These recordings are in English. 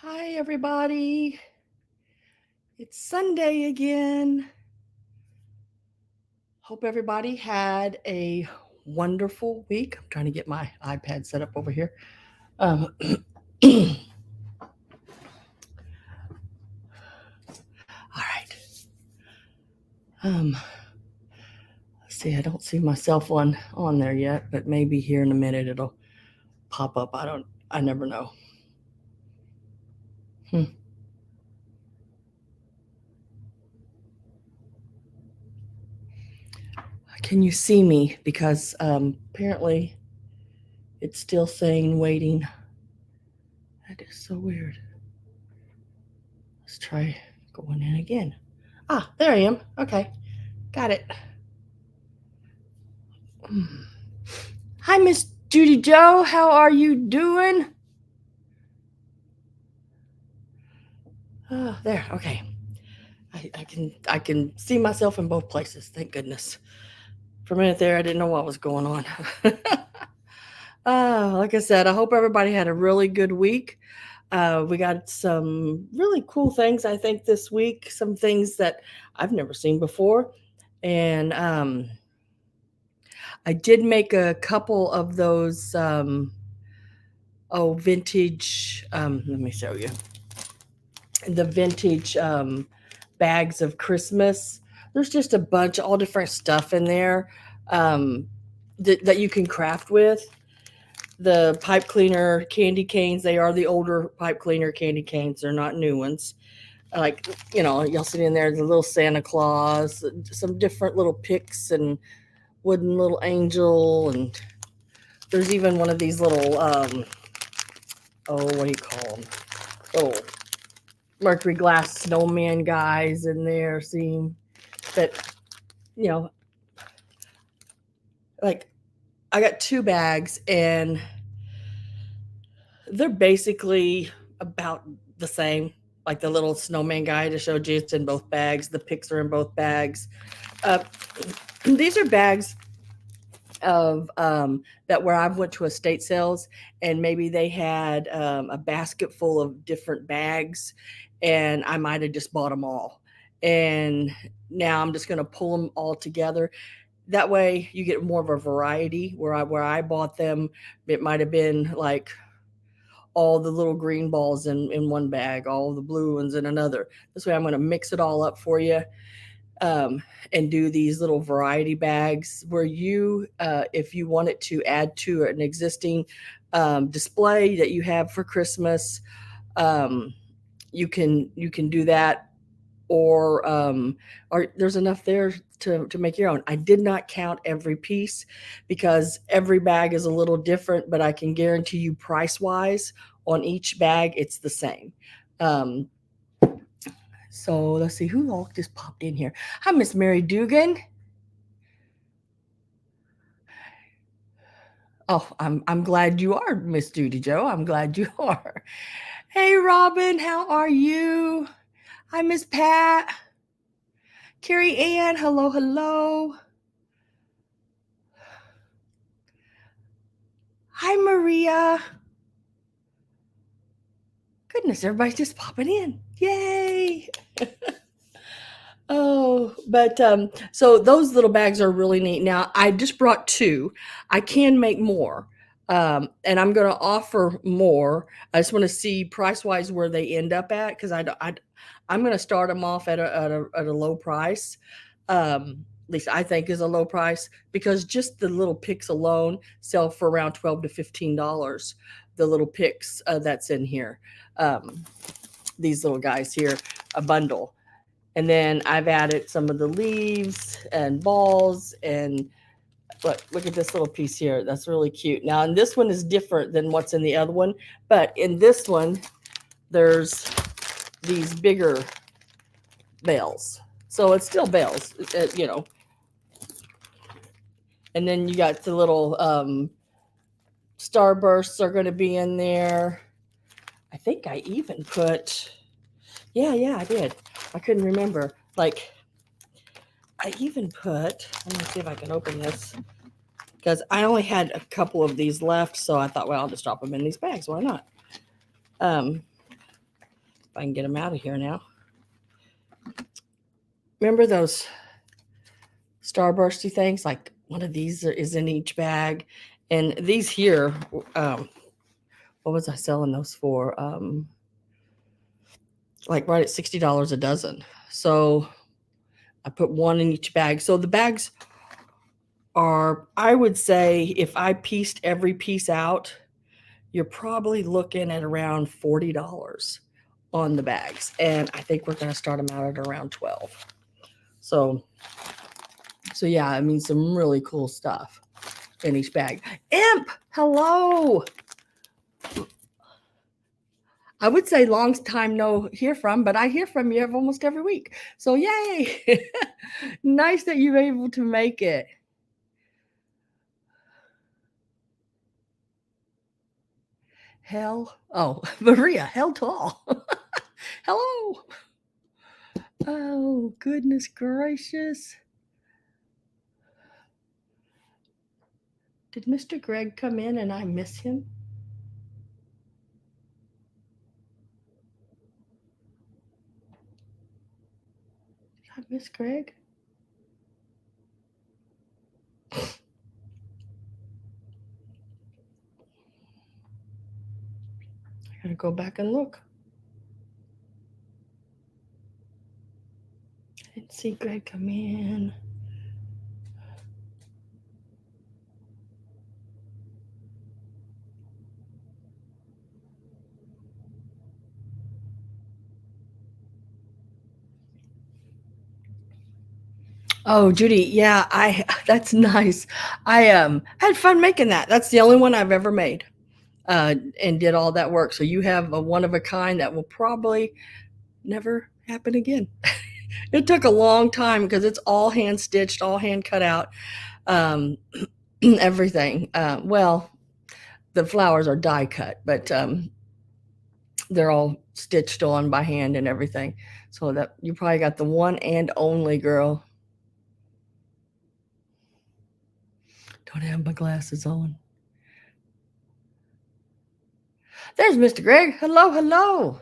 Hi, everybody. It's Sunday again. Hope everybody had a wonderful week. I'm trying to get my iPad set up over here. All right. Let's see. I don't see myself on there yet, but maybe here in a minute it'll pop up. I never know. Can you see me? Because apparently it's still saying waiting. That is so weird. Let's try going in again. Ah, there I am. Okay, got it. Hi, Miss Judy Joe. How are you doing? Oh, there. Okay. I can see myself in both places. Thank goodness. For a minute there, I didn't know what was going on. Like I said, I hope everybody had a really good week. We got some really cool things, I think, this week. Some things that I've never seen before, and I did make a couple of those. Vintage. Let me show you the vintage bags of Christmas. There's just a bunch, all different stuff in there um, that you can craft with. The pipe cleaner candy canes, they are the older pipe cleaner candy canes. They're not new ones. Like, you'll see in there the little Santa Claus, some different little picks and wooden little angel. And there's even one of these little, what do you call them? Little mercury glass snowman guys in there. See that, you know, like I got two bags and they're basically about the same. Like the little snowman guy to show you, it's in both bags. The picks are in both bags. Uh, these are bags of that where I've went to estate sales and maybe they had a basket full of different bags and I might have just bought them all. And now I'm just going to pull them all together. That way you get more of a variety. Where I bought them, it might have been like all the little green balls in one bag, all the blue ones in another. This way I'm going to mix it all up for you um, and do these little variety bags where if you wanted to add to an existing display that you have for Christmas, um, you can do that, or there's enough there to make your own. I did not count every piece because every bag is a little different, but I can guarantee you price wise on each bag it's the same. Um, so let's see who all just popped in here. Hi, Miss Mary Dugan. Oh, I'm glad you are, Miss Judy Joe. I'm glad you are. Hey, Robin, how are you? Hi, Miss Pat. Carrie Ann, hello, hello. Hi, Maria. Goodness, everybody's just popping in. Yay! Oh, but so those little bags are really neat. Now, I just brought two. I can make more, and I'm going to offer more. I just want to see price wise where they end up at because I'm going to start them off at a low price. At least I think is a low price because just the little picks alone sell for around $12 to $15. The little picks that's in here, um, these little guys here, a bundle. And then I've added some of the leaves and balls and look at this little piece here. That's really cute. Now, and this one is different than what's in the other one, but in this one, there's these bigger bells. So it's still bells, And then you got the little starbursts are going to be in there. I think I even put, yeah, I did. I couldn't remember. Like, I even put, let me see if I can open this because I only had a couple of these left. So I thought, well, I'll just drop them in these bags. Why not? I can get them out of here now. Remember those starbursty things? Like one of these is in each bag. And these here, what was I selling those for? Like right at $60 a dozen. So I put one in each bag. So the bags are, I would say, if I pieced every piece out, you're probably looking at around $40 on the bags. And I think we're going to start them out at around 12. So yeah, I mean, some really cool stuff in each bag. Imp, hello. I would say long time no hear from, but I hear from you almost every week. So yay. Nice that you're able to make it. Hell, oh, Maria, hell to all. Hello. Oh, goodness gracious. Did Mr. Greg come in and I miss him? Did I miss Greg? I gotta go back and look. I didn't see Greg come in. Oh, Judy, yeah, that's nice. I had fun making that. That's the only one I've ever made. And did all that work. So you have a one of a kind that will probably never happen again. It took a long time because it's all hand stitched, all hand cut out, everything. Well, the flowers are die cut, but they're all stitched on by hand and everything. So that you probably got the one and only, girl. Don't have my glasses on. There's Mr. Greg. Hello, hello.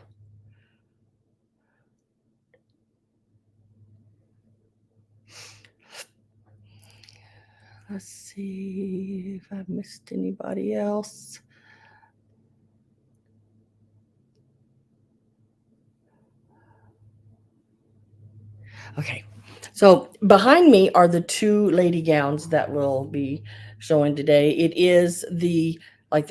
Let's see if I've missed anybody else. Okay, so behind me are the two lady gowns that will be showing today. It is the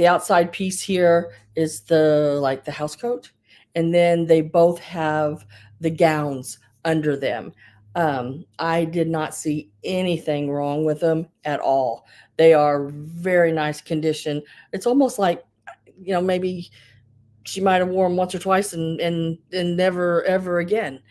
outside piece here is the house coat, and then they both have the gowns under them. I did not see anything wrong with them at all. They are very nice condition. It's almost like, maybe she might have worn them once or twice and never ever again.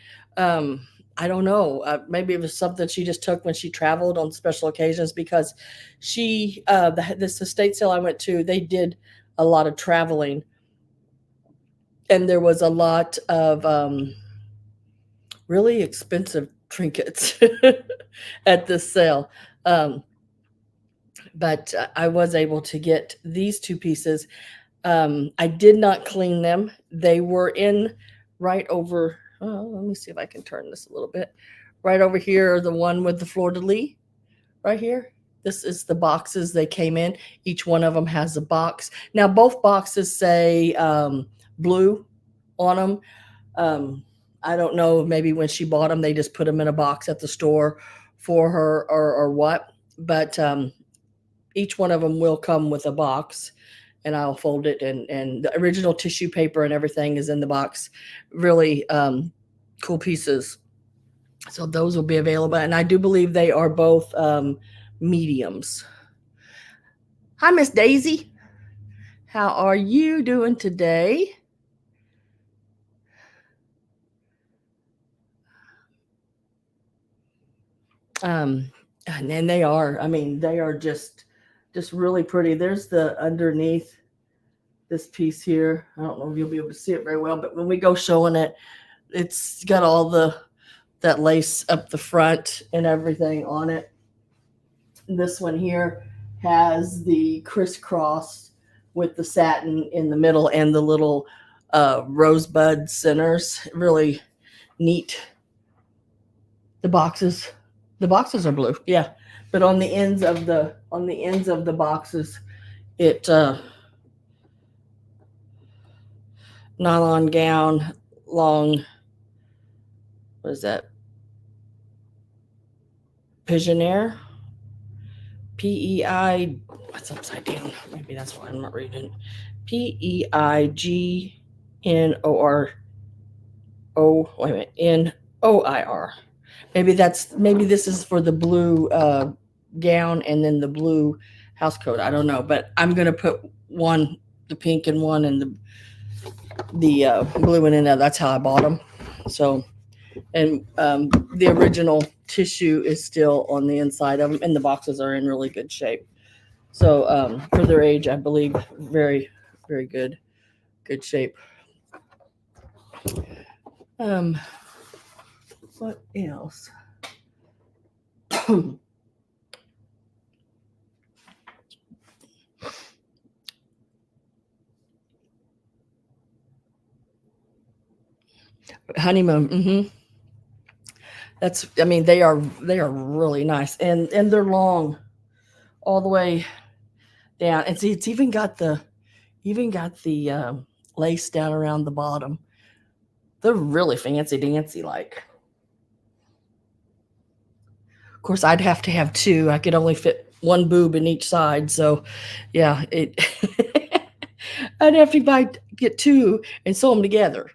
I don't know. Maybe it was something she just took when she traveled on special occasions, because this estate sale I went to, they did a lot of traveling, and there was a lot of really expensive trinkets at this sale. But I was able to get these two pieces. I did not clean them. They were in right over. Oh, let me see if I can turn this a little bit. Right over here, the one with the fleur-de-lis, right here. This is the boxes they came in. Each one of them has a box. Now, both boxes say blue on them. I don't know, maybe when she bought them, they just put them in a box at the store for her or what. But each one of them will come with a box, and I'll fold it, and the original tissue paper and everything is in the box. Really cool pieces. So those will be available, and I do believe they are both mediums. Hi, Miss Daisy. How are you doing today? And then they are just really pretty. There's the underneath this piece here. I don't know if you'll be able to see it very well, but when we go showing it, it's got all that lace up the front and everything on it. This one here has the crisscross with the satin in the middle and the little rosebud centers. Really neat. The boxes are blue, yeah, but on the ends of the boxes, it nylon gown, long. What is that? Pigeonaire. PEI. What's upside down? Maybe that's why I'm not reading. PEIGNOR. Wait a minute. NOIR. Maybe this is for the blue gown and then the blue house coat. I don't know, but I'm gonna put one, the pink and one, and the blue one in there. That's how I bought them. So, and the original tissue is still on the inside of them, and the boxes are in really good shape. So for their age, I believe very, very good shape. What else? Honeymoon. That's. I mean, they are really nice, and they're long, all the way down. And see, it's even got the lace down around the bottom. They're really fancy dancy like. Of course, I'd have to have two. I could only fit one boob in each side, so yeah, it. I'd have to get two and sew them together.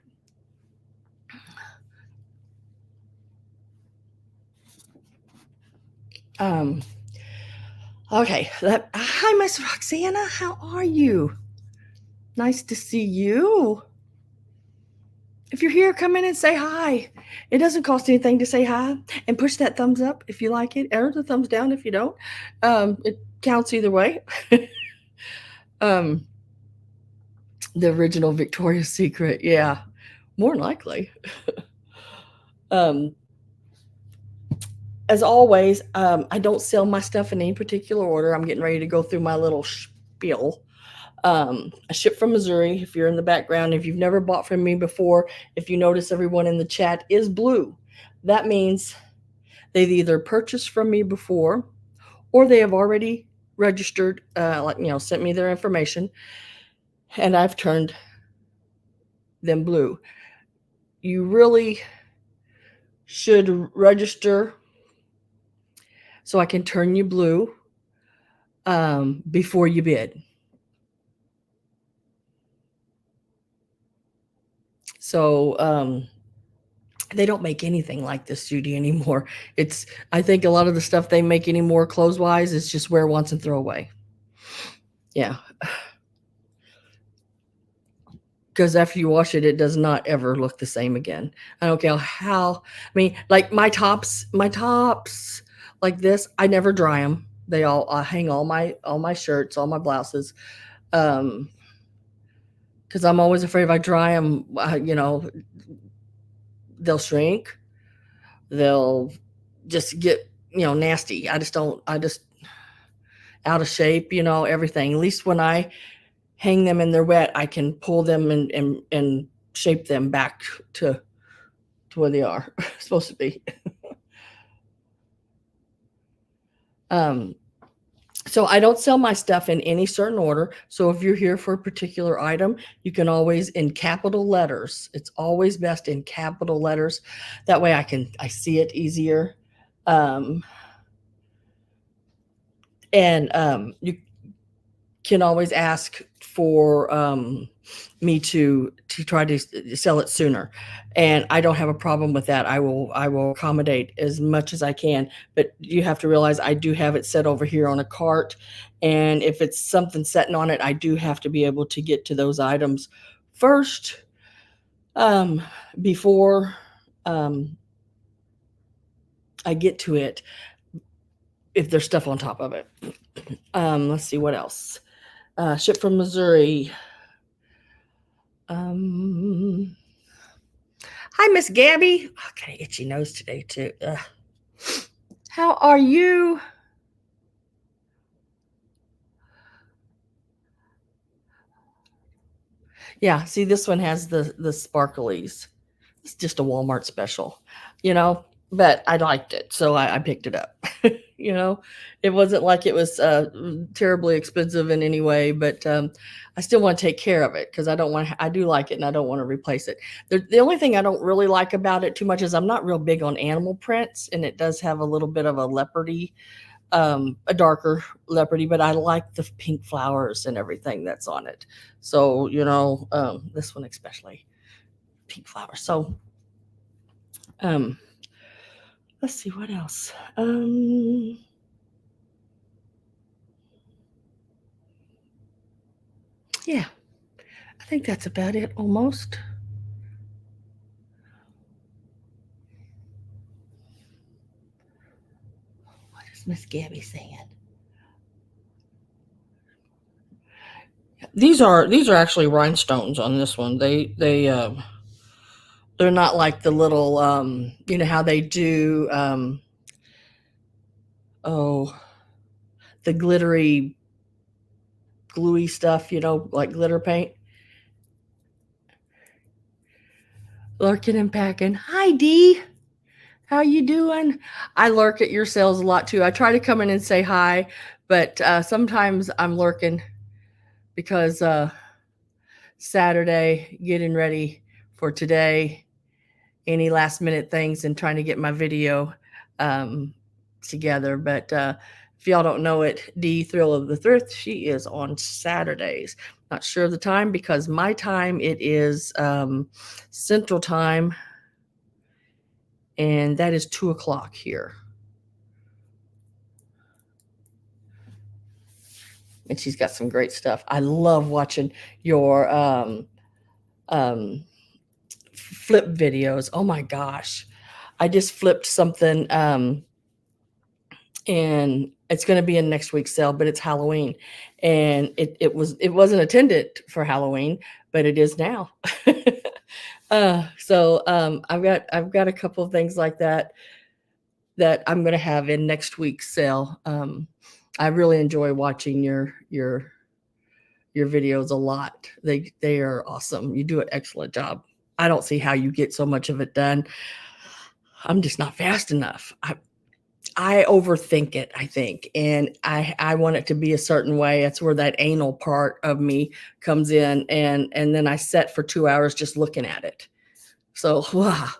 Okay. Hi, Miss Roxana. How are you? Nice to see you. If you're here, come in and say hi. It doesn't cost anything to say hi, and push that thumbs up if you like it, or the thumbs down if you don't. It counts either way. The original Victoria's Secret, yeah, more than likely. As always, I don't sell my stuff in any particular order. I'm getting ready to go through my little spiel. I ship from Missouri. If you're in the background, if you've never bought from me before, if you notice everyone in the chat is blue, that means they've either purchased from me before or they have already registered, sent me their information, and I've turned them blue. You really should register so I can turn you blue before you bid. So they don't make anything like this, Judy, anymore. I think a lot of the stuff they make anymore clothes-wise is just wear once and throw away. Yeah. Because after you wash it, it does not ever look the same again. I don't care how. I mean, like my tops like this, I never dry them. I hang all my shirts, all my blouses, because I'm always afraid if I dry them, they'll shrink. They'll just get nasty. I just out of shape, everything. At least when I hang them and they're wet, I can pull them and shape them back to where they are supposed to be. So I don't sell my stuff in any certain order. So if you're here for a particular item, you can always, in capital letters, it's always best in capital letters. That way I see it easier. You can always ask for me to try to sell it sooner, and I don't have a problem with that. I will accommodate as much as I can, but you have to realize I do have it set over here on a cart, and if it's something sitting on it, I do have to be able to get to those items first before I get to it, if there's stuff on top of it. Let's see what else. Shipped from Missouri. Hi, Miss Gabby. Oh, got an itchy nose today, too. Ugh. How are you? Yeah, see, this one has the sparklies. It's just a Walmart special, you know, but I liked it, so I picked it up. You know, it wasn't like it was terribly expensive in any way, but I still want to take care of it because I don't want. I do like it, and I don't want to replace it. The only thing I don't really like about it too much is I'm not real big on animal prints, and it does have a little bit of a leopardy, a darker leopardy, but I like the pink flowers and everything that's on it. So, you know, this one especially pink flowers. So, um, let's see what else. Yeah, I think that's about it almost. What is Miss Gabby saying? These are actually rhinestones on this one. They're not like the little you know how they do oh, the glittery gluey stuff, you know, like glitter paint. Lurking and packing. Hi Dee. How you doing? I lurk at your sales a lot too. I try to come in and say hi, but sometimes I'm lurking because Saturday, getting ready for today, any last minute things, and trying to get my video um, together. But if y'all don't know it, Dee Thrill of the Thrift, she is on Saturdays. Not sure of the time because my time it is Central Time, and that is 2 o'clock here. And she's got some great stuff. I love watching your flip videos. Oh my gosh. I just flipped something and it's going to be in next week's sale, but it's Halloween. And it wasn't intended for Halloween, but it is now. So I've got a couple of things like that I'm going to have in next week's sale. I really enjoy watching your videos a lot. They are awesome. You do an excellent job. I don't see how you get so much of it done. I'm just not fast enough. I overthink it, I think, and I want it to be a certain way. That's where that anal part of me comes in, and then I set for 2 hours just looking at it. So, wow,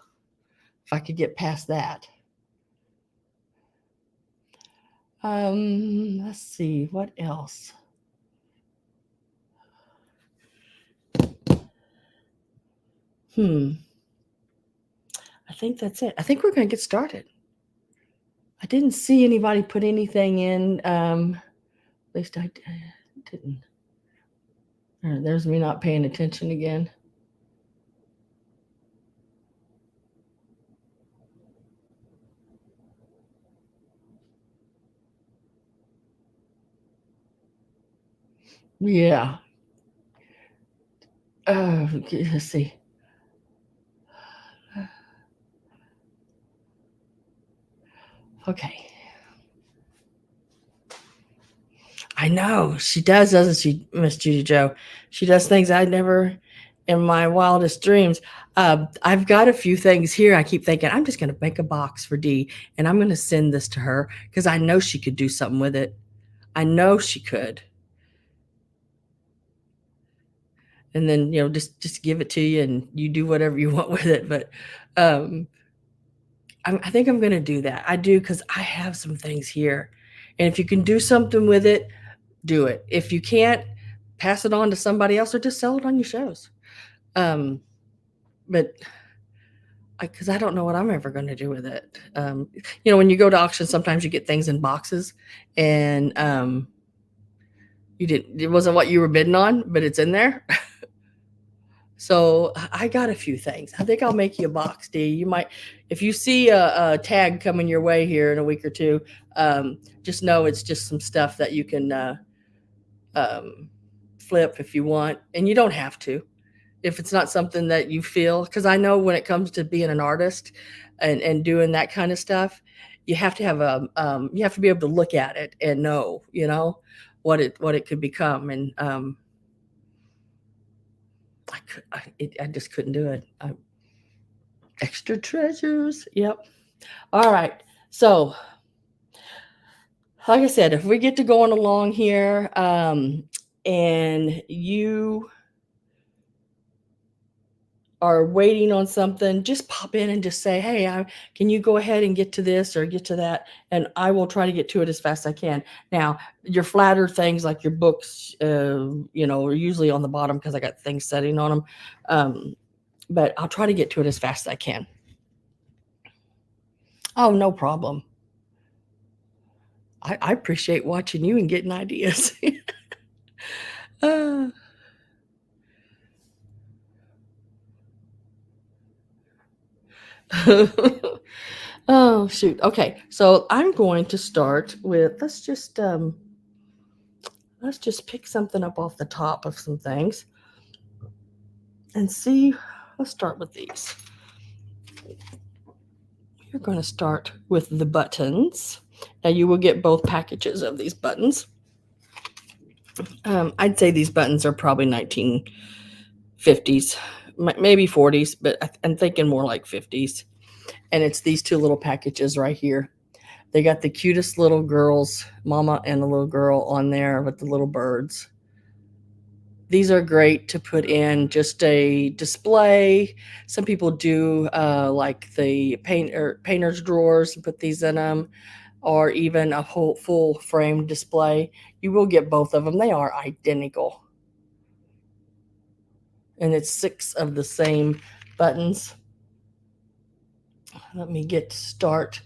if I could get past that. Let's see what else. I think that's it. I think we're going to get started. I didn't see anybody put anything in. At least I didn't. There's me not paying attention again. Yeah. Let's see. Okay. I know she does, doesn't she, Miss Judy Joe? She does things I never, in my wildest dreams. I've got a few things here. I keep thinking I'm just going to make a box for Dee, and I'm going to send this to her because I know she could do something with it. I know she could. And then just give it to you, and you do whatever you want with it. But I think I'm going to do that. I do because I have some things here, and if you can do something with it, do it. If you can't, pass it on to somebody else or just sell it on your shows. But because I don't know what I'm ever going to do with it. When you go to auction, sometimes you get things in boxes, and it wasn't what you were bidding on, but it's in there. So I got a few things. I think I'll make you a box, Dee. You might, if you see a tag coming your way here in a week or two, just know it's just some stuff that you can flip if you want, and you don't have to if it's not something that you feel. Because I know when it comes to being an artist and doing that kind of stuff, you have to have you have to be able to look at it and know what it could become. And I just couldn't do it. Extra treasures. Yep. All right. So, like I said, if we get to going along here, and you are waiting on something, just pop in and just say, hey, can you go ahead and get to this or get to that? And I will try to get to it as fast as I can. Now, your flatter things like your books, are usually on the bottom because I got things setting on them. But I'll try to get to it as fast as I can. Oh, no problem. I appreciate watching you and getting ideas. uh, oh shoot. Okay, so I'm going to start with let's just pick something up off the top of some things and see. Let's start with these. You're going to start with the buttons. Now you will get both packages of these buttons. I'd say these buttons are probably 1950s, maybe 40s, but I'm thinking more like 50s. And it's these two little packages right here. They got the cutest little girls, mama and the little girl on there with the little birds. These are great to put in just a display. Some people do like the painter's drawers and put these in them, or even a whole full frame display. You will get both of them. They are identical. And it's 6 of the same buttons. Let me get to start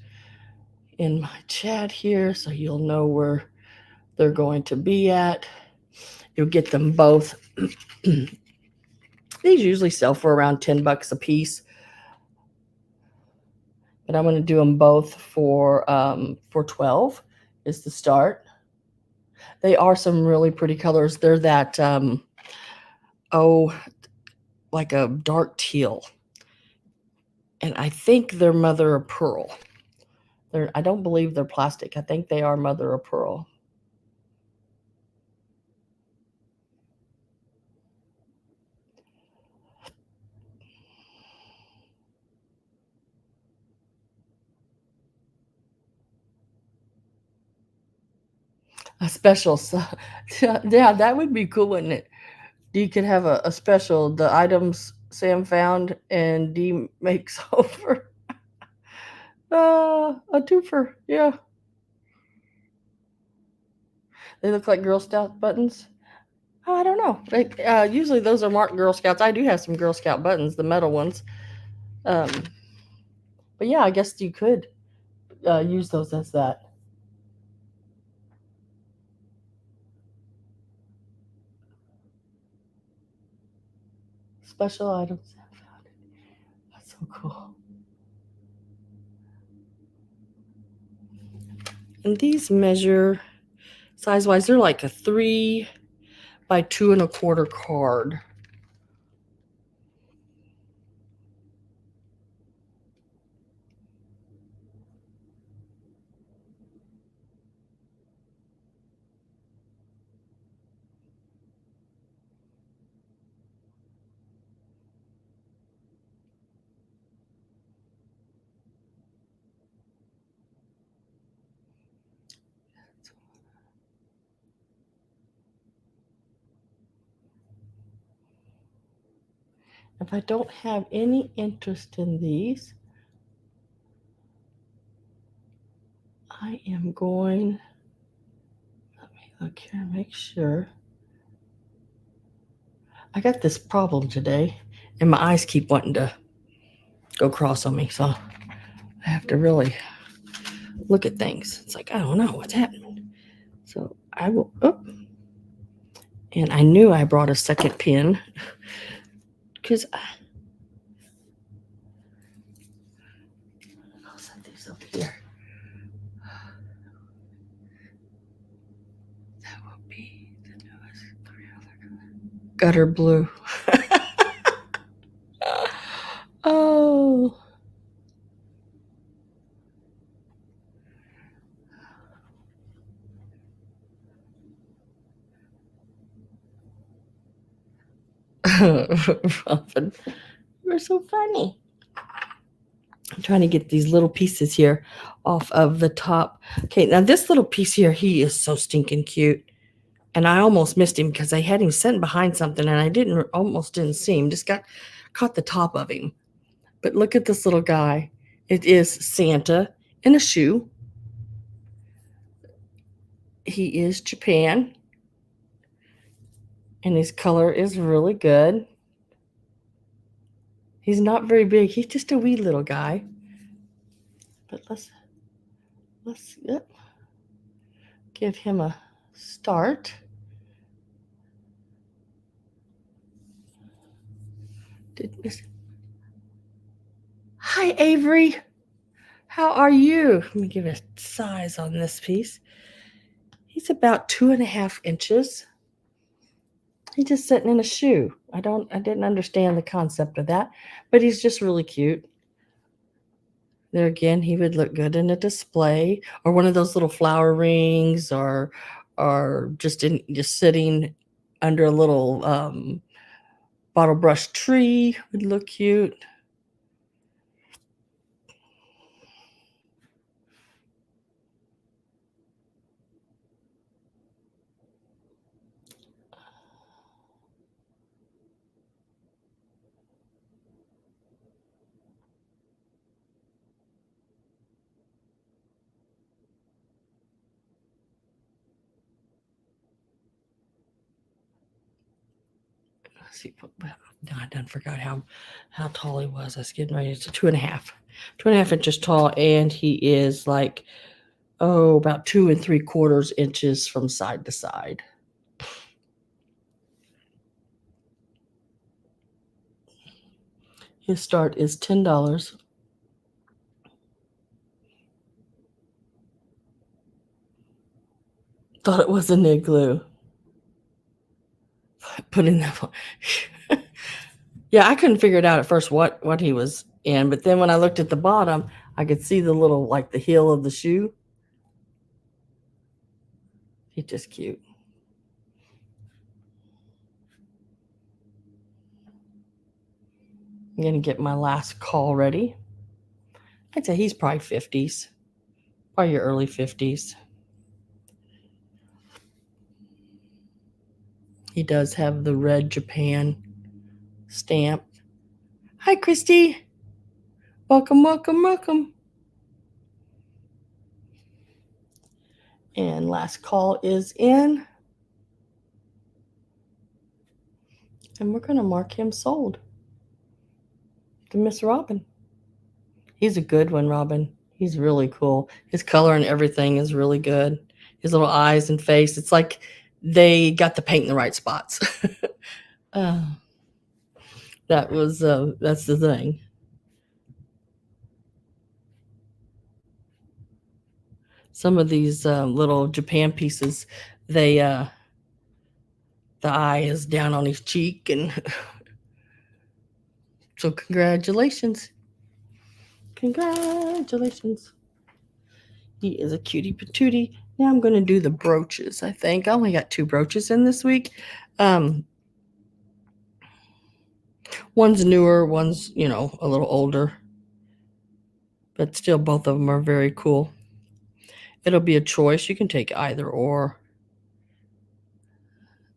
in my chat here so you'll know where they're going to be at. You'll get them both. These usually sell for around $10 a piece, but I'm going to do them both for 12 is the start. They are some really pretty colors. They're that like a dark teal, and I think they're mother of pearl. I don't believe they're plastic. I think they are mother of pearl. A special, yeah, that would be cool, wouldn't it? You could have a special, the items Sam found and Dee makes over. A twofer, yeah. They look like Girl Scout buttons. I don't know. Usually those are marked Girl Scouts. I do have some Girl Scout buttons, the metal ones. But yeah, I guess you could use those as that. Special items. That's so cool. And these measure size wise, they're like a 3 by 2 1/4 card. If I don't have any interest in these, I am going, let me look here and make sure. I got this problem today, and my eyes keep wanting to go cross on me, so I have to really look at things. It's like, I don't know what's happening. So I will, and I knew I brought a second pin because I'll set these up here. That will be the newest 3 other gutter blue. Oh. Robin, you're so funny. I'm trying to get these little pieces here off of the top. Okay, now this little piece here, he is so stinking cute. And I almost missed him because I had him sitting behind something and I almost didn't see him. Just caught the top of him. But look at this little guy. It is Santa in a shoe. He is Japan. And his color is really good. He's not very big. He's just a wee little guy. But let's give him a start. Hi, Avery. How are you? Let me give a size on this piece. He's about 2.5 inches. He's just sitting in a shoe. I didn't understand the concept of that, but he's just really cute. There again, he would look good in a display or one of those little flower rings or just sitting under a little bottle brush tree would look cute. See, I done forgot how tall he was. I was getting ready. It's a 2.5 inches tall, and he is like about 2 3/4 inches from side to side. His start is $10. Thought it was an igloo. Putting that on. Yeah, I couldn't figure it out at first what he was in, but then when I looked at the bottom, I could see the little like the heel of the shoe. He's just cute. I'm gonna get my last call ready. I'd say he's probably 50s, probably your early 50s. He does have the red Japan stamp. Hi, Christy. Welcome, welcome, welcome. And last call is in. And we're going to mark him sold to Miss Robin. He's a good one, Robin. He's really cool. His color and everything is really good. His little eyes and face. It's like they got the paint in the right spots. That's the thing. Some of these little Japan pieces, the eye is down on his cheek, and so congratulations. Congratulations. He is a cutie patootie. Now I'm going to do the brooches, I think. I only got 2 brooches in this week. One's newer, one's, a little older. But still, both of them are very cool. It'll be a choice. You can take either or.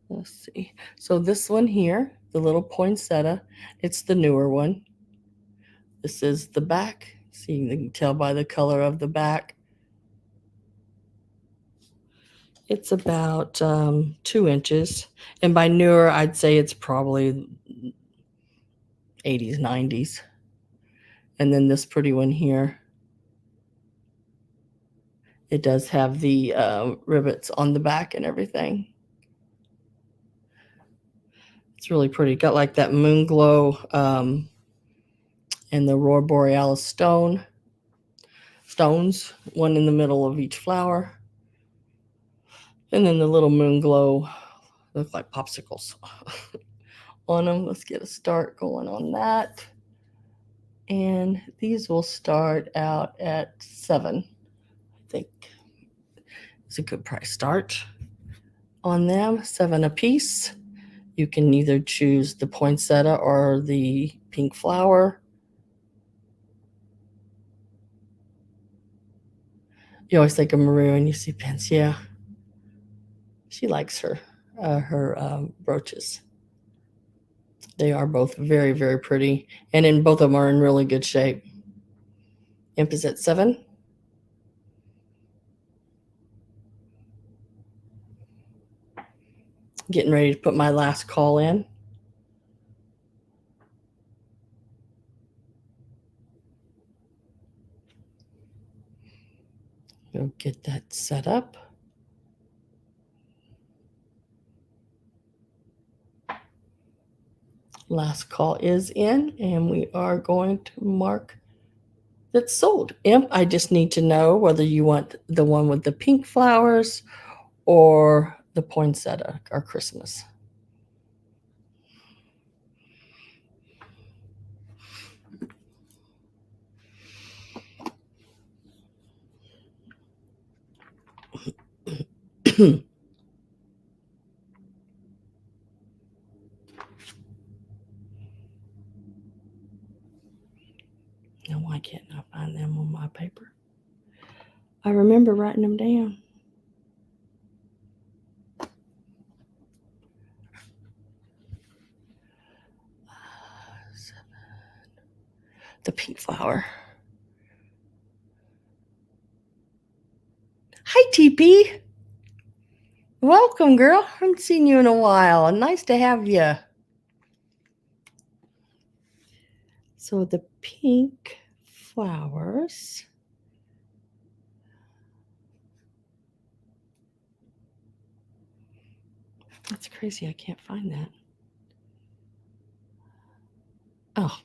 Let's see. So this one here, the little poinsettia, it's the newer one. This is the back. See, you can tell by the color of the back. It's about 2 inches. And by newer, I'd say it's probably 80s, 90s. And then this pretty one here, it does have the rivets on the back and everything. It's really pretty. Got like that moon glow and the Aurora Borealis stones, one in the middle of each flower. And then the little moon glow look like popsicles on them. Let's get a start going on that. And these will start out at $7. I think it's a good price start on them. $7 a piece. You can either choose the poinsettia or the pink flower. You always think of Maru and you see pins. Yeah, she likes her brooches. They are both very, very pretty, and in both of them are in really good shape. Imp is at 7. Getting ready to put my last call in. Go get that set up. Last call is in, and we are going to mark that sold. Imp, I just need to know whether you want the one with the pink flowers or the poinsettia or Christmas. Now, why can't I find them on my paper? I remember writing them down. The pink flower. Hi, TP. Welcome, girl. I haven't seen you in a while. Nice to have you. So the pink flowers. That's crazy. I can't find that. Oh,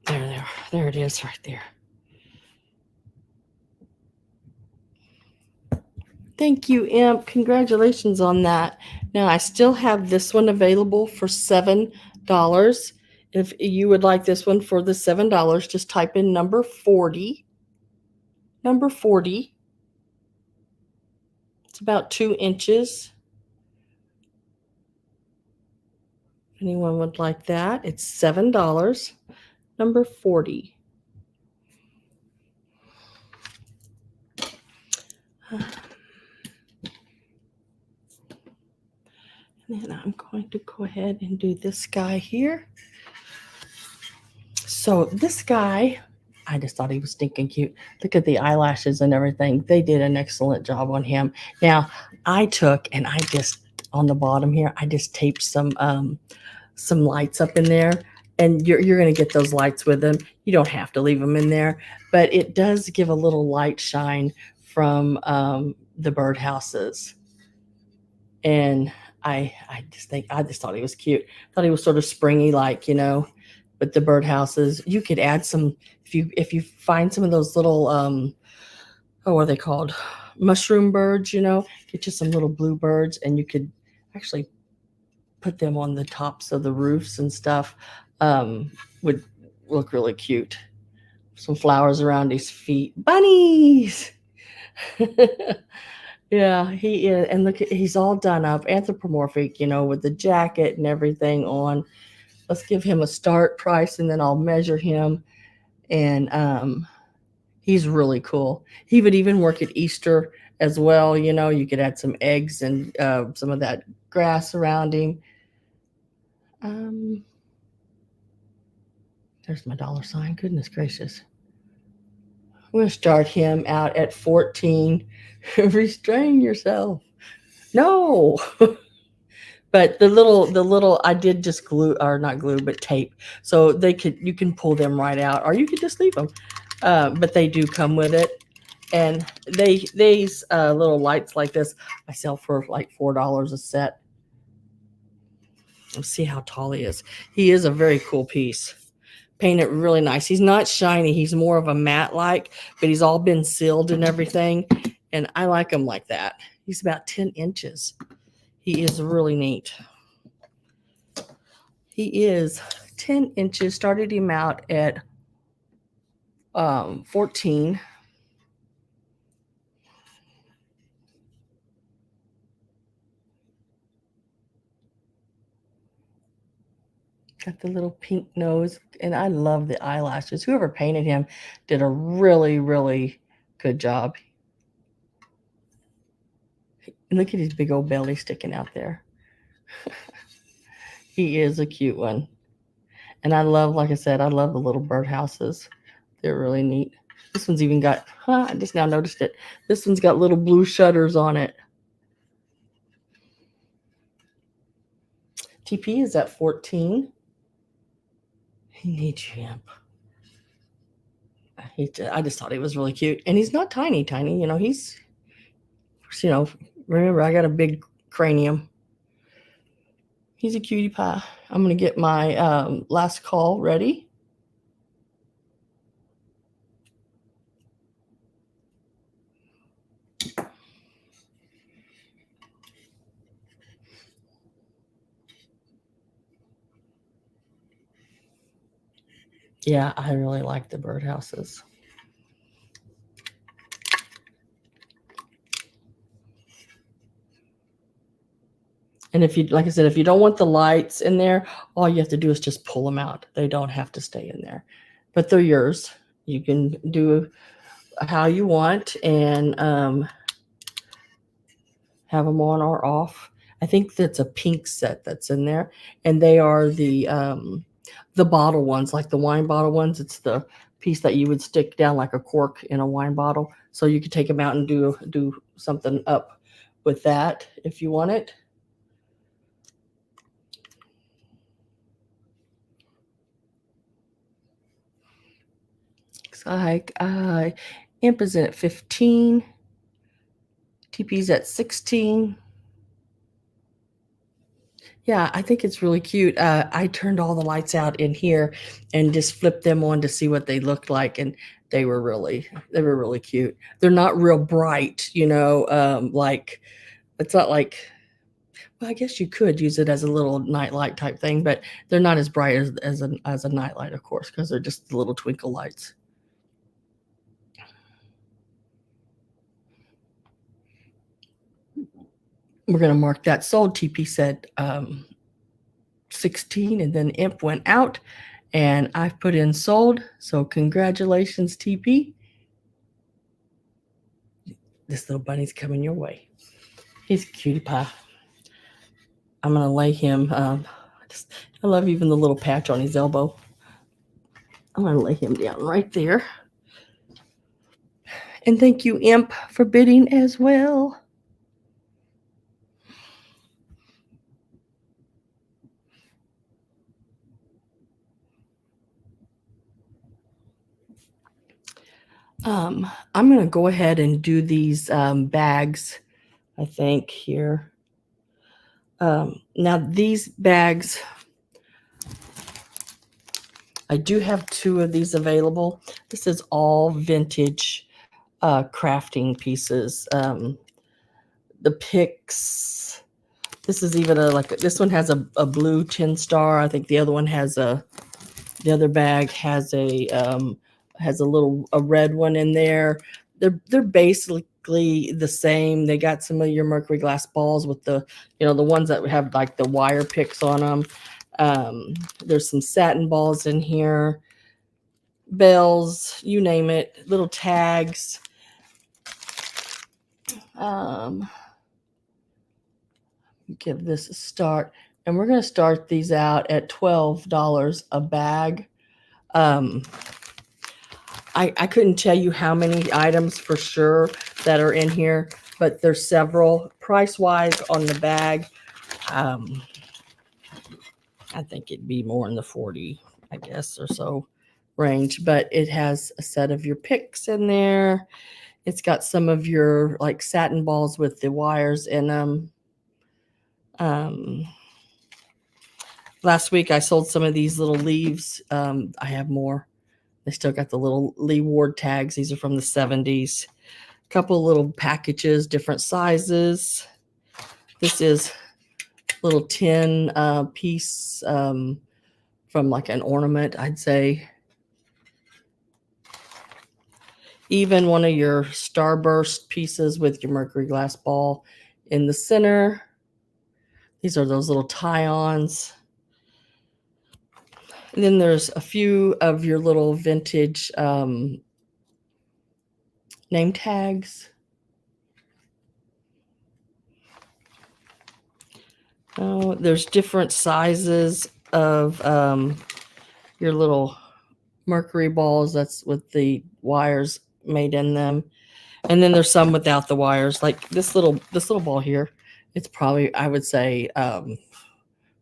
there they are. There it is right there. Thank you, Imp. Congratulations on that. Now, I still have this one available for $7. If you would like this one for the $7, just type in number 40. Number 40. It's about 2 inches. If anyone would like that, it's $7. Number 40. And then I'm going to go ahead and do this guy here. So this guy, I just thought he was stinking cute. Look at the eyelashes and everything. They did an excellent job on him. Now, I took and I just, on the bottom here, I just taped some lights up in there. And you're going to get those lights with them. You don't have to leave them in there. But it does give a little light shine from the birdhouses. And I just thought he was cute. Thought he was sort of springy, like, with the birdhouses. You could add some, if you find some of those little what are they called? Mushroom birds, get you some little blue birds, and you could actually put them on the tops of the roofs and stuff. Would look really cute. Some flowers around his feet. Bunnies. Yeah, he is. And look, he's all done up, anthropomorphic, with the jacket and everything on. Let's give him a start price, and then I'll measure him. And he's really cool. He would even work at Easter as well. You could add some eggs and some of that grass around him. There's my $sign. Goodness gracious. I'm going to start him out at 14. Restrain yourself. No. But the little, I did just glue, or not glue, but tape. So you can pull them right out, or you could just leave them. But they do come with it. And these little lights like this, I sell for like $4 a set. Let's see how tall he is. He is a very cool piece. Painted really nice. He's not shiny. He's more of a matte like, but he's all been sealed and everything. And I like him like that. He's about 10 inches. He is really neat. He is 10 inches. Started him out at 14. Got the little pink nose, and I love the eyelashes. Whoever painted him did a really, really good job. And look at his big old belly sticking out there. He is a cute one. And I love, like I said, I love the little birdhouses. They're really neat. This one's even got, I just now noticed it. This one's got little blue shutters on it. TP is at 14. He needs you, Imp. I just thought he was really cute. And he's not tiny. You know, he's, remember, I got a big cranium. He's a cutie pie. I'm going to get my last call ready. Yeah, I really like the birdhouses. And if you, like I said, if you don't want the lights in there, all you have to do is just pull them out. They don't have to stay in there, but they're yours. You can do how you want and have them on or off. I think that's a pink set that's in there, and they are the bottle ones, like the wine bottle ones. It's the piece that you would stick down like a cork in a wine bottle, so you could take them out and do something up with that if you want it. Imp is in at 15. TP's at 16. Yeah, I think it's really cute. I turned all the lights out in here and just flipped them on to see what they looked like, and they were really cute. They're not real bright, like it's not like. Well, I guess you could use it as a little nightlight type thing, but they're not as bright as a nightlight, of course, because they're just the little twinkle lights. We're going to mark that sold. TP said 16, and then Imp went out, and I've put in sold. So congratulations, TP. This little bunny's coming your way. He's a cutie pie. I'm going to lay him. I love even the little patch on his elbow. I'm going to lay him down right there. And thank you, Imp, for bidding as well. I'm going to go ahead and do these bags, I think, here. Now, these bags, I do have 2 of these available. This is all vintage crafting pieces. The picks. This is even this one has a blue tin star. I think the other one has the other bag has a red one in there. They're basically the same. They got some of your mercury glass balls with the ones that have like the wire picks on them. There's some satin balls in here, bells, you name it, little tags. Give this a start, and we're going to start these out at $12 a bag. I couldn't tell you how many items for sure that are in here, but there's several. Price-wise on the bag, I think it'd be more in the 40, I guess, or so range. But it has a set of your picks in there. It's got some of your like satin balls with the wires in them. Last week I sold some of these little leaves. I have more. They still got the little Lee Ward tags. These are from the 70s. A couple of little packages, different sizes. This is a little tin piece from like an ornament, I'd say. Even one of your starburst pieces with your mercury glass ball in the center. These are those little tie-ons. And then there's a few of your little vintage name tags. Oh, there's different sizes of your little mercury balls. That's with the wires made in them. And then there's some without the wires, like this little ball here. It's probably, I would say, from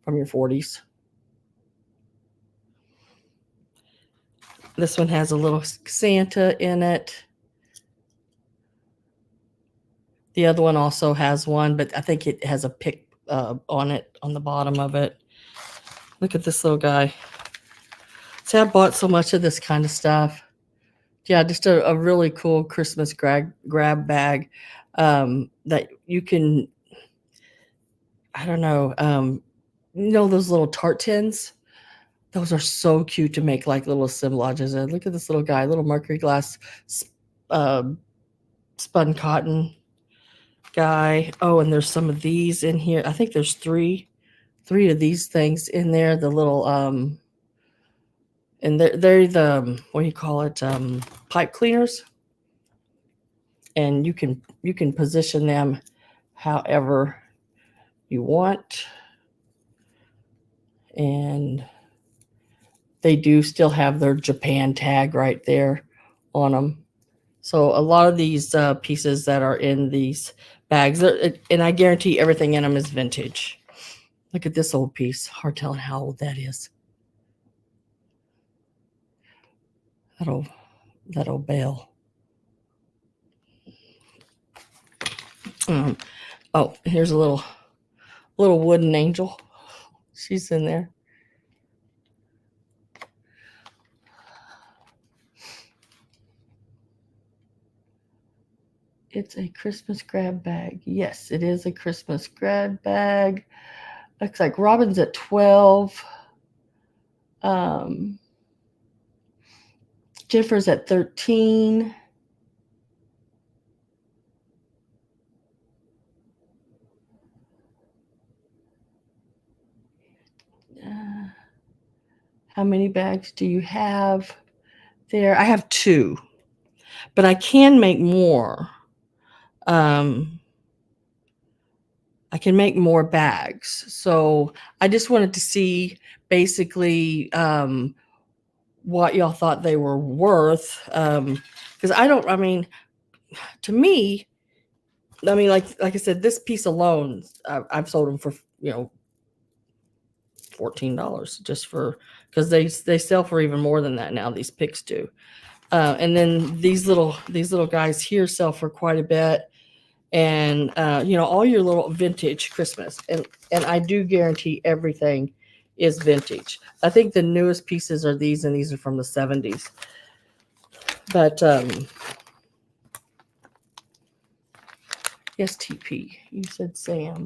your 40s. This one has a little Santa in it. The other one also has one, but I think it has a pick on it, on the bottom of it. Look at this little guy. See, I bought so much of this kind of stuff. Yeah, just a really cool Christmas grab bag that you can, I don't know, those little tart tins? Those are so cute to make like little assemblages. And look at this little guy, little mercury glass uh, spun cotton guy. Oh, and there's some of these in here. I think there's three of these things in there. The little and they're the what do you call it? Pipe cleaners. And you can position them however you want. And they do still have their Japan tag right there on them. So a lot of these pieces that are in these bags, and I guarantee everything in them is vintage. Look at this old piece. Hard telling how old that is. That old bell. Oh, here's a little wooden angel. She's in there. It's a Christmas grab bag. Yes, it is a Christmas grab bag. Looks like Robin's at 12. Jennifer's at 13. How many bags do you have there? I have 2, but I can make more. I can make more bags. So I just wanted to see basically what y'all thought they were worth. Because to me, like I said, this piece alone, I've sold them for, $14 just for, because they sell for even more than that now. These picks do. And then these little guys here sell for quite a bit. And all your little vintage Christmas, and I do guarantee everything is vintage. I think the newest pieces are these, and these are from the 70s. But yes, TP, you said Sam.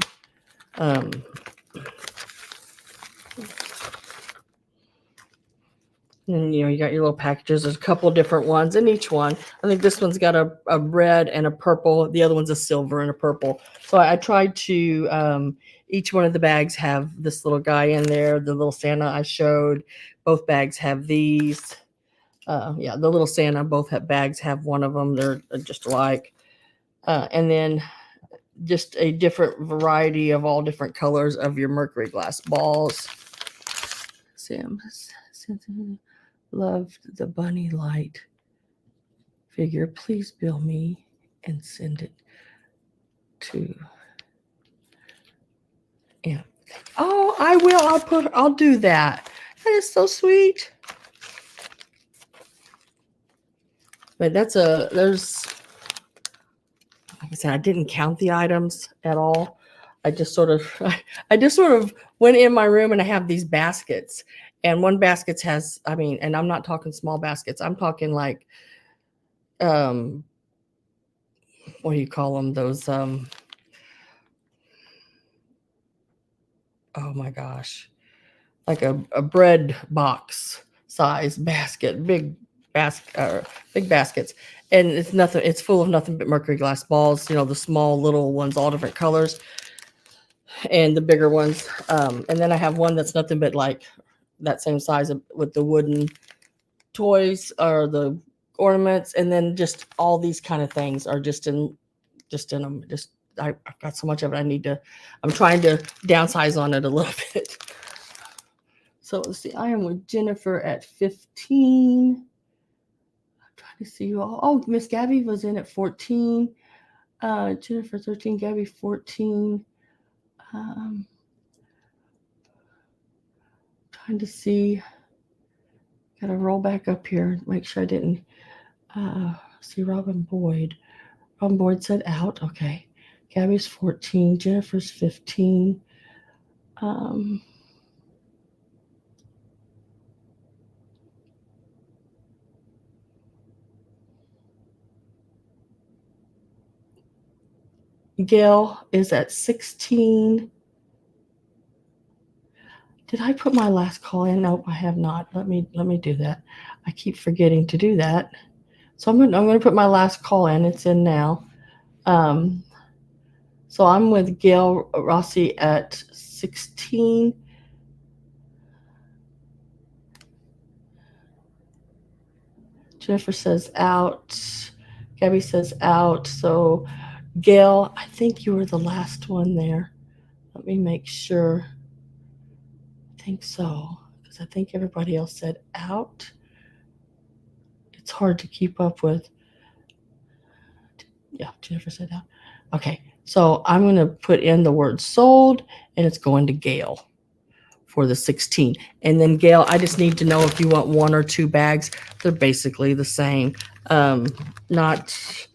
And you got your little packages. There's a couple of different ones in each one. I think this one's got a red and a purple. The other one's a silver and a purple. So I tried to each one of the bags have this little guy in there. The little Santa I showed. Both bags have these. The little Santa, both bags have one of them. They're just alike. And then just a different variety of all different colors of your mercury glass balls. Sam loved the bunny light figure. Please bill me and send it to. Yeah. Oh, I will. I'll do that. That is so sweet. But there's, like I said, I didn't count the items at all. I just sort of went in my room, and I have these baskets. And one basket has, and I'm not talking small baskets. I'm talking like, what do you call them? Those, oh my gosh, like a bread box size basket, big baskets. And it's full of nothing but mercury glass balls, the small little ones, all different colors, and the bigger ones. And then I have one that's nothing but like that same size with the wooden toys or the ornaments, and then just all these kind of things are just in them. I've got so much of it. I'm trying to downsize on it a little bit. So let's see. I am with Jennifer at 15. I'm trying to see you all. Oh, Miss Gabby was in at 14. Jennifer 13, Gabby 14. Trying to see. Got to roll back up here. Make sure I didn't see Robin Boyd. Robin Boyd said out. Okay. Gabby's 14. Jennifer's 15. Gail is at 16. Did I put my last call in? Nope, I have not. Let me do that. I keep forgetting to do that. So I'm going to put my last call in. It's in now. So I'm with Gail Rossi at 16. Jennifer says out. Gabby says out. So Gail, I think you were the last one there. Let me make sure. I think so, because I think everybody else said out. It's hard to keep up with. Yeah, Jennifer said out. Okay, so I'm going to put in the word sold, and it's going to Gail for the 16. And then Gail, I just need to know if you want 1 or 2 bags. They're basically the same. Not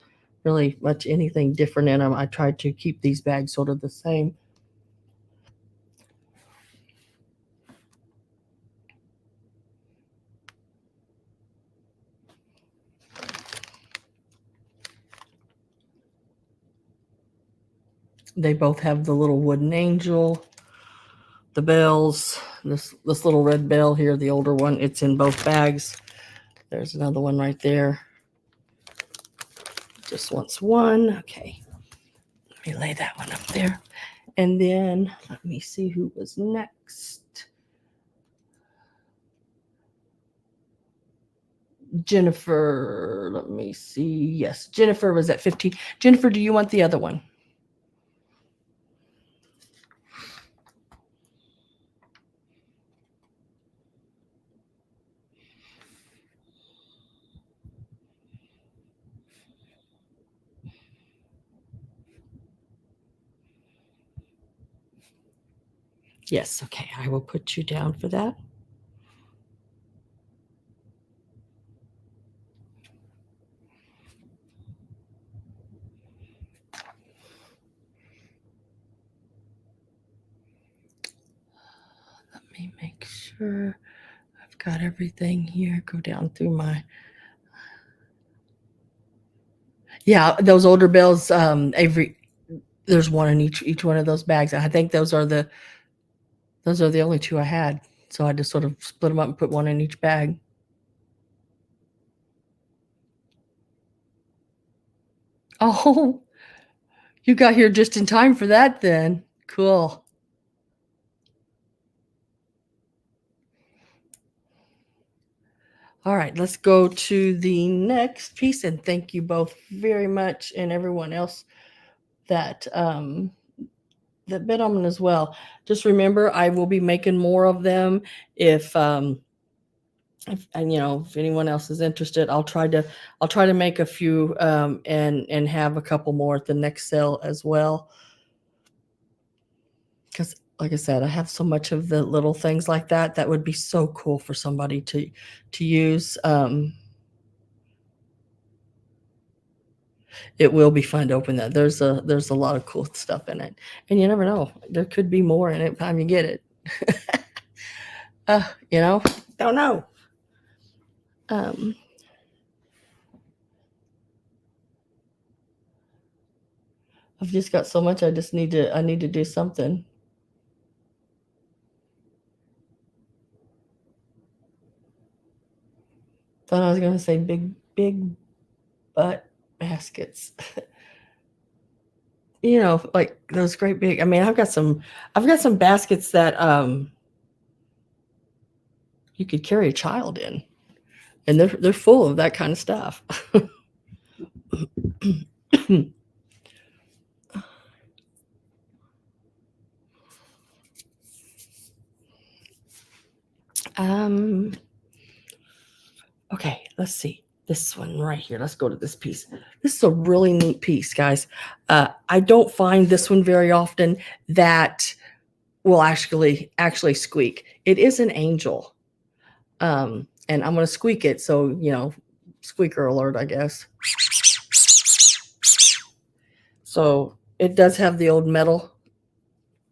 really much anything different in them. I tried to keep these bags sort of the same. They both have the little wooden angel, the bells, this little red bell here, the older one. It's in both bags. There's another one right there. Just wants one. Okay. Let me lay that one up there. And then let me see who was next. Jennifer, let me see. Yes, Jennifer was at 15. Jennifer, do you want the other one? Yes, okay. I will put you down for that. Let me make sure I've got everything here. Go down through my. Yeah, those older bells. There's one in each one of those bags. I think those are the only 2 I had. So I just sort of split them up and put one in each bag. Oh, you got here just in time for that then. Cool. All right, let's go to the next piece, and thank you both very much, and everyone else that bid on them as well. Just remember, I will be making more of them. If anyone else is interested, I'll try to make a few and have a couple more at the next sale as well. Because like I said, I have so much of the little things like that would be so cool for somebody to use. It will be fun to open that. There's a lot of cool stuff in it, and you never know, there could be more in it by the time you get it. Don't know. I've just got so much. I need to do something. Thought I was going to say big butt baskets. Like those great big. I mean, I've got some baskets that you could carry a child in, and they're full of that kind of stuff. um okay, let's see this one right here. Let's go to this piece. This is a really neat piece, guys. I don't find this one very often that will actually squeak. It is an angel. And I'm going to squeak it, so squeaker alert, I guess. So it does have the old metal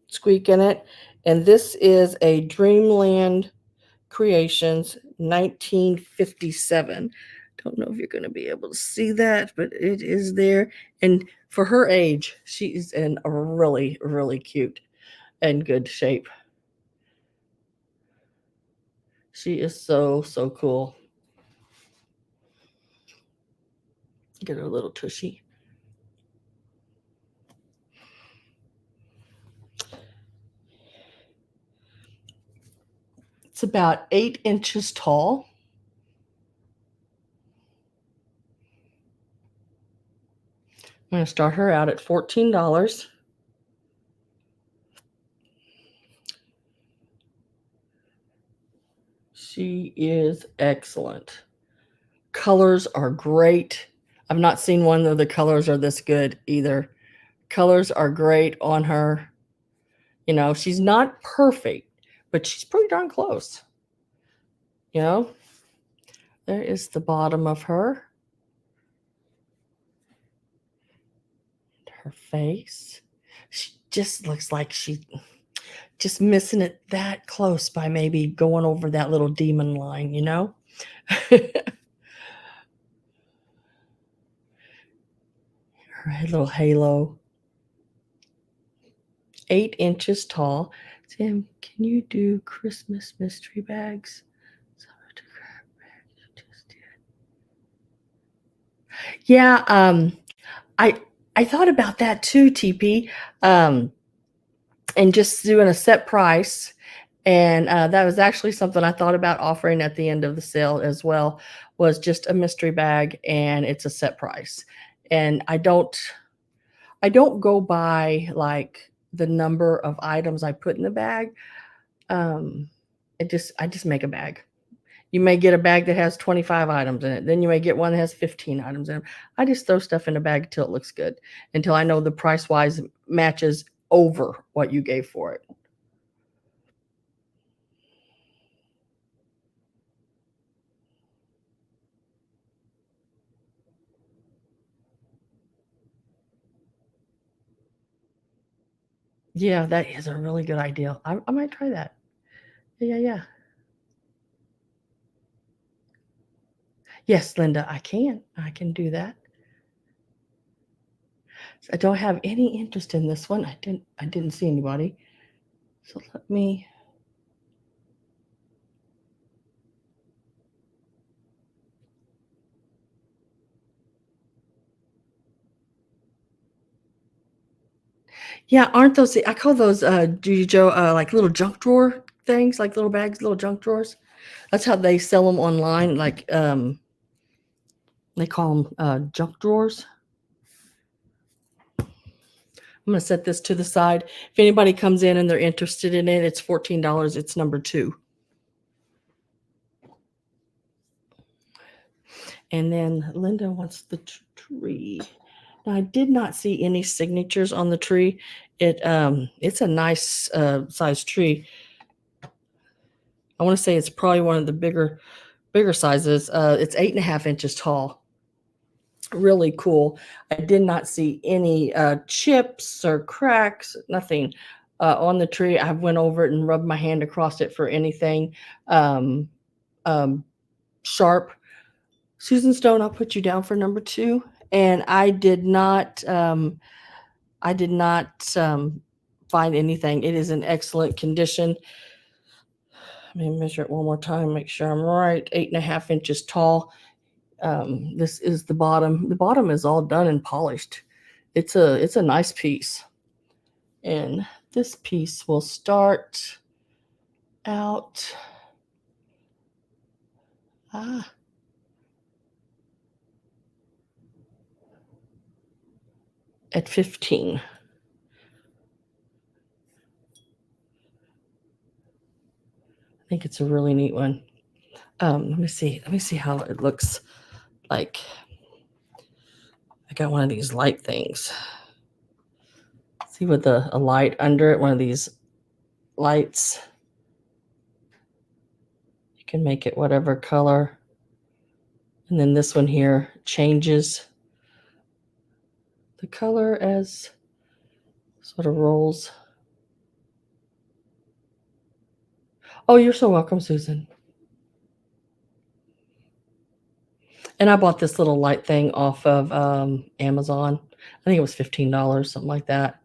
squeak in it. And this is a Dreamland Creations 1957. Don't know if you're going to be able to see that, but it is there. And for her age, she's in a really, really cute and good shape. She is so, so cool. Get her little tushy. It's about 8 inches tall. I'm going to start her out at $14. She is excellent. Colors are great. I've not seen one of the colors are this good either. Colors are great on her. She's not perfect, but she's pretty darn close. There is the bottom of her. Her face. She just looks like she's just missing it that close by maybe going over that little demon line, Her little halo. 8 inches tall. Tim, can you do Christmas mystery bags? Yeah, I thought about that too, TP, and just doing a set price. And that was actually something I thought about offering at the end of the sale as well, was just a mystery bag, and it's a set price. And I don't go by like the number of items I put in the bag. I just make a bag. You may get a bag that has 25 items in it. Then you may get one that has 15 items in it. I just throw stuff in a bag until it looks good, until I know the price-wise matches over what you gave for it. Yeah, that is a really good idea. I might try that. Yeah. Yes, Linda, I can. I can do that. I don't have any interest in this one. I didn't see anybody. So let me. Yeah, aren't those, I call those, Joe, like little junk drawer things, like little bags, little junk drawers. That's how they sell them online. Like, they call them junk drawers. I'm going to set this to the side. If anybody comes in and they're interested in it, it's $14. It's number 2. And then Linda wants the tree. Now, I did not see any signatures on the tree. It's a nice size tree. I want to say it's probably one of the bigger sizes. It's 8.5 inches tall. Really cool. I did not see any chips or cracks, nothing on the tree. I went over it and rubbed my hand across it for anything sharp. Susan Stone, I'll put you down for number 2. And I did not find anything. It is in excellent condition. Let me measure it one more time, make sure I'm right. 8.5 inches tall. This is the bottom. The bottom is all done and polished. It's a nice piece. And this piece will start out At 15. I think it's a really neat one. Let me see how it looks like. I got one of these light things. See, with a light under it, one of these lights. You can make it whatever color. And then this one here changes the color as sort of rolls. Oh, you're so welcome, Susan. And I bought this little light thing off of Amazon. I think it was $15, something like that.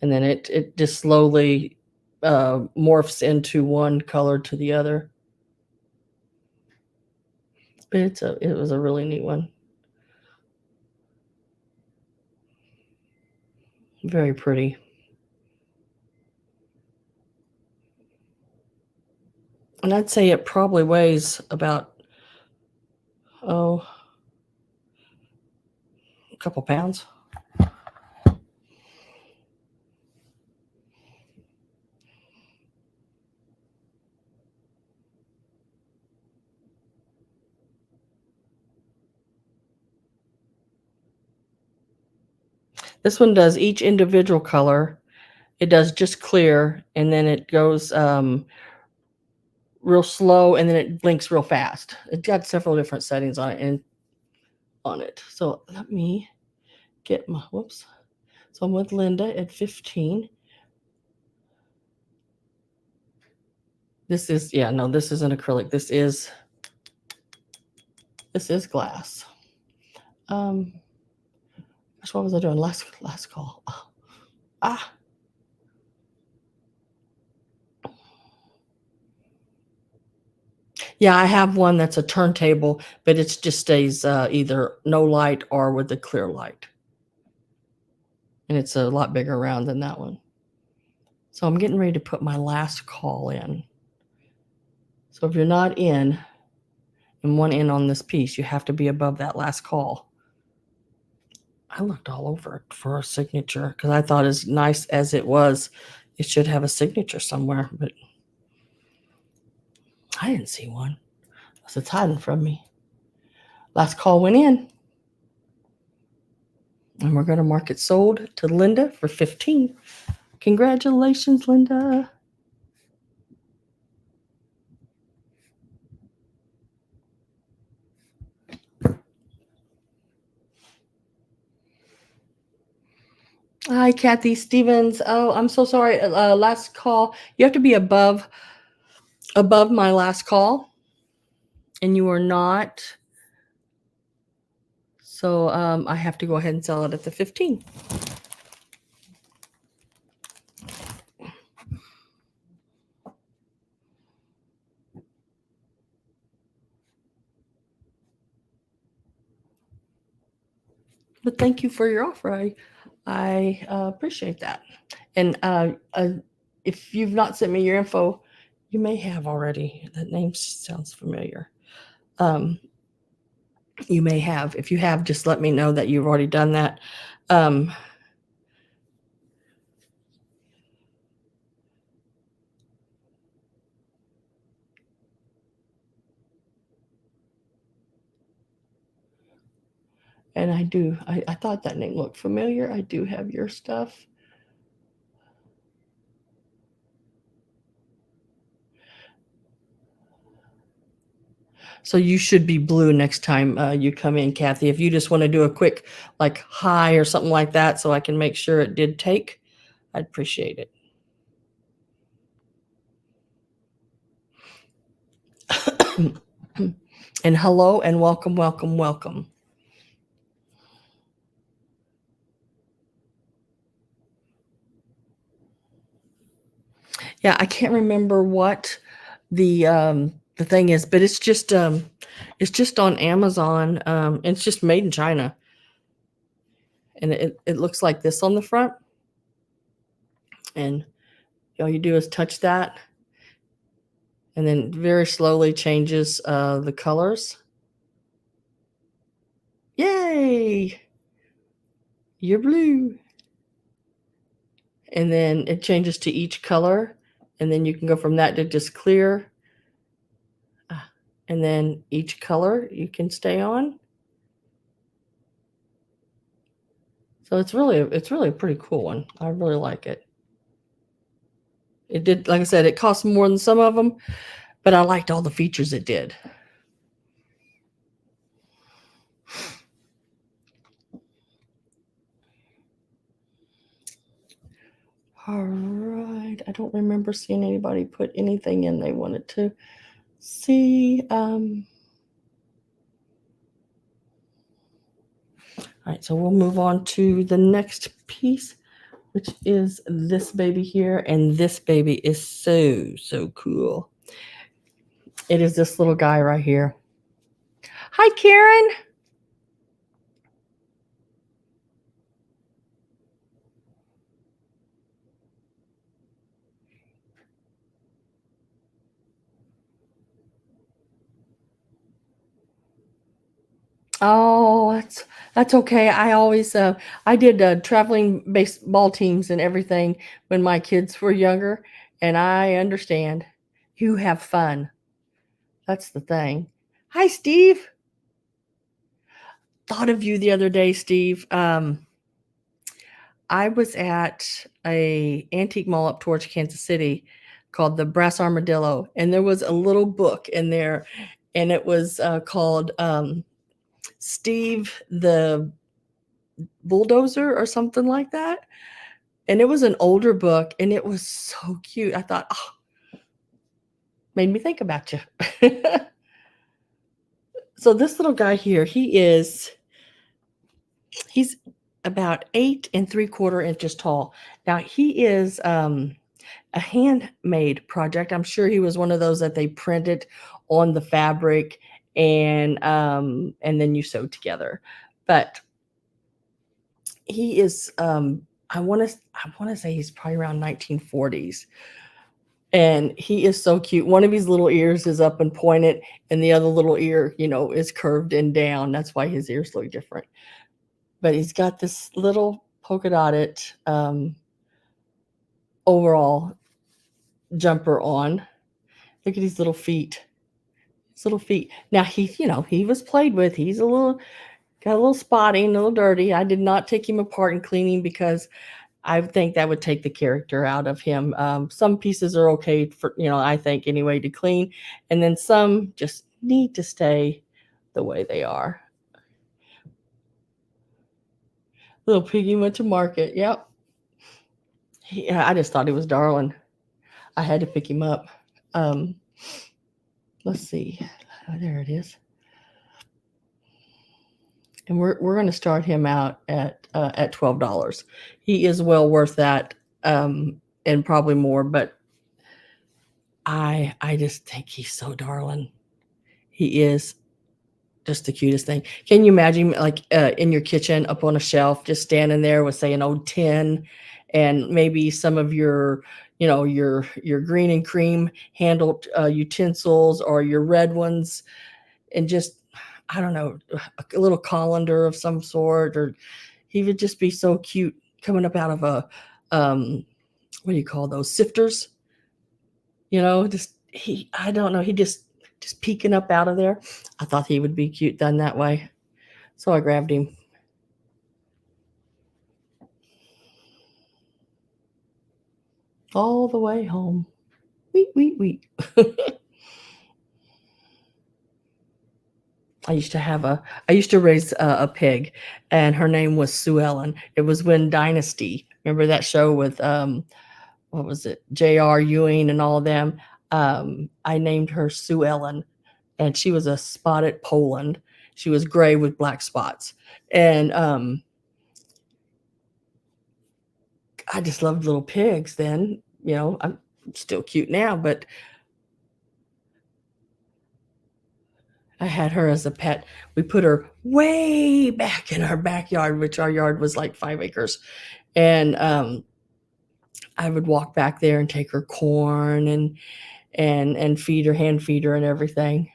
And then it just slowly morphs into one color to the other. But it was a really neat one. Very pretty. And I'd say it probably weighs about, a couple pounds. This one does each individual color. It does just clear, and then it goes real slow, and then it blinks real fast. It's got several different settings on it. So let me get my whoops. So I'm with Linda at 15. This is this is an acrylic. This is glass. Gosh, what was I doing last call? Yeah, I have one that's a turntable, but it just stays either no light or with a clear light. And it's a lot bigger round than that one. So I'm getting ready to put my last call in. So if you're not in one in on this piece, you have to be above that last call. I looked all over for a signature because I thought, as nice as it was, it should have a signature somewhere, but I didn't see one. So it's hiding from me. Last call went in. And we're going to mark it sold to Linda for 15. Congratulations, Linda. Hi, Kathy Stevens. Oh, I'm so sorry. Last call. You have to be above my last call, and you are not. So I have to go ahead and sell it at the 15. But thank you for your offer. I appreciate that. And if you've not sent me your info, you may have already. That name sounds familiar. You may have. If you have, just let me know that you've already done that. And I thought that name looked familiar. I do have your stuff. So you should be blue next time you come in, Kathy. If you just want to do a quick like hi or something like that so I can make sure it did take, I'd appreciate it. And hello and welcome, welcome, welcome. Yeah, I can't remember what the thing is, but it's just on Amazon. It's just made in China. And it looks like this on the front. And all you do is touch that. and then very slowly changes the colors. Yay! You're blue. And then it changes to each color, and then you can go from that to just clear. And then each color you can stay on. So it's really a pretty cool one. I really like it. It did, like I said, it cost more than some of them, but I liked all the features it did. All right. I don't remember seeing anybody put anything in they wanted to see. All right, so we'll move on to the next piece, which is this baby here. And this baby is so cool. It is this little guy right here. Hi, Karen. Oh, that's okay. I always I did traveling baseball teams and everything when my kids were younger, and I understand. You have fun. That's the thing. Hi, Steve. Thought of you the other day, Steve. I was at a antique mall up towards Kansas City called the Brass Armadillo, and there was a little book in there, and it was called Steve the Bulldozer or something like that. And it was an older book, and it was so cute. I thought, oh, made me think about you. So this little guy here, he's about 8 3/4 inches tall. Now he is a handmade project. I'm sure he was one of those that they printed on the fabric and then you sewed together. But he is I want to say he's probably around 1940s. And he is so cute. One of his little ears is up and pointed, and the other little ear, is curved and down. That's why his ears look different. But he's got this little polka dotted overall jumper on. Look at his little feet. His little feet. Now he was played with. He's got a little spotting, a little dirty. I did not take him apart and clean him because I think that would take the character out of him. Some pieces are okay for, I think anyway, to clean. And then some just need to stay the way they are. Little piggy went to market. Yep. Yeah, I just thought he was darling. I had to pick him up. Let's see. Oh, there it is. And we're going to start him out at $12. He is well worth that, and probably more. But I just think he's so darling. He is just the cutest thing. Can you imagine, like in your kitchen, up on a shelf, just standing there with, say, an old tin, and maybe some of your, your green and cream handled utensils, or your red ones, and just, I don't know, a little colander of some sort, or he would just be so cute coming up out of a, what do you call those, sifters? I don't know, he just peeking up out of there. I thought he would be cute done that way. So I grabbed him. All the way home. Weet. I used to raise a pig, and her name was Sue Ellen. It was when Dynasty, remember that show with, what was it? J.R. Ewing and all of them. I named her Sue Ellen, and she was a spotted Poland. She was gray with black spots. And I just loved little pigs then. I'm still cute now, but I had her as a pet. We put her way back in our backyard, which our yard was like 5 acres. And I would walk back there and take her corn and feed her, hand feed her and everything.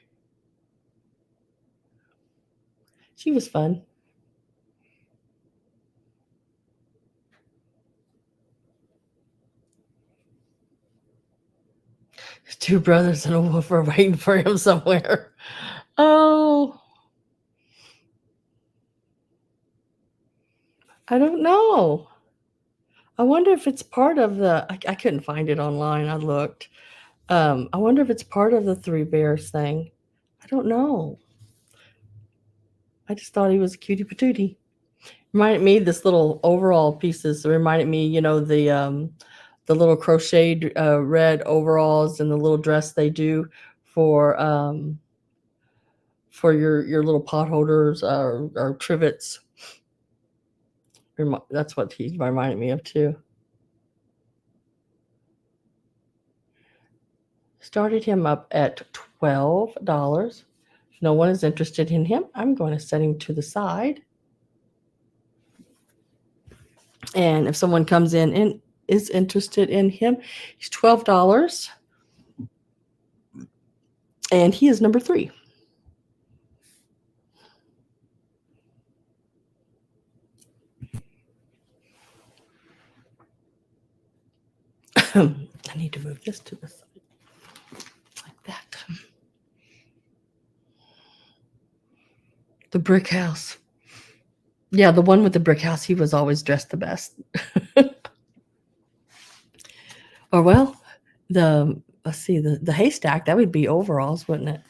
She was fun. Two brothers and a wolf are waiting for him somewhere. Oh, I don't know. I wonder if it's part of the. I couldn't find it online. I looked. I wonder if it's part of the Three Bears thing. I don't know. I just thought he was a cutie patootie. Reminded me, this little overall pieces reminded me, the little crocheted red overalls and the little dress they do for your little pot holders or trivets. That's what he reminded me of too. Started him up at $12. If no one is interested in him, I'm going to set him to the side. And if someone comes in and is interested in him, he's $12. And he is number 3. I need to move this to the side. Like that. The brick house. Yeah, the one with the brick house, he was always dressed the best. Or well, let's see, the haystack, that would be overalls, wouldn't it?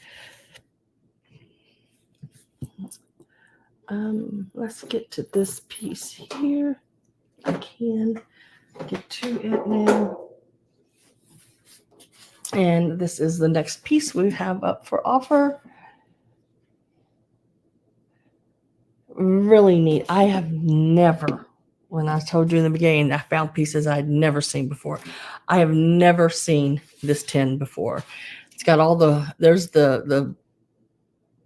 Let's get to this piece here. I can get to it now. And this is the next piece we have up for offer. Really neat. I have never, when I told you in the beginning, I found pieces I had never seen before. I have never seen this tin before. It's got there's the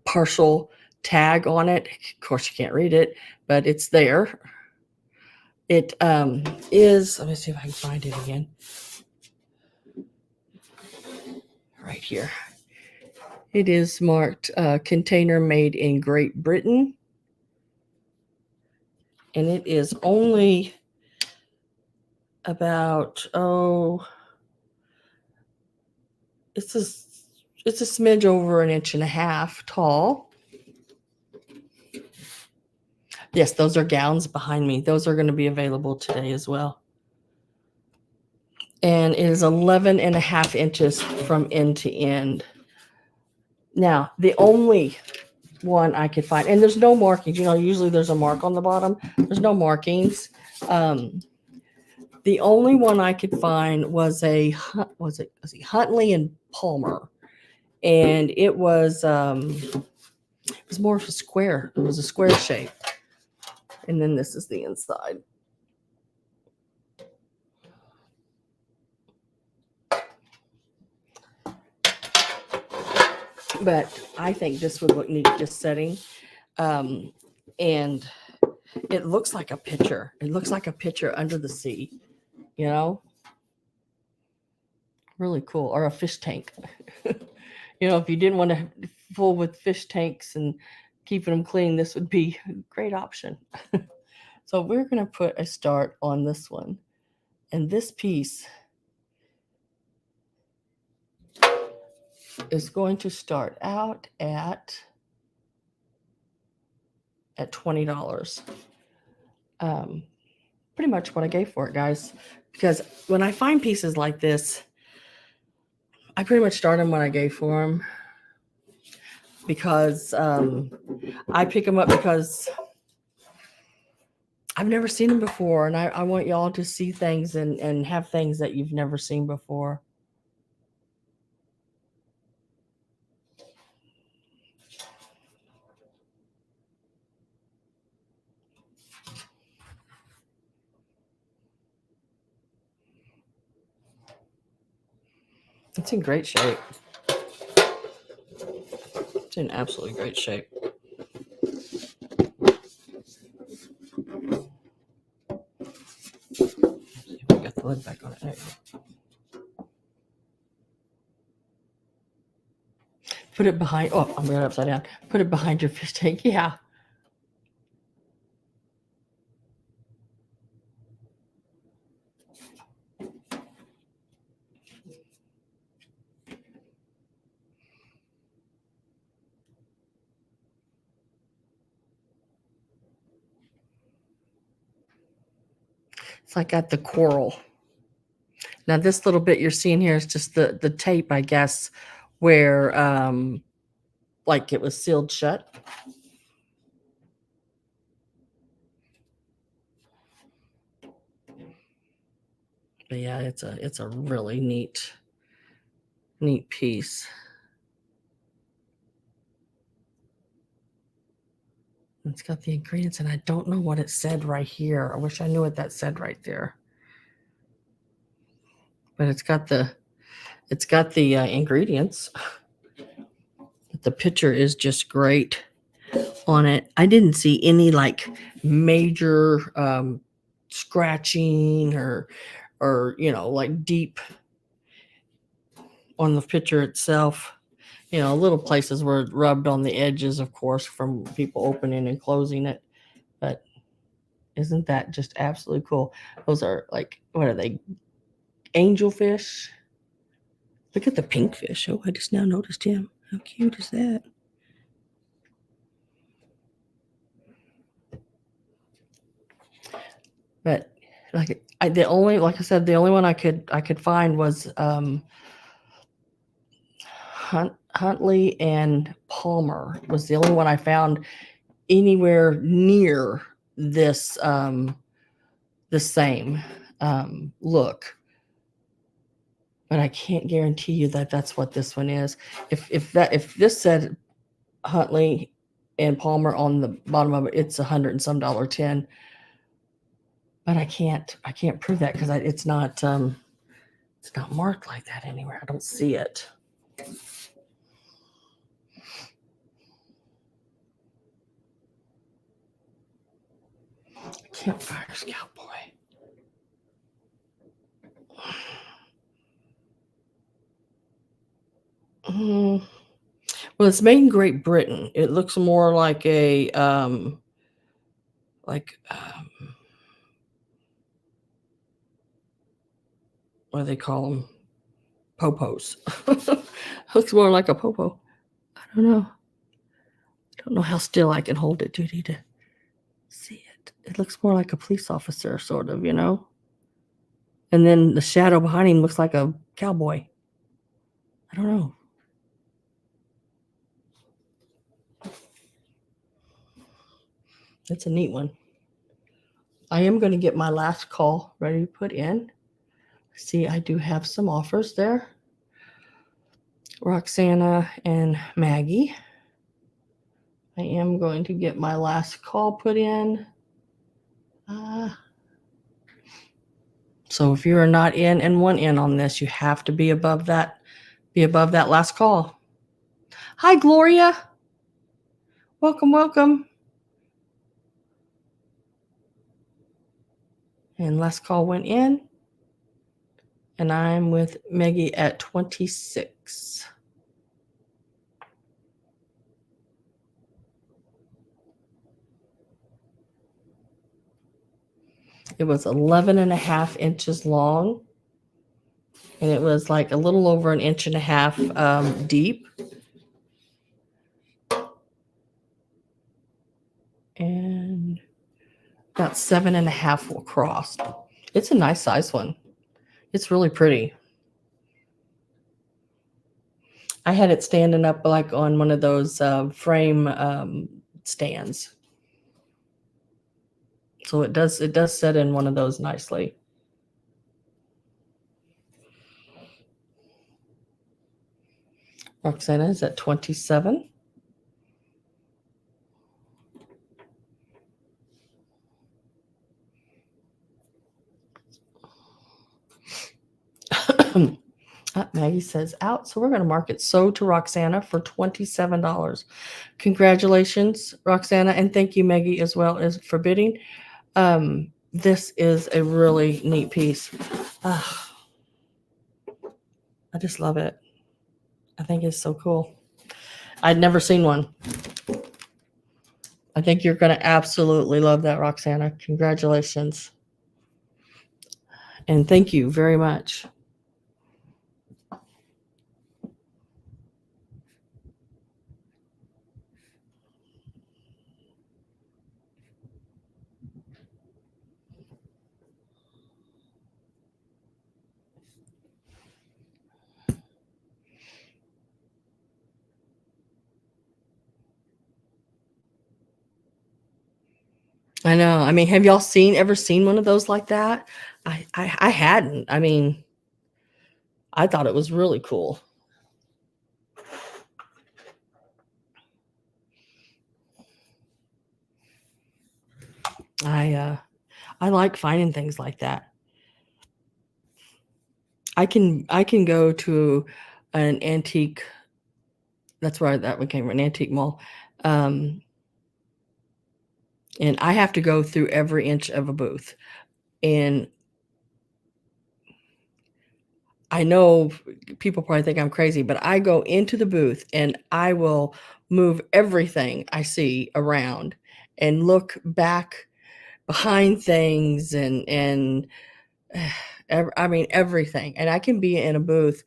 partial tag on it. Of course, you can't read it, but it's there. It is, let me see if I can find it again. Right here. It is marked container made in Great Britain. And it is only about, it's a smidge over 1.5 inches tall. Yes, those are gowns behind me. Those are going to be available today as well. And it is 11.5 inches from end to end. Now, the only one I could find, and there's no markings. Usually there's a mark on the bottom. There's no markings. The only one I could find was Huntley and Palmer, and it was more of a square. It was a square shape, and then this is the inside. But I think this would look neat just setting, and it looks like a picture. It looks like a picture under the sea. Really cool. Or a fish tank. If you didn't want to fool with fish tanks and keeping them clean, this would be a great option. So we're going to put a start on this one. And this piece is going to start out at $20. Pretty much what I gave for it, guys. Because when I find pieces like this, I pretty much start them when I gave for them. Because I pick them up because I've never seen them before. And I want y'all to see things and have things that you've never seen before. It's in great shape. It's in absolutely great shape. We got the lid back on it. There you go. Put it behind. Oh, I'm going upside down. Put it behind your fish tank. Yeah. So I got the coral. Now this little bit you're seeing here is just the tape, I guess, where like it was sealed shut. But yeah, it's a really neat piece. It's got the ingredients, and I don't know what it said right here. I wish I knew what that said right there. But it's got the ingredients. The picture is just great on it. I didn't see any like major scratching or like deep on the picture itself. Little places were rubbed on the edges, of course, from people opening and closing it. But isn't that just absolutely cool? Those are like, what are they? Angelfish. Look at the pink fish. Oh, I just now noticed him. How cute is that? But like the only one I could find was Huntley and Palmer was the only one I found anywhere near this the same look. But I can't guarantee you that that's what this one is. If this said Huntley and Palmer on the bottom of it, it's $100 and some $10. But I can't prove that because it's not marked like that anywhere. I don't see it. Campfire's Cowboy. Well, it's made in Great Britain. It looks more like a what do they call them? Popos. Looks more like a popo. I don't know. I don't know how still I can hold it, Judy, to see it. It looks more like a police officer, sort of, And then the shadow behind him looks like a cowboy. I don't know. It's a neat one. I am going to get my last call ready to put in. See, I do have some offers there. Roxana and Maggie. I am going to get my last call put in. So if you are not in and want in on this, you have to be above that last call. Hi, Gloria. Welcome, welcome. And last call went in. And I'm with Maggie at 26. It was 11 and a half inches long. And it was like a little over an inch and a half deep. And about 7.5 across. It's a nice size one. It's really pretty. I had it standing up like on one of those frame stands. So it does set in one of those nicely. Roxana is at 27. Maggie says out. So we're going to mark it so to Roxana for $27. Congratulations, Roxana. And thank you, Maggie, as well as for bidding. This is a really neat piece. I just love it. I think it's so cool. I'd never seen one. I think you're going to absolutely love that, Roxana. Congratulations. And thank you very much. I know. I mean, have y'all ever seen one of those like that? I hadn't. I mean, I thought it was really cool. I like finding things like that. I can go to an antique. That's where that one came from, an antique mall. And I have to go through every inch of a booth. And I know people probably think I'm crazy, but I go into the booth and I will move everything I see around and look back behind things and I mean everything. And I can be in a booth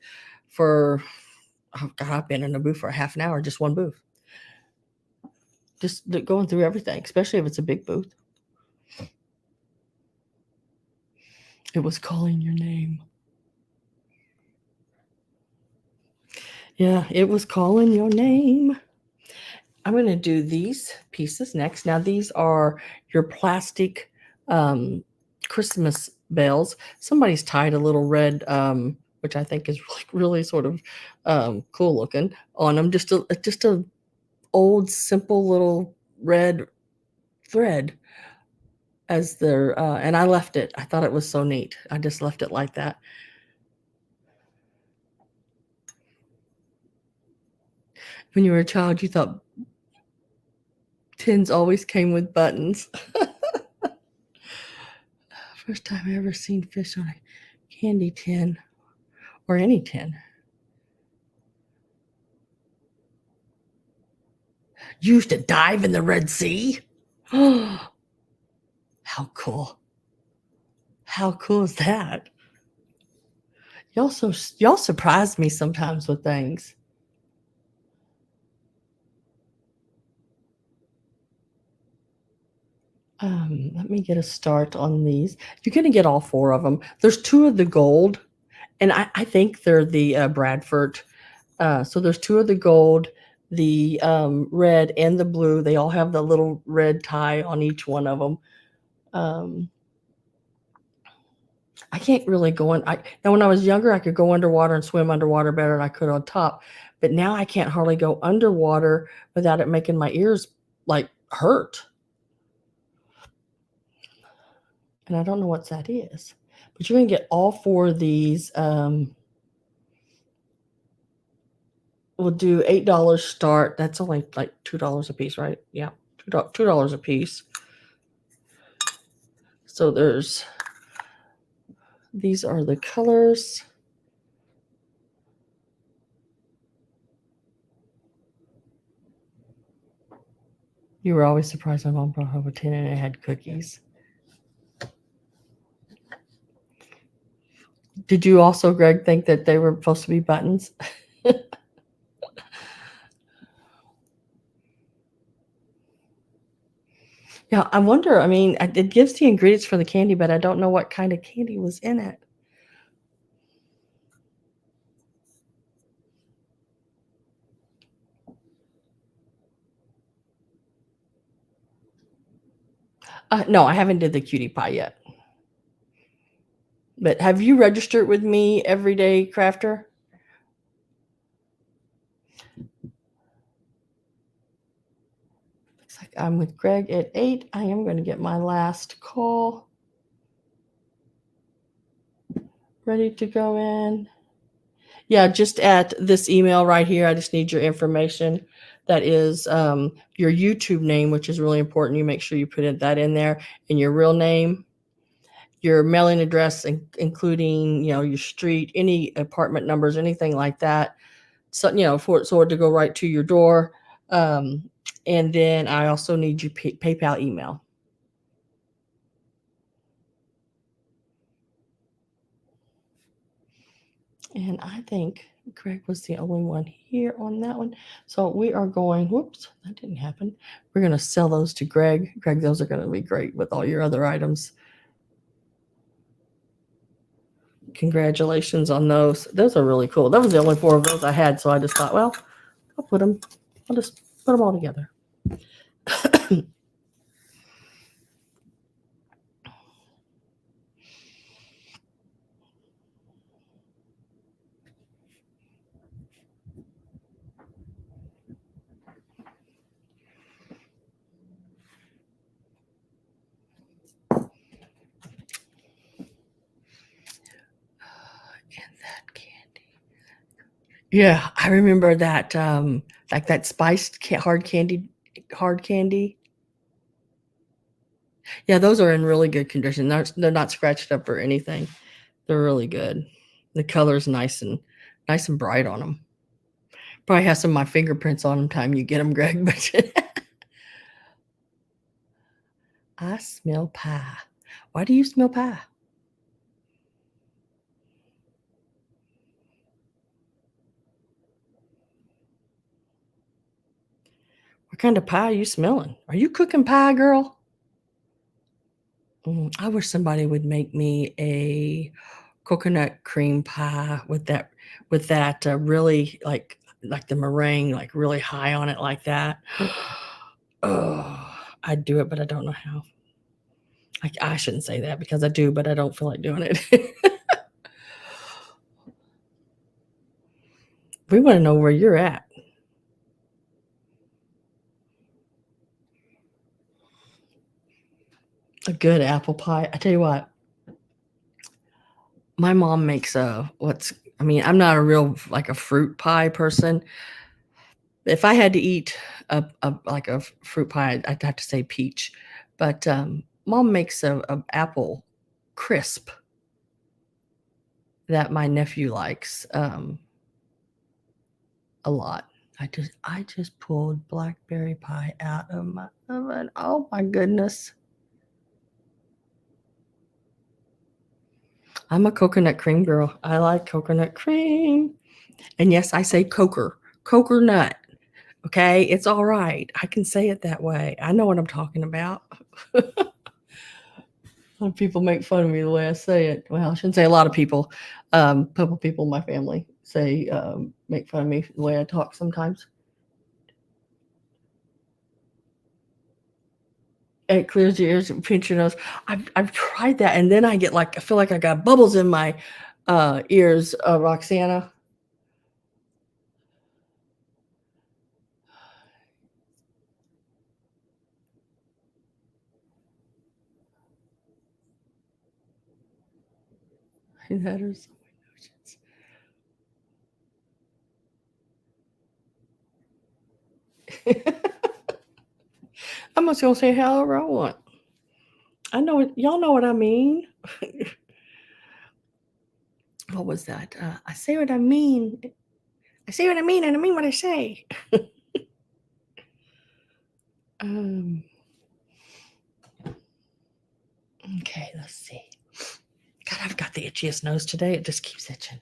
for I've been in a booth for a half an hour, just one booth. Just going through everything, especially if it's a big booth. It was calling your name. Yeah, it was calling your name. I'm going to do these pieces next. Now, these are your plastic Christmas bells. Somebody's tied a little red, which I think is really sort of cool looking on them. Just a old, simple little red thread as their, and I left it. I thought it was so neat. I just left it like that. When you were a child, you thought tins always came with buttons. First time I ever seen fish on a candy tin or any tin. You used to dive in the Red Sea? How cool. How cool is that? Y'all surprise me sometimes with things. Let me get a start on these. You're going to get all four of them. There's two of the gold, and I think they're the Bradford. So there's two of the gold, the red, and the blue. They all have the little red tie on each one of them. I can't really go in. Now, when I was younger, I could go underwater and swim underwater better than I could on top. But now I can't hardly go underwater without it making my ears like hurt. And I don't know what that is. But you're going to get all four of these. We'll do $8 start. That's only like $2 a piece, right? Yeah, $2 a piece. So these are the colors. You were always surprised my mom brought home a tin and it had cookies. Did you also, Greg, think that they were supposed to be buttons? Yeah, I wonder. I mean, it gives the ingredients for the candy, but I don't know what kind of candy was in it. No, I haven't did the cutie pie yet. But have you registered with me, Everyday Crafter? Looks like I'm with Greg at 8. I am going to get my last call ready to go in. Yeah, just at this email right here. I just need your information. That is your YouTube name, which is really important. You make sure you put that in there, and your real name, your mailing address, including your street, any apartment numbers, anything like that. so for it to go right to your door. And then I also need your PayPal email. And I think Greg was the only one here on that one. So we are going, whoops, that didn't happen. We're going to sell those to Greg. Greg, those are going to be great with all your other items. Congratulations on those. Those are really cool. That was the only 4 of those I had. So I just thought, well, I'll just put them all together. And that candy. Yeah, I remember that, like that spiced hard candy. Yeah, those are in really good condition. They're not scratched up or anything. They're really good. The color's nice and bright on them. Probably has some of my fingerprints on them time you get them, Greg. But I smell pie. Why do you smell pie? What kind of pie are you smelling? Are you cooking pie, girl? I wish somebody would make me a coconut cream pie with that really like the meringue like really high on it like that. Oh, I'd do it, but I don't know how. I shouldn't say that because I do, but I don't feel like doing it. We want to know where you're at. A good apple pie. I tell you what, my mom makes I'm not a real like a fruit pie person. If I had to eat a fruit pie, I'd have to say peach. But mom makes a apple crisp that my nephew likes a lot. I just pulled blackberry pie out of my oven. Oh my goodness. I'm a coconut cream girl. I like coconut cream. And yes, I say coconut. Okay, it's all right. I can say it that way. I know what I'm talking about. A lot of people make fun of me the way I say it. Well, I shouldn't say a lot of people. A couple people in my family say make fun of me the way I talk sometimes. It clears your ears and pinch your nose. I've tried that, and then I feel like I got bubbles in my ears, Roxana. That is so many notions. I'm just gonna say however I want. I know it. Y'all know what I mean. What was that? I say what I mean. I say what I mean, and I mean what I say. um. Okay, let's see. God, I've got the itchiest nose today. It just keeps itching.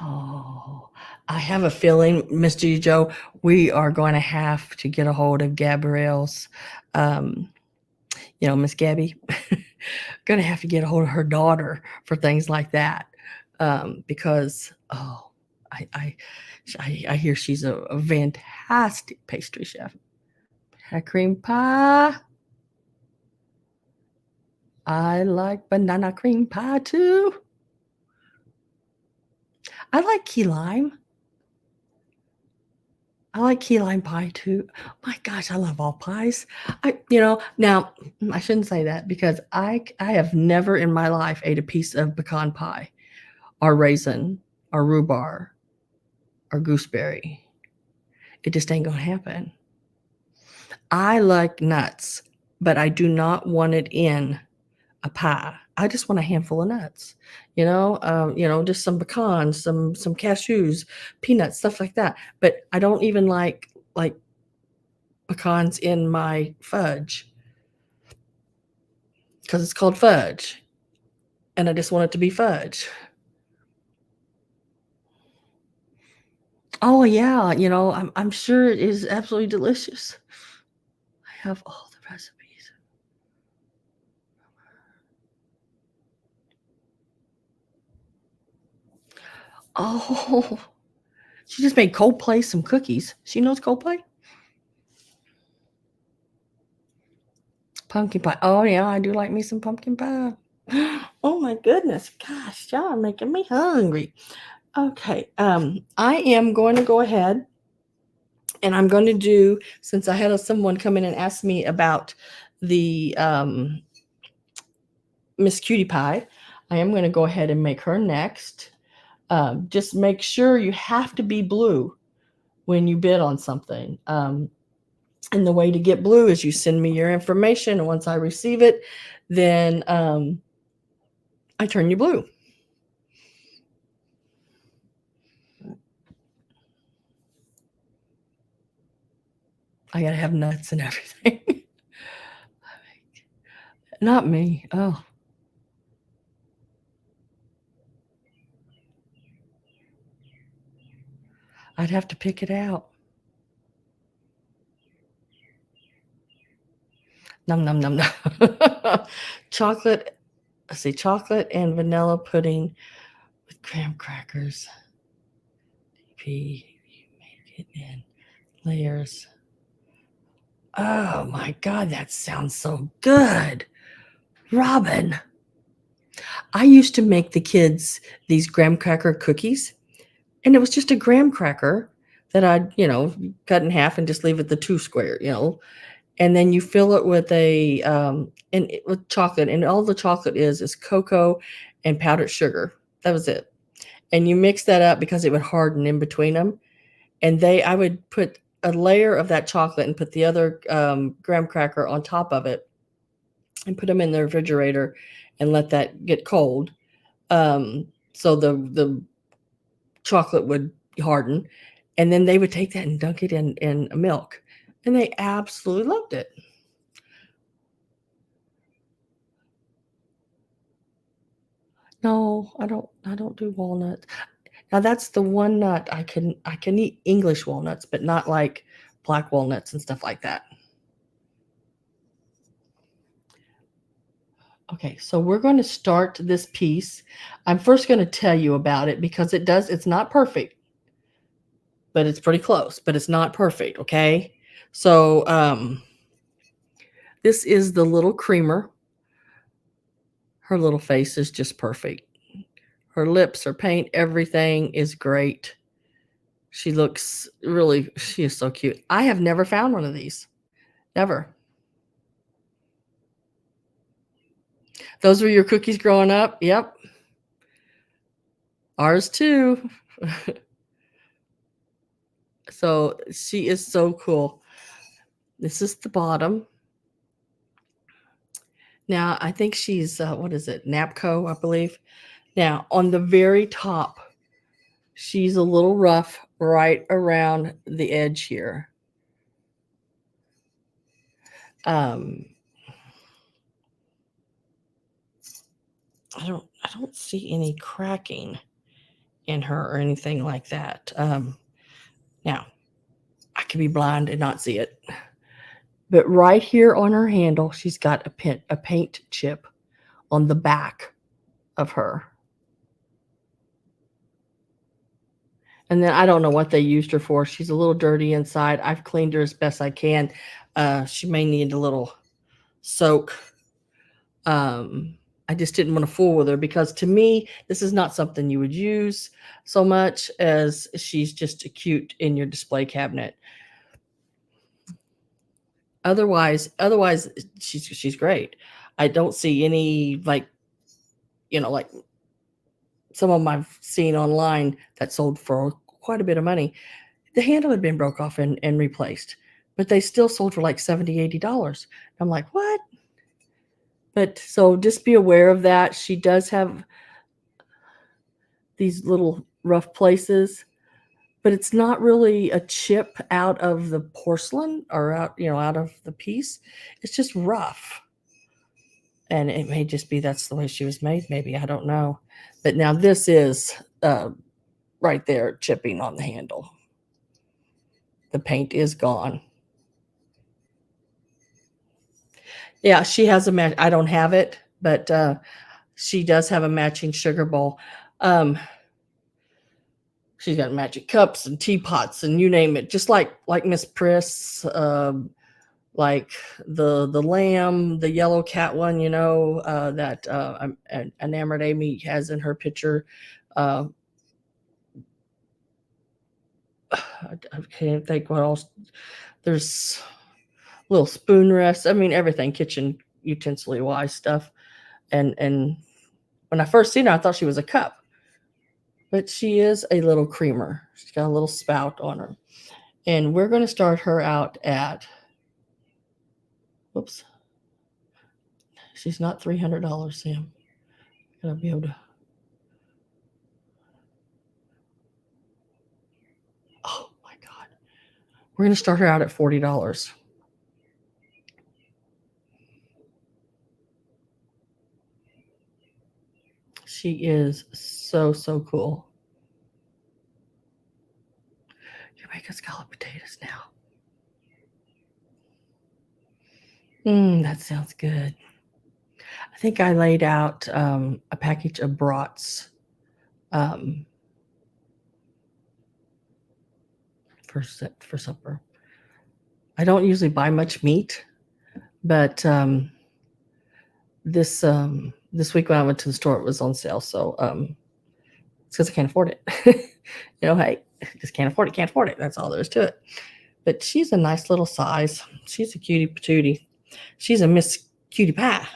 Oh, I have a feeling, Mr. Joe, we are going to have to get a hold of Gabrielle's, Miss Gabby. Going to have to get a hold of her daughter for things like that, because I hear she's a fantastic pastry chef. Cream pie. I like banana cream pie too. I like key lime. I like key lime pie too. My gosh, I love all pies. Now I shouldn't say that because I have never in my life ate a piece of pecan pie or raisin or rhubarb or gooseberry. It just ain't gonna happen. I like nuts, but I do not want it in a pie. I just want a handful of nuts, just some pecans, some cashews, peanuts, stuff like that. But I don't even like pecans in my fudge because it's called fudge, and I just want it to be fudge. Oh yeah, I'm sure it is absolutely delicious. I have all the recipes. Oh, she just made Coldplay some cookies. She knows Coldplay? Pumpkin pie. Oh yeah, I do like me some pumpkin pie. Oh my goodness. Gosh, y'all are making me hungry. Okay. I am going to go ahead and I'm going to do, since I had someone come in and ask me about the Miss Cutie Pie, I am going to go ahead and make her next. Just make sure you have to be blue when you bid on something. And the way to get blue is you send me your information, and once I receive it, then I turn you blue. I gotta have nuts and everything. Not me. Oh. I'd have to pick it out. Num num num num. Chocolate. Let's see, chocolate and vanilla pudding with graham crackers. You make it in layers. Oh my God, that sounds so good. Robin. I used to make the kids these graham cracker cookies, and it was just a graham cracker that I'd, cut in half and just leave it the 2 square, and then you fill it with with chocolate, and all the chocolate is cocoa and powdered sugar. That was it. And you mix that up because it would harden in between them. And I would put a layer of that chocolate and put the other graham cracker on top of it and put them in the refrigerator and let that get cold. So the chocolate would harden, and then they would take that and dunk it in milk, and they absolutely loved it. No, I don't do walnuts. Now that's the one nut I can eat English walnuts, but not like black walnuts and stuff like that. Okay, so we're going to start this piece. I'm first going to tell you about it because it's not perfect, but it's pretty close, but it's not perfect, okay? So this is the little creamer. Her little face is just perfect. Her lips, her paint, everything is great. She is so cute. I have never found one of these. Never. Those were your cookies growing up? Yep. Ours too. So she is so cool. This is the bottom. Now, I think she's, what is it? Napco, I believe. Now, on the very top, she's a little rough right around the edge here. I don't see any cracking in her or anything like that. Now, I could be blind and not see it. But right here on her handle, she's got a paint chip on the back of her. And then I don't know what they used her for. She's a little dirty inside. I've cleaned her as best I can. She may need a little soak. I just didn't want to fool with her because to me, this is not something you would use so much as she's just cute in your display cabinet. Otherwise, she's great. I don't see any like some of them I've seen online that sold for quite a bit of money. The handle had been broke off and replaced, but they still sold for like $70, $80. I'm like, what? But so just be aware of that. She does have these little rough places, but it's not really a chip out of the porcelain or out of the piece. It's just rough. And it may just be that's the way she was made, maybe. I don't know. But now this is right there chipping on the handle. The paint is gone. Yeah, she has a match. I don't have it, but she does have a matching sugar bowl. She's got matching cups and teapots and you name it, just like Miss Priss, like the lamb, the yellow cat one, that Enamored Amy has in her picture. I can't think what else. There's little spoon rests. I mean, everything kitchen utensil wise stuff. And when I first seen her, I thought she was a cup, but she is a little creamer. She's got a little spout on her. And we're going to start her out at, whoops, she's not $300, Sam. Gotta be able to. Oh my God. We're going to start her out at $40. She is so, so cool. You're making scalloped potatoes now. That sounds good. I think I laid out a package of brats for supper. I don't usually buy much meat, but this week when I went to the store, it was on sale. So it's because I can't afford it. Hey, just can't afford it. That's all there is to it. But she's a nice little size. She's a cutie patootie. She's a Miss Cutie Pie.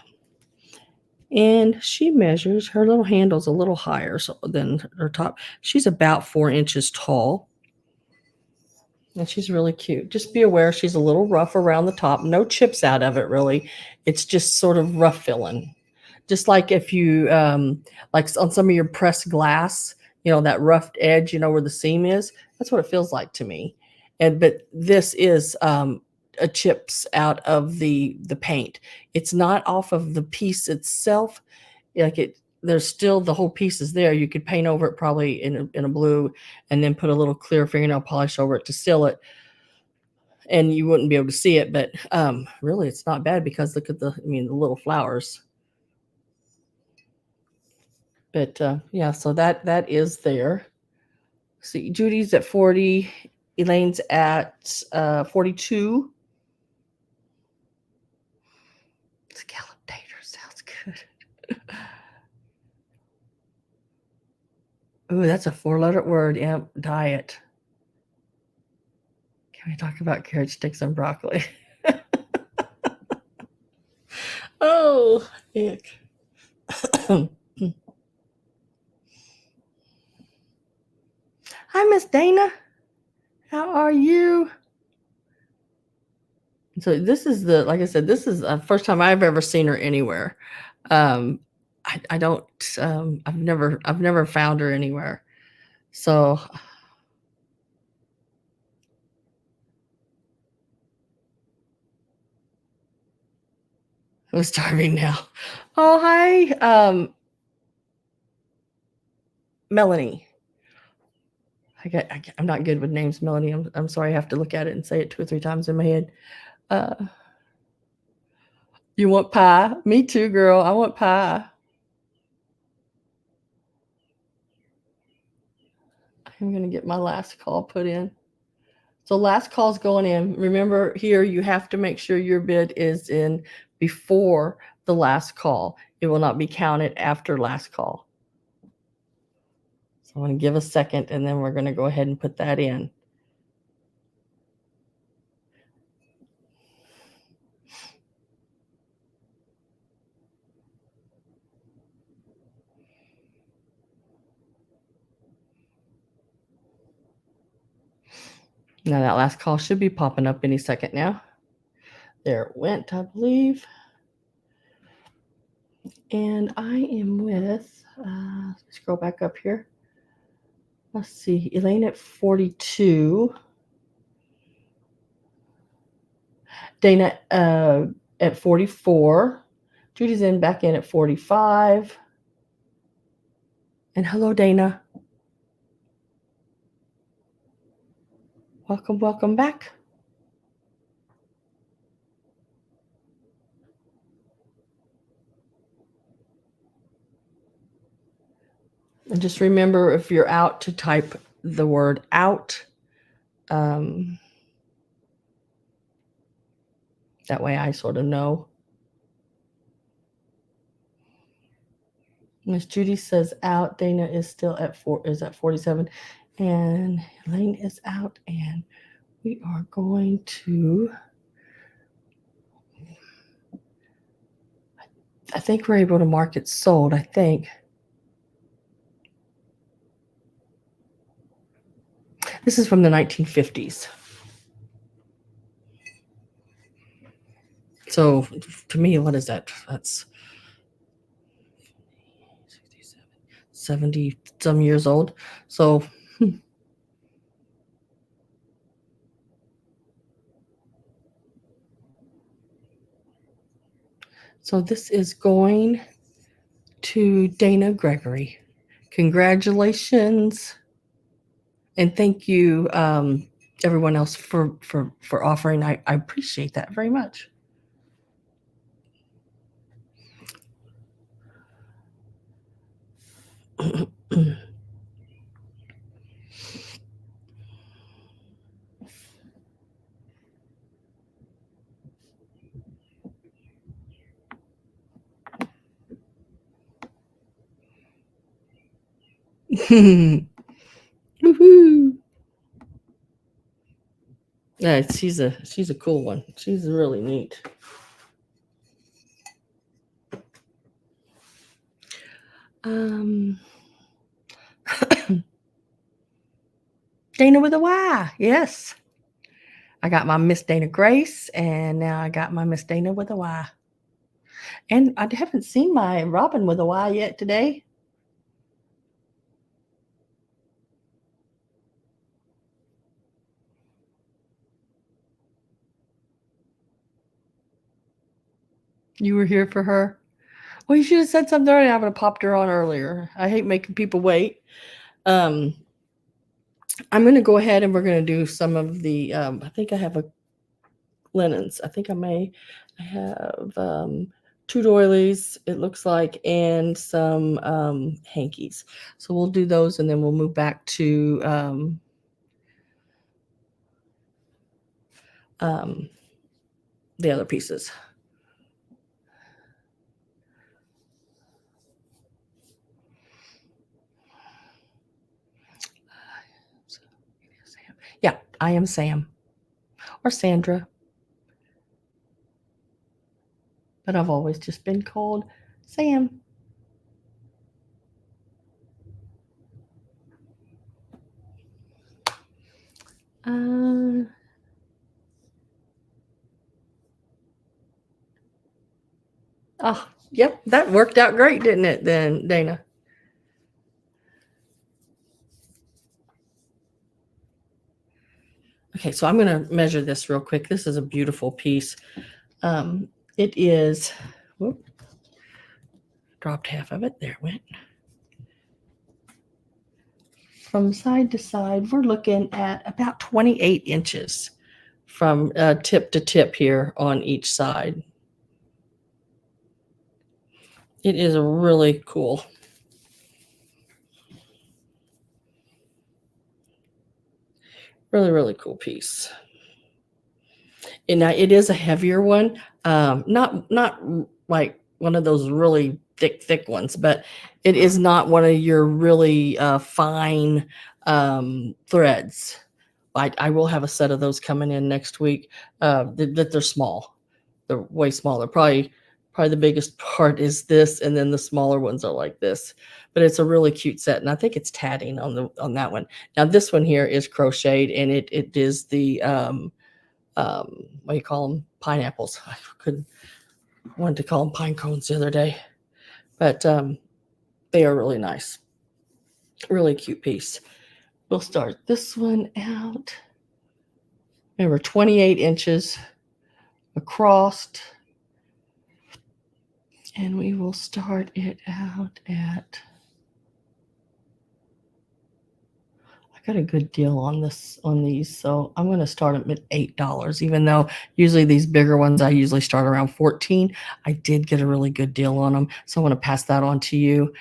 And she measures, her little handle's a little higher than her top. She's about 4 inches tall. And she's really cute. Just be aware she's a little rough around the top. No chips out of it, really. It's just sort of rough filling. Just like if you, like on some of your pressed glass, that roughed edge, where the seam is. That's what it feels like to me. But this is a chips out of the paint. It's not off of the piece itself. There's still the whole piece is there. You could paint over it probably in a blue and then put a little clear fingernail polish over it to seal it. And you wouldn't be able to see it, but really it's not bad because look at the little flowers. But yeah, so that is there. See, Judy's at 40, Elaine's at 42. Scalloped tater sounds good. Ooh, that's a 4-letter word. Yep, diet. Can we talk about carrot sticks and broccoli? Oh, ick. Hi, Miss Dana. How are you? So this is like I said, this is the first time I've ever seen her anywhere. I don't, I've never found her anywhere. So I'm starving now. Oh, hi, Melanie. I'm not good with names, Melanie. I'm sorry. I have to look at it and say it 2 or 3 times in my head. You want pie? Me too, girl. I want pie. I'm going to get my last call put in. So last call's going in. Remember here, you have to make sure your bid is in before the last call. It will not be counted after last call. So I'm going to give a second and then we're going to go ahead and put that in. Now that last call should be popping up any second now. There it went, I believe. And I am with, scroll back up here. Let's see, Elaine at 42. Dana at 44. Judy's back in at 45. And hello, Dana. Welcome back. And just remember, if you're out, to type the word out. That way I sort of know. Miss Judy says out. Dana is still at 47. And Elaine is out. And we are going to, I think we're able to mark it sold, I think. This is from the 1950s. So to me, what is that? That's 70 some years old. So so this is going to Dana Gregory. Congratulations. And thank you, everyone else, for offering. I appreciate that very much. Woohoo! Yeah, she's a cool one. She's really neat. Dana with a Y. Yes. I got my Miss Dana Grace, and now I got my Miss Dana with a Y. And I haven't seen my Robin with a Y yet today. You were here for her? Well, you should have said something earlier. I would have popped her on earlier. I hate making people wait. I'm going to go ahead and we're going to do some of the, I think I have a linens. I think I have 2 doilies, it looks like, and some hankies. So we'll do those and then we'll move back to the other pieces. Yeah, I am Sam or Sandra, but I've always just been called Sam. Oh, yep, that worked out great, didn't it, then, Dana? Okay, so I'm going to measure this real quick. This is a beautiful piece. It is, whoop, dropped half of it. There it went. From side to side, we're looking at about 28 inches from tip to tip here on each side. It is a really cool. Really, really cool piece. And now it is a heavier one. Not like one of those really thick ones, but it is not one of your really fine threads. I will have a set of those coming in next week. That they're small. They're way smaller. Probably the biggest part is this, and then the smaller ones are like this. But it's a really cute set, and I think it's tatting on that one. Now this one here is crocheted, and it is the what do you call them? Pineapples. I wanted to call them pine cones the other day. But they are really nice. Really cute piece. We'll start this one out. Remember, 28 inches across. And we will start it out at, I got a good deal on these, so I'm going to start them at $8, even though usually these bigger ones I usually start around 14. I did get a really good deal on them, so I want to pass that on to you.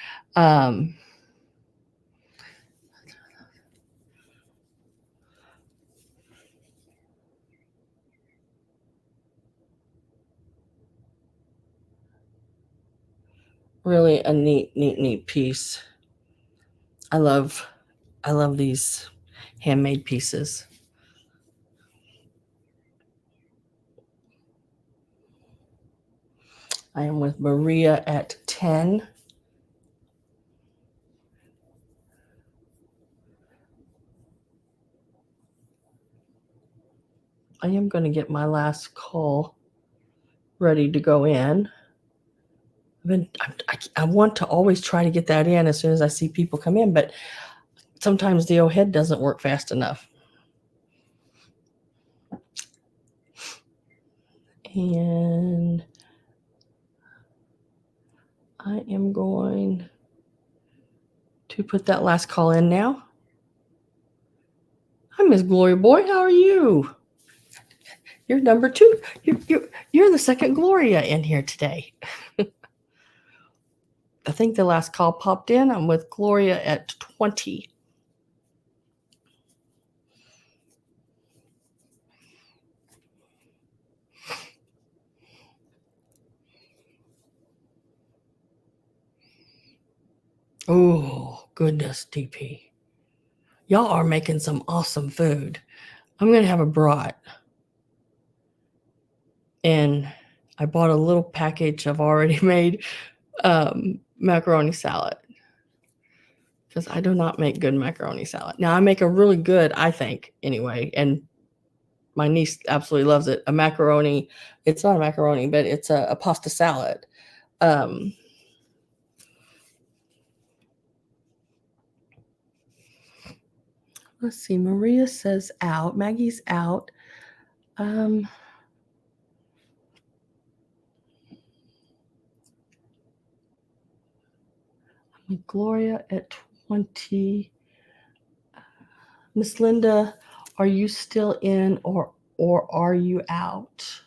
Really a neat piece. I love these handmade pieces. I am with Maria at 10. I am going to get my last call ready to go in. I want to always try to get that in as soon as I see people come in, but sometimes the old head doesn't work fast enough. And I am going to put that last call in now. Hi, Miss Gloria Boy. How are you? You're number 2. You're the second Gloria in here today. I think the last call popped in. I'm with Gloria at 20. Oh, goodness, DP. Y'all are making some awesome food. I'm going to have a brat. And I bought a little package of already made macaroni salad, because I do not make good macaroni salad. Now, I make a really good, I think, anyway, and my niece absolutely loves it. A macaroni, it's not a macaroni, but it's a pasta salad. Let's see, Maria says out. Maggie's out. Gloria at 20. Miss Linda, are you still in or are you out?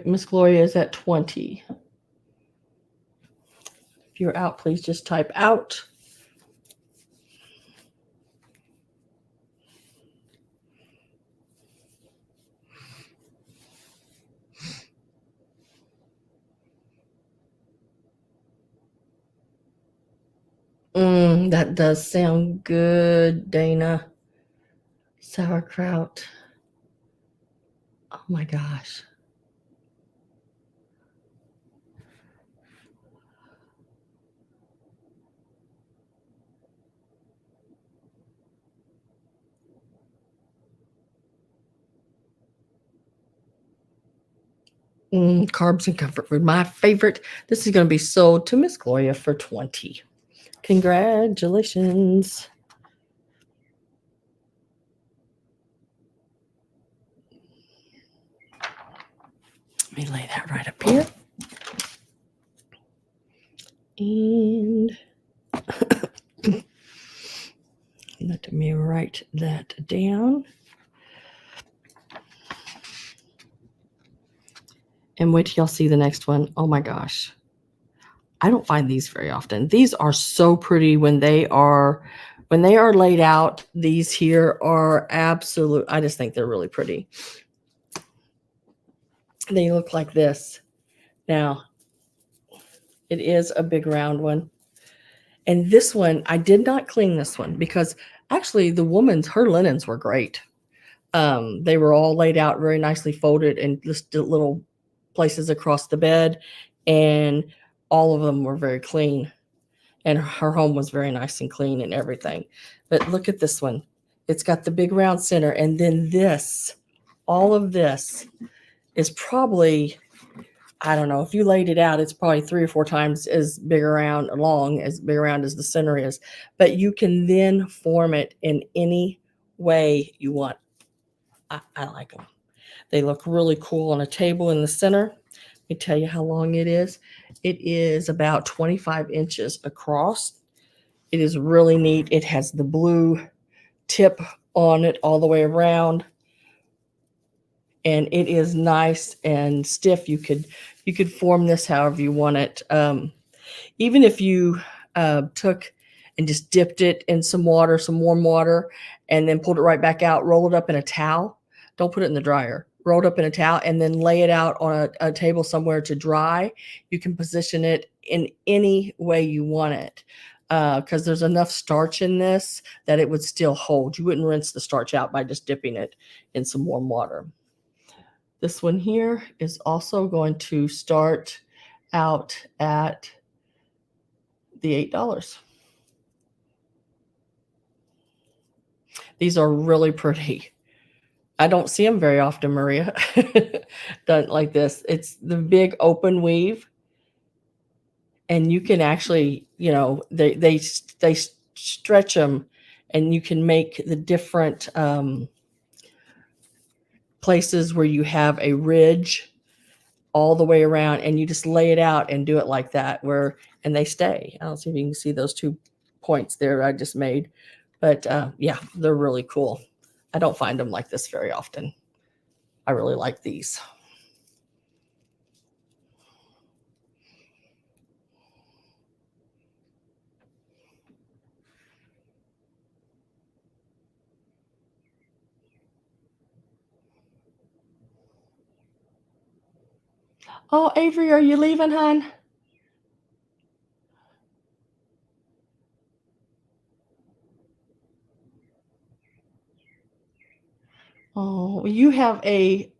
Miss Gloria is at 20. If you're out, please just type out. That does sound good, Dana. Sauerkraut. Oh my gosh. Carbs and comfort food, my favorite. This is going to be sold to Miss Gloria for 20. Congratulations. Let me lay that right up here. And let me write that down. And wait till y'all see the next one. Oh my gosh. I don't find these very often. These are so pretty when they are laid out. These here are absolute. I just think they're really pretty. They look like this. Now, it is a big round one. And this one, I did not clean this one because actually the her linens were great. They were all laid out very nicely folded and just little places across the bed. And all of them were very clean. And her home was very nice and clean and everything. But look at this one. It's got the big round center. And then this. all of this is probably, I don't know, if you laid it out, it's probably 3 or 4 times as big around long as big around as the center is. But you can then form it in any way you want. I like them. They look really cool on a table in the center. Let me tell you how long it is. It is about 25 inches across. It is really neat. It has the blue tip on it all the way around. And it is nice and stiff. You could form this however you want it. Even if you took and just dipped it in some water, some warm water, and then pulled it right back out, roll it up in a towel. Don't put it in the dryer. Roll it up in a towel and then lay it out on a table somewhere to dry. You can position it in any way you want it, because there's enough starch in this that it would still hold. You wouldn't rinse the starch out by just dipping it in some warm water. This one here is also going to start out at the $8. These are really pretty. I don't see them very often, Maria. Done like this. It's the big open weave. And you can actually, they stretch them, and you can make the different places where you have a ridge all the way around, and you just lay it out and do it like that, and they stay. I don't see if you can see those 2 points there I just made, but yeah, they're really cool. I don't find them like this very often. I really like these. Oh, Avery, are you leaving, hon? Oh, you have a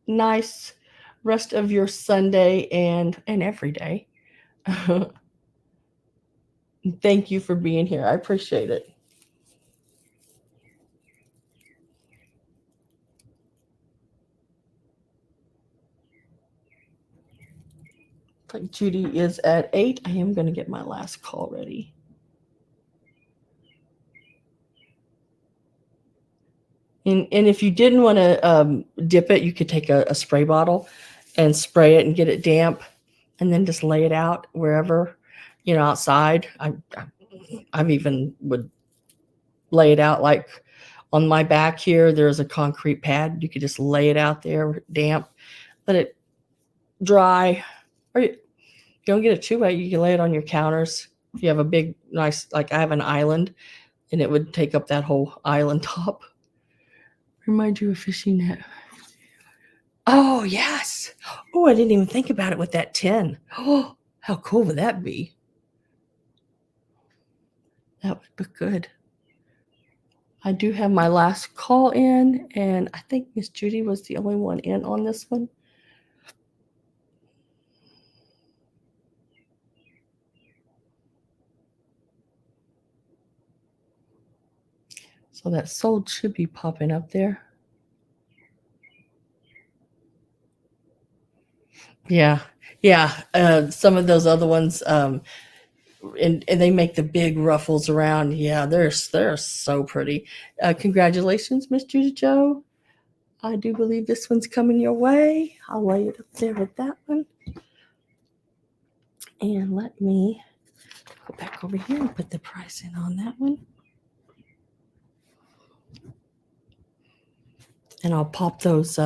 nice rest of your Sunday and every day. Thank you for being here. I appreciate it. Judy is at 8. I am going to get my last call ready. And if you didn't want to dip it, you could take a spray bottle and spray it and get it damp, and then just lay it out wherever, outside. I've even would lay it out like on my back here. There's a concrete pad. You could just lay it out there damp, let it dry. Or you don't get it too wet. You can lay it on your counters. If you have a big, nice, like I have an island, and it would take up that whole island top. Remind you of fishing net. Oh, yes. Oh, I didn't even think about it with that tin. Oh, how cool would that be? That would be good. I do have my last call in, and I think Miss Judy was the only one in on this one. So that sold should be popping up there. Yeah. Some of those other ones, and they make the big ruffles around. Yeah, they're so pretty. Congratulations, Miss Judy Joe. I do believe this one's coming your way. I'll lay it up there with that one. And let me go back over here and put the price in on that one. And I'll pop those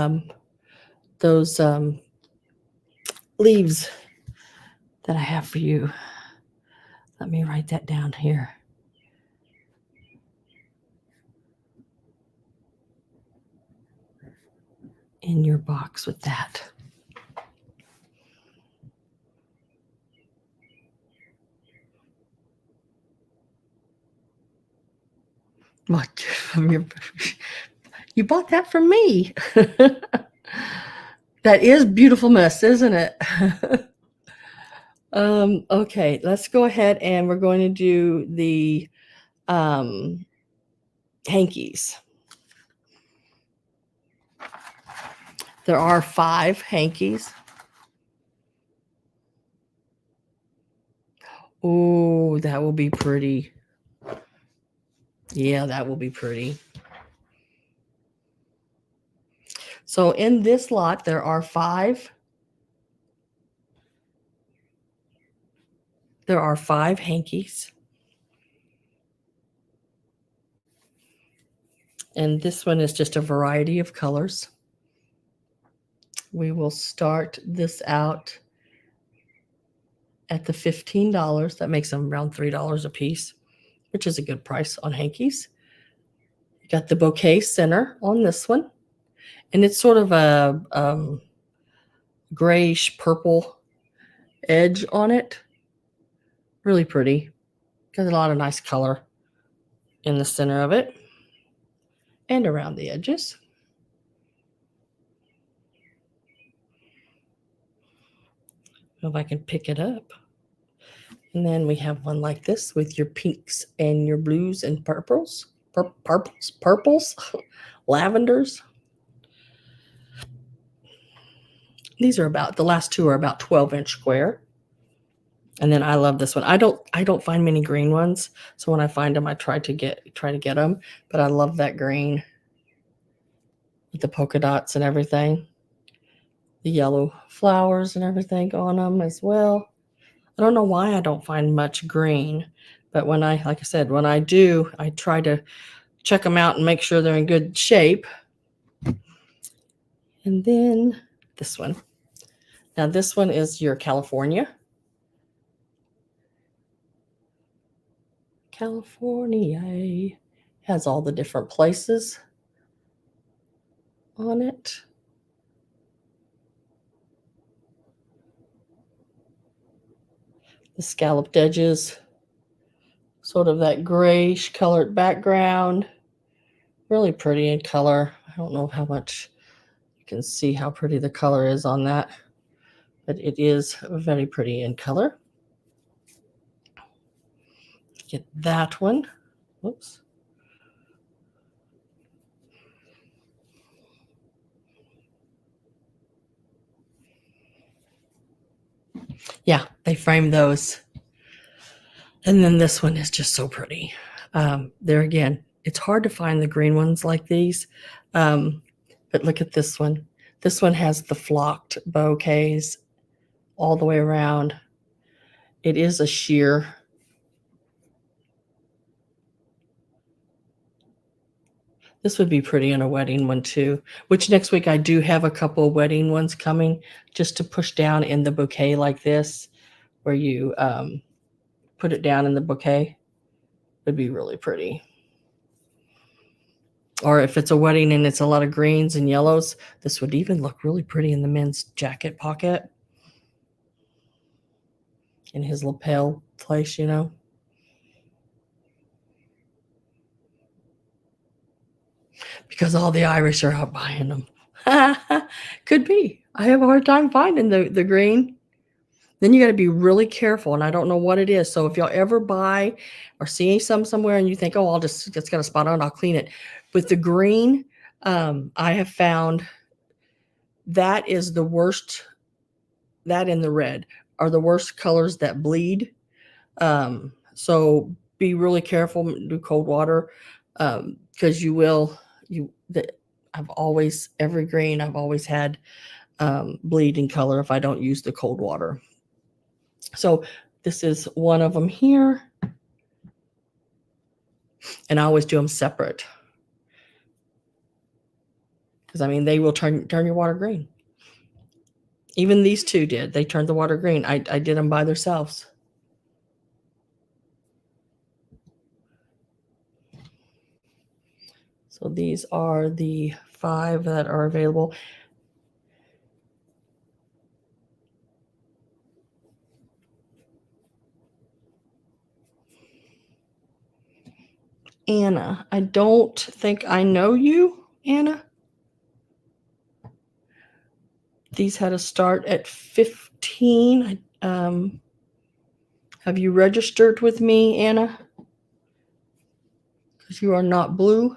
leaves that I have for you. Let me write that down here. In your box with that. What? You bought that from me. That is beautiful mess, isn't it? Okay, let's go ahead and we're going to do the hankies. There are 5 hankies. Oh, that will be pretty. Yeah, that will be pretty. So in this lot, there are 5. There are 5 hankies. And this one is just a variety of colors. We will start this out at the $15. That makes them around $3 a piece, which is a good price on hankies. You got the bouquet center on this one. And it's sort of a grayish purple edge on it. Really pretty. Got a lot of nice color in the center of it and around the edges. If I can pick it up. And then we have one like this with your pinks and your blues and purples, purples, lavenders. These are about, the last 2 are about 12-inch square. And then I love this one. I don't find many green ones, so when I find them, I try to get them. But I love that green with the polka dots and everything, the yellow flowers and everything on them as well. I don't know why I don't find much green, but when like I said, when I do, I try to check them out and make sure they're in good shape. And then this one. Now this one is your California. California has all the different places on it. The scalloped edges, sort of that grayish colored background. Really pretty in color. I don't know how much you can see how pretty the color is on that, but it is very pretty in color. Get that one. Whoops. Yeah, they frame those. And then this one is just so pretty. There again, it's hard to find the green ones like these. But look at this one. This one has the flocked bouquets all the way around. It is a sheer. This would be pretty in a wedding one too, which next week I do have a couple of wedding ones coming just to push down in the bouquet like this, where you put it down in the bouquet. Would be really pretty. Or if it's a wedding and it's a lot of greens and yellows, this would even look really pretty in the men's jacket pocket. In his lapel place, you know. Because all the Irish are out buying them. Could be. I have a hard time finding the green. Then you got to be really careful, and I don't know what it is. So if y'all ever buy or see some somewhere and you think, oh, it's got a spot on, I'll clean it. With the green, I have found that is the worst. That and the red are the worst colors that bleed. So be really careful. Do cold water because you will. I've always every green I've always had bleeding color if I don't use the cold water. So this is one of them here. And I always do them separate. Because, I mean, they will turn your water green. Even these two did. They turned the water green. I did them by themselves. So these are the 5 that are available. Anna, I don't think I know you, Anna. These had to start at 15. Have you registered with me, Anna? Because you are not blue.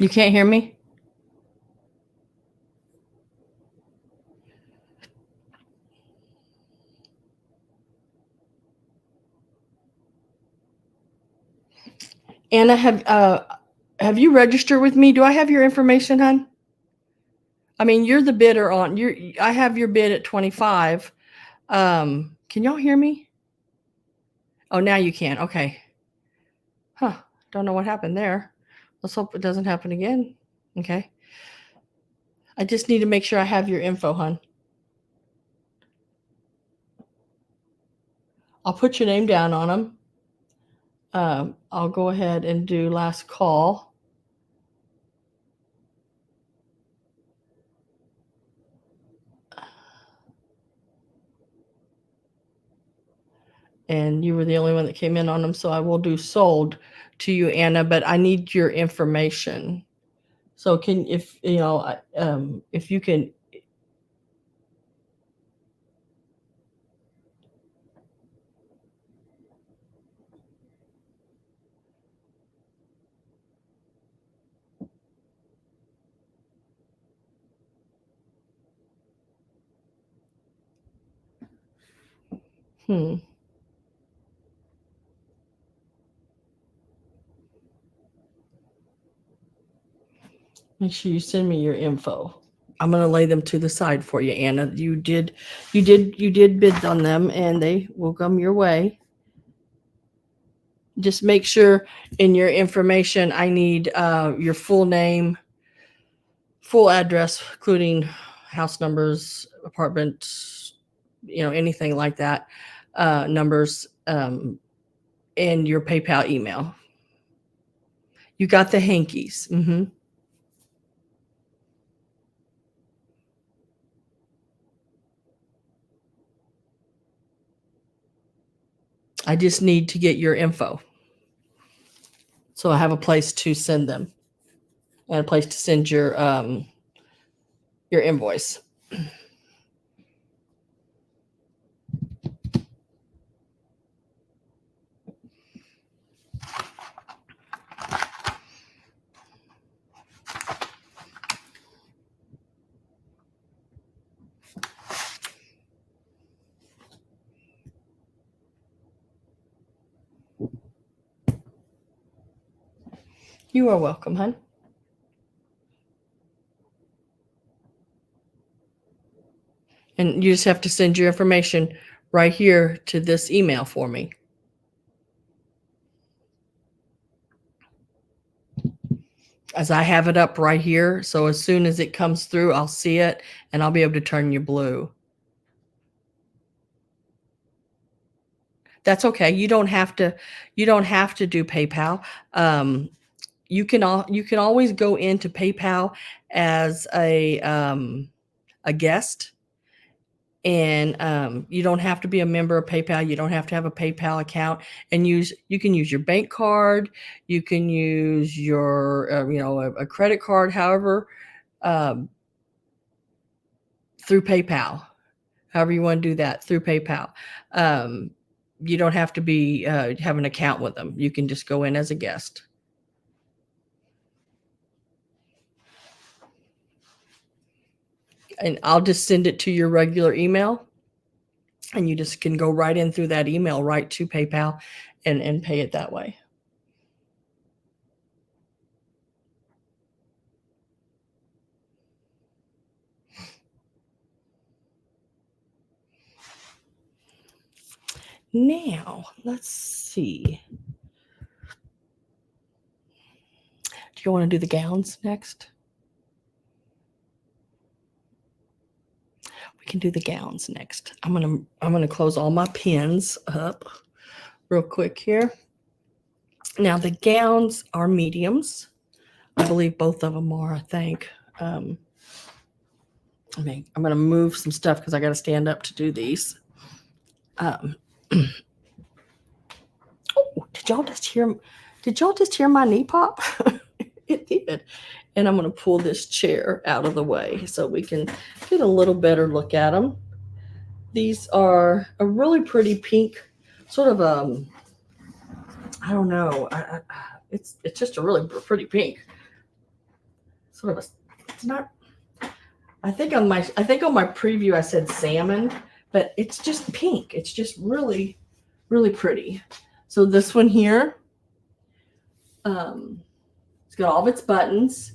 You can't hear me? Anna, have you registered with me? Do I have your information, hon? I mean, you're the bidder on I have your bid at 25. Can y'all hear me? Oh, now you can. Okay. Huh. Don't know what happened there. Let's hope it doesn't happen again. Okay. I just need to make sure I have your info, hon. I'll put your name down on them. I'll go ahead and do last call. And you were the only one that came in on them, so I will do sold to you, Anna, but I need your information. So if you can. Make sure you send me your info. I'm going to lay them to the side for you, Anna. You did bid on them, and they will come your way. Just make sure in your information, I need your full name, full address, including house numbers, apartment, anything like that, numbers, and your PayPal email. You got the hankies. Mm-hmm. I just need to get your info, so I have a place to send them and a place to send your invoice. You are welcome, hon. And you just have to send your information right here to this email for me. As I have it up right here. So as soon as it comes through, I'll see it and I'll be able to turn you blue. That's okay. You don't have to do PayPal. You can always go into PayPal as a guest. And you don't have to be a member of PayPal. You don't have to have a PayPal account. And you can use your bank card. You can use your a credit card, however, through PayPal. However you want to do that through PayPal. You don't have to be have an account with them. You can just go in as a guest. And I'll just send it to your regular email. And you just can go right in through that email, right to PayPal, and pay it that way. Now, let's see. Do you want to do the gowns next? We can do the gowns next. I'm gonna close all my pins up real quick here. Now the gowns are mediums. I believe both of them are. I think. I'm gonna move some stuff because I got to stand up to do these. Oh, did y'all just hear my knee pop? It did. And I'm going to pull this chair out of the way so we can get a little better look at them. These are a really pretty pink, sort of I don't know. It's just a really pretty pink. sort of a, it's not, I think on my preview I said salmon, but it's just pink. It's just really, really pretty. So this one here, it's got all of its buttons.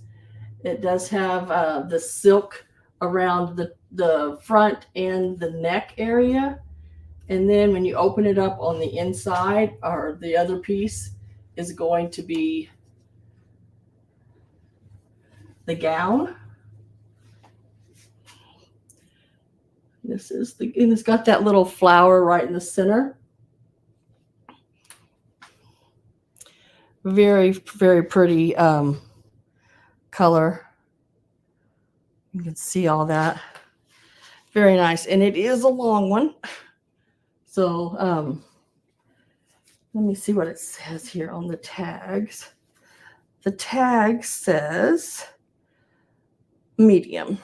It does have the silk around the front and the neck area. And then when you open it up on the inside, or the other piece is going to be the gown. This is and it's got that little flower right in the center. Very, very pretty color. You can see all that. Very nice. And it is a long one. So let me see what it says here on the tags. The tag says medium.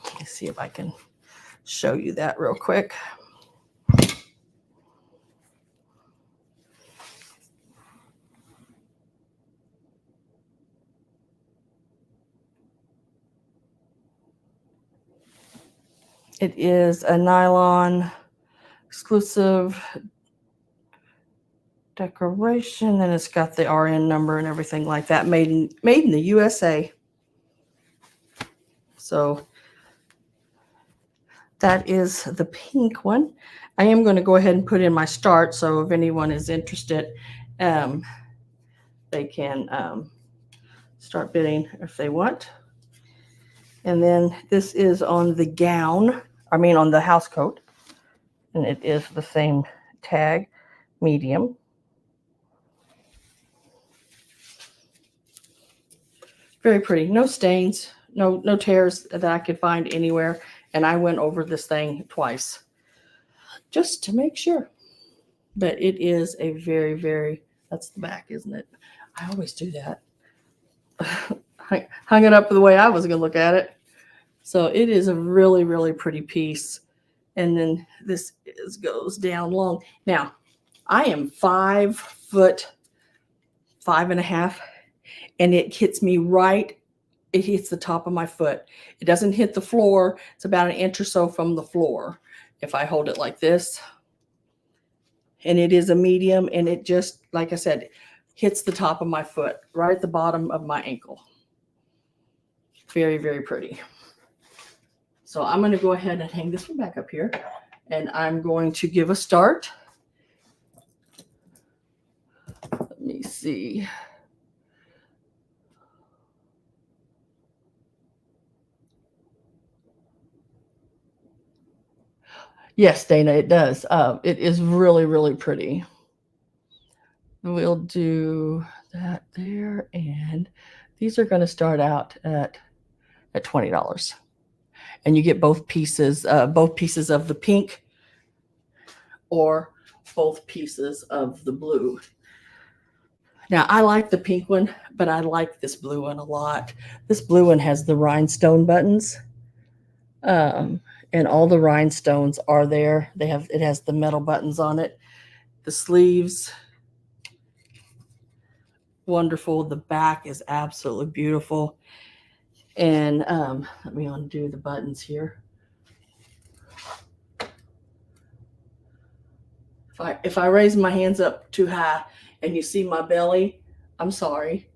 Let me see if I can show you that real quick. It is a nylon exclusive decoration, and it's got the RN number and everything like that. Made in the USA. So that is the pink one. I am going to go ahead and put in my start, so if anyone is interested, they can start bidding if they want. And then this is on the gown, on the house coat, and it is the same tag, medium. Very pretty. No stains, no tears that I could find anywhere. And I went over this thing twice just to make sure. But it is a very, very, that's the back, isn't it? I always do that. Hung it up the way I was going to look at it. So it is a really, really pretty piece. And then this goes down long. Now, I am 5'5", and it hits me right. It hits the top of my foot. It doesn't hit the floor. It's about an inch or so from the floor. If I hold it like this, and it is a medium, and it just, like I said, hits the top of my foot, right at the bottom of my ankle. Very, very pretty. So I'm going to go ahead and hang this one back up here, and I'm going to give a start. Let me see. Yes, Dana, it does. It is really, really pretty. We'll do that there, and these are going to start out at $20. And you get both pieces of the pink or both pieces of the blue. Now, I like the pink one, but I like this blue one a lot. This blue one has the rhinestone buttons. And all the rhinestones are there. It has the metal buttons on it. The sleeves, wonderful. The back is absolutely beautiful. And let me undo the buttons here. If I raise my hands up too high and you see my belly, I'm sorry.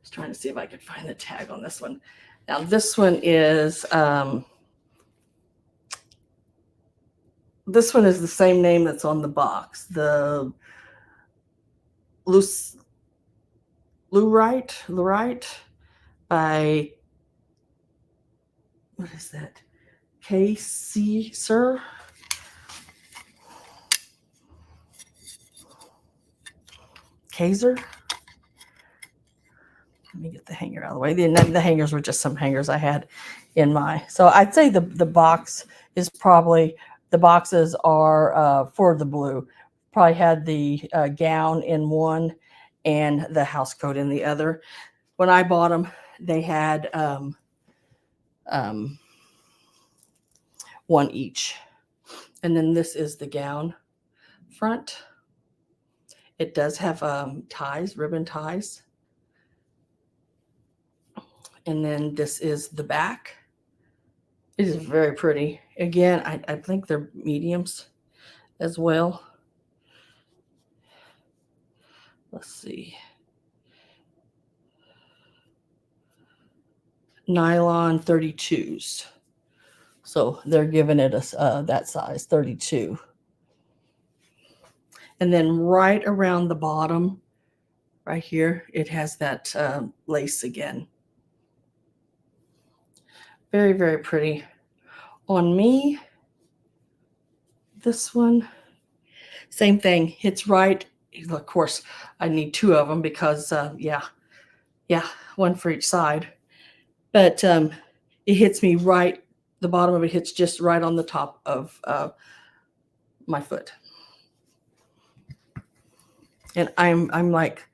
Trying to see if I could find the tag on this one. Now this one is the same name that's on the box. The Lurite by, what is that? KC, sir. Kaiser. Let me get the hanger out of the way. The hangers were just some hangers I had in my. So I'd say the box is probably, the boxes are for the blue. Probably had the gown in one and the house coat in the other. When I bought them, they had one each. And then this is the gown front. It does have ties, ribbon ties. And then this is the back. It is very pretty. Again, I think they're mediums as well. Let's see. Nylon 32s. So they're giving it a that size, 32. And then right around the bottom, right here, it has that lace again. Very, very pretty. On me, this one, same thing. Hits right. Of course, I need two of them because, yeah, one for each side. But it hits me right. The bottom of it hits just right on the top of my foot. And I'm like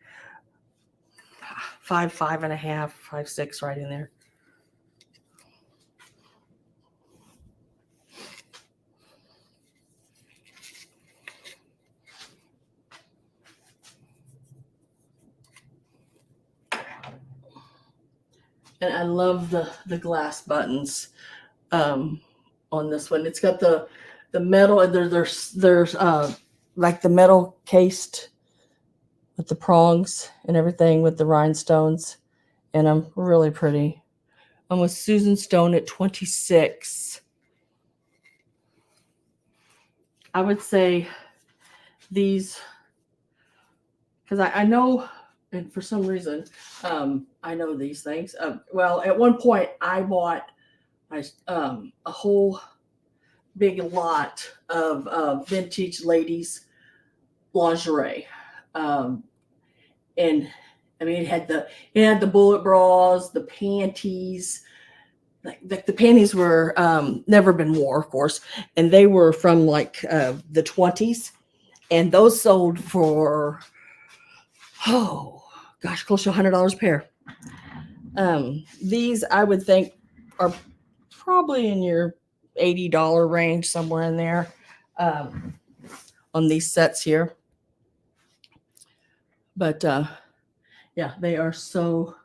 5'5" and a half, 5'6", right in there. And I love the glass buttons on this one. It's got the metal, and there's like the metal cased with the prongs and everything with the rhinestones, and I'm really pretty. I'm with Susan Stone at 26. I would say these, because I know, and for some reason, I know these things. Well, at one point, I bought a whole big lot of vintage ladies lingerie, and I mean, it had the bullet bras, the panties. Like the panties were never been wore, of course, and they were from like the 20s, and those sold for, oh gosh, close to $100 a pair. These I would think are probably in your $80 range, somewhere in there, on these sets here. But yeah, they are so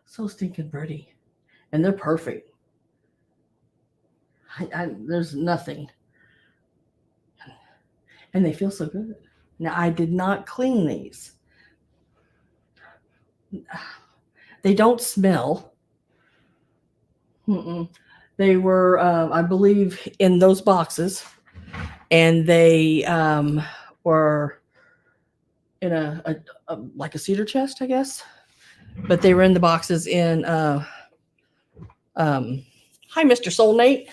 stinking pretty, and they're perfect. There's nothing, and they feel so good. Now, I did not clean these. They don't smell. They were, I believe, in those boxes, and they were in a like a cedar chest, I guess. But they were in the boxes in hi, Mr. Soulmate,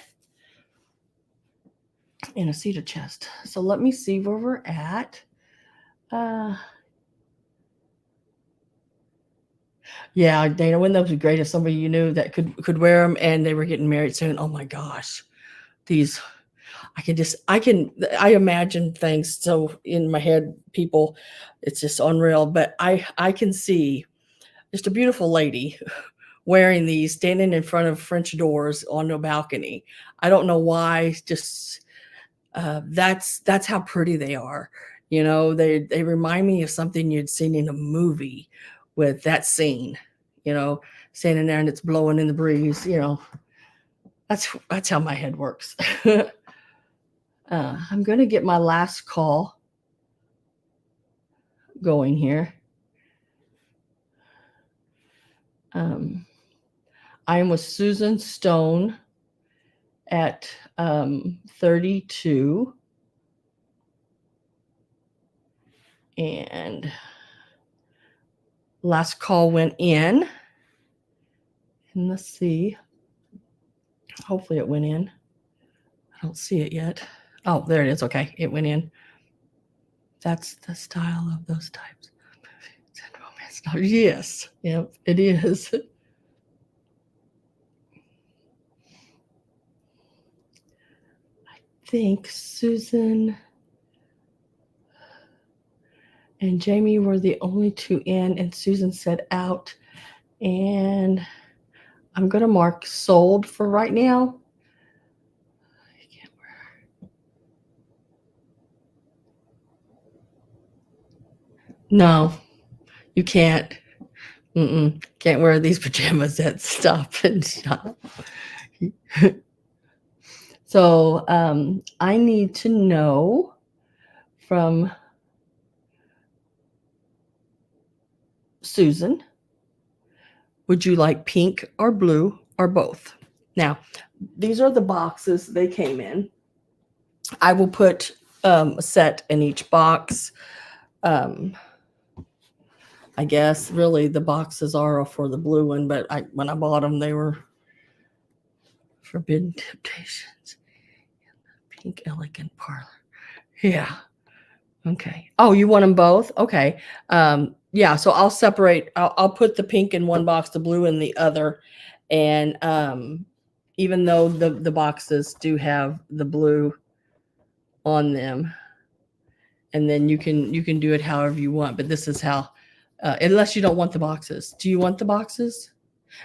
in a cedar chest. So let me see where we're at. Yeah, Dana, wouldn't those be great if somebody you knew that could wear them and they were getting married soon? Oh my gosh, these, I imagine things so in my head, people, it's just unreal. But I can see just a beautiful lady wearing these, standing in front of French doors on a balcony. I don't know why, just that's how pretty they are. You know, they remind me of something you'd seen in a movie with that scene, you know, standing there and it's blowing in the breeze, you know. That's how my head works. I'm going to get my last call going here. I am with Susan Stone at 32. And last call went in. And let's see. Hopefully it went in. I don't see it yet. Oh, there it is. Okay, it went in. That's the style of those types. Yes, yep, it is. I think Susan and Jamie were the only two in, and Susan said out. And I'm going to mark sold for right now. I can't wear. No, you can't. Can't wear these pajamas at Stop and Shop. So I need to know from Susan, would you like pink or blue or both? Now, these are the boxes they came in. I will put a set in each box. I guess really the boxes are for the blue one, but when I bought them, they were Forbidden Temptations, Pink Elegant Parlor. Yeah. Okay. Oh, you want them both? Okay. Yeah. So I'll separate. I'll put the pink in one box, the blue in the other, and even though the boxes do have the blue on them, and then you can do it however you want. But this is how, unless you don't want the boxes. Do you want the boxes?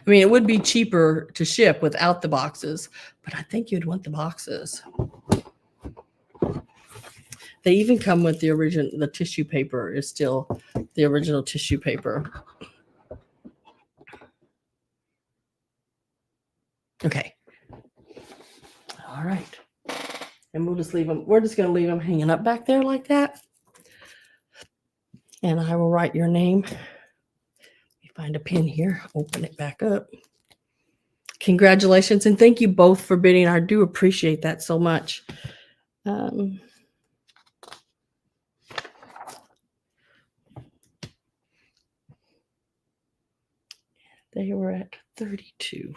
I mean, it would be cheaper to ship without the boxes, but I think you'd want the boxes. They even come with the tissue paper is still the original tissue paper. Okay. All right. And we'll just leave them. We're just going to leave them hanging up back there like that. And I will write your name. Let me find a pin here. Open it back up. Congratulations. And thank you both for bidding. I do appreciate that so much. They were at 32.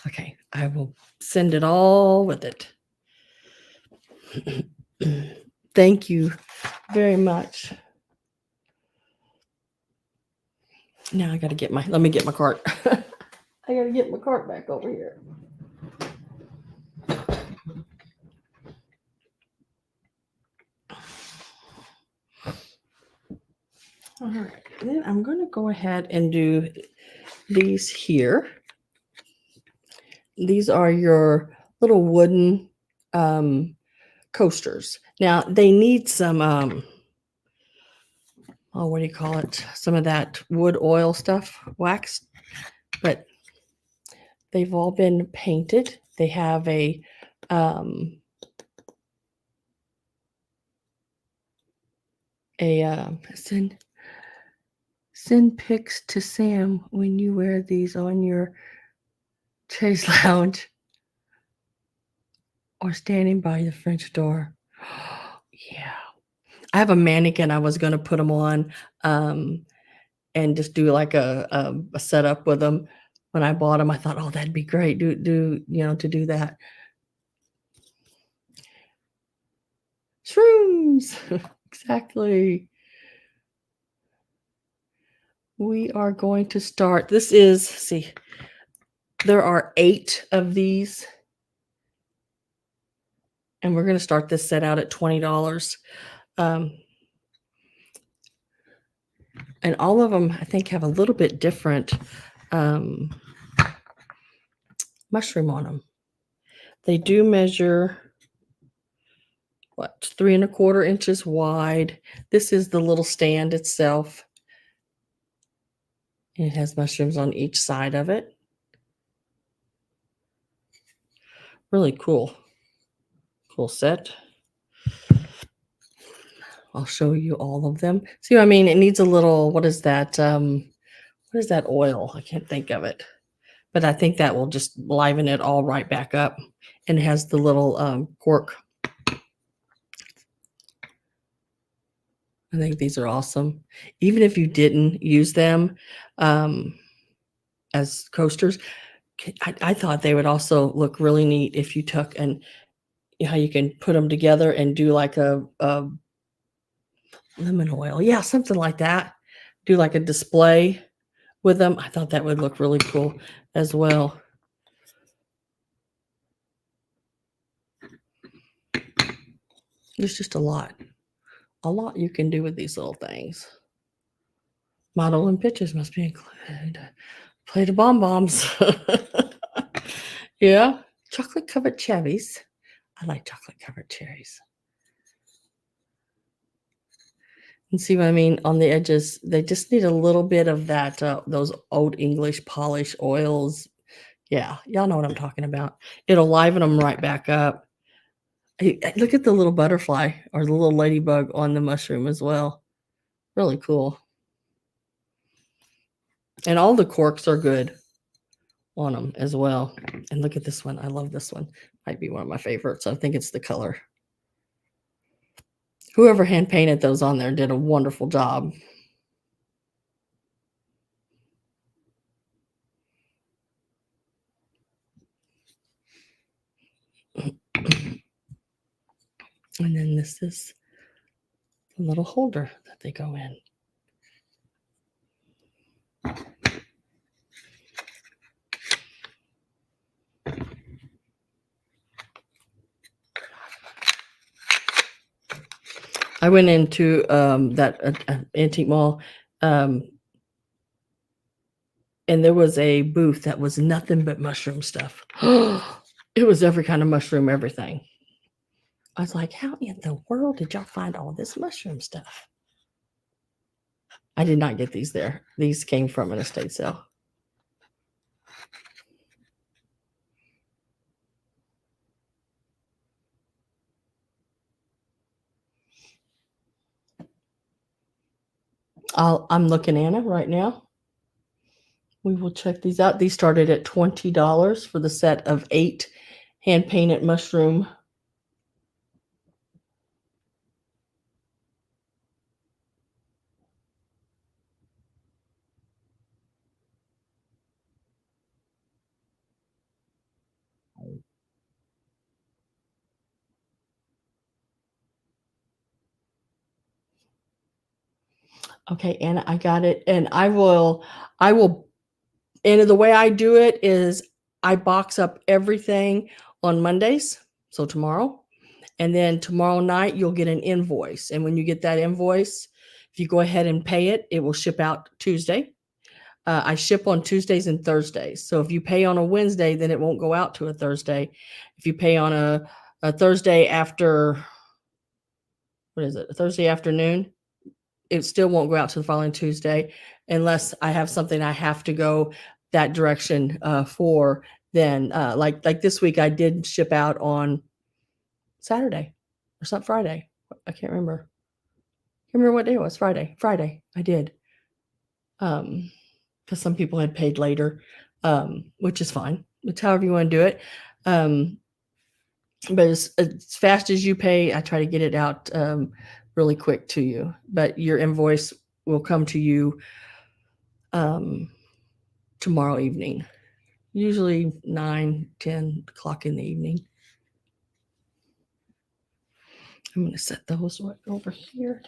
Okay, I will send it all with it. Thank you very much. Now I got to get let me get my cart. I got to get my cart back over here. All right, then I'm going to go ahead and do these here. These are your little wooden coasters. Now they need some, what do you call it? Some of that wood oil stuff, wax, but they've all been painted. They have a send pics to Sam when you wear these on your chaise lounge or standing by the French door. Yeah. I have a mannequin. I was going to put them on and just do like a setup with them. When I bought them, I thought, oh, that'd be great. To do that. Shrooms. Exactly. We are going to start. This is, see, there are 8 of these. And we're going to start this set out at $20. And all of them, I think, have a little bit different mushroom on them. They do measure, 3¼ inches wide. This is the little stand itself. And it has mushrooms on each side of it. Really cool. Cool set. I'll show you all of them. See what I mean? It needs a little, what is that? What is that oil? I can't think of it. But I think that will just liven it all right back up. And it has the little cork. I think these are awesome. Even if you didn't use them as coasters, I thought they would also look really neat if you took and how you can put them together and do like a lemon oil. Yeah, something like that. Do like a display with them. I thought that would look really cool as well. There's just a lot a lot you can do with these little things. Model and pictures must be included. Plate of bonbons. Yeah. Chocolate covered cherries. I like chocolate covered cherries. And see what I mean? On the edges, they just need a little bit of that, those old English polish oils. Yeah, y'all know what I'm talking about. It'll liven them right back up. Look at the little butterfly or the little ladybug on the mushroom as well. Really cool. And all the corks are good on them as well. And look at this one. I love this one. Might be one of my favorites. I think it's the color. Whoever hand painted those on there did a wonderful job. And then this is the little holder that they go in. I went into that antique mall, and there was a booth that was nothing but mushroom stuff. It was every kind of mushroom, everything. I was like, how in the world did y'all find all this mushroom stuff? I did not get these there. These came from an estate sale. I'm looking at it right now. We will check these out. These started at $20 for the set of 8 hand painted mushroom. Okay, Anna, I got it. And I will, and the way I do it is I box up everything on Mondays. So tomorrow. And then tomorrow night, you'll get an invoice. And when you get that invoice, if you go ahead and pay it, it will ship out Tuesday. I ship on Tuesdays and Thursdays. So if you pay on a Wednesday, then it won't go out to a Thursday. If you pay on a Thursday after, what is it, a Thursday afternoon, it still won't go out to the following Tuesday unless I have something I have to go that direction for. Then like this week, I did ship out on Saturday or something, Friday. I can't remember. I remember what day it was. Friday. I did. Because some people had paid later, which is fine. It's however you want to do it. But as fast as you pay, I try to get it out really quick to you. But your invoice will come to you tomorrow evening, usually 9-10 o'clock in the evening. I'm going to set those right over here.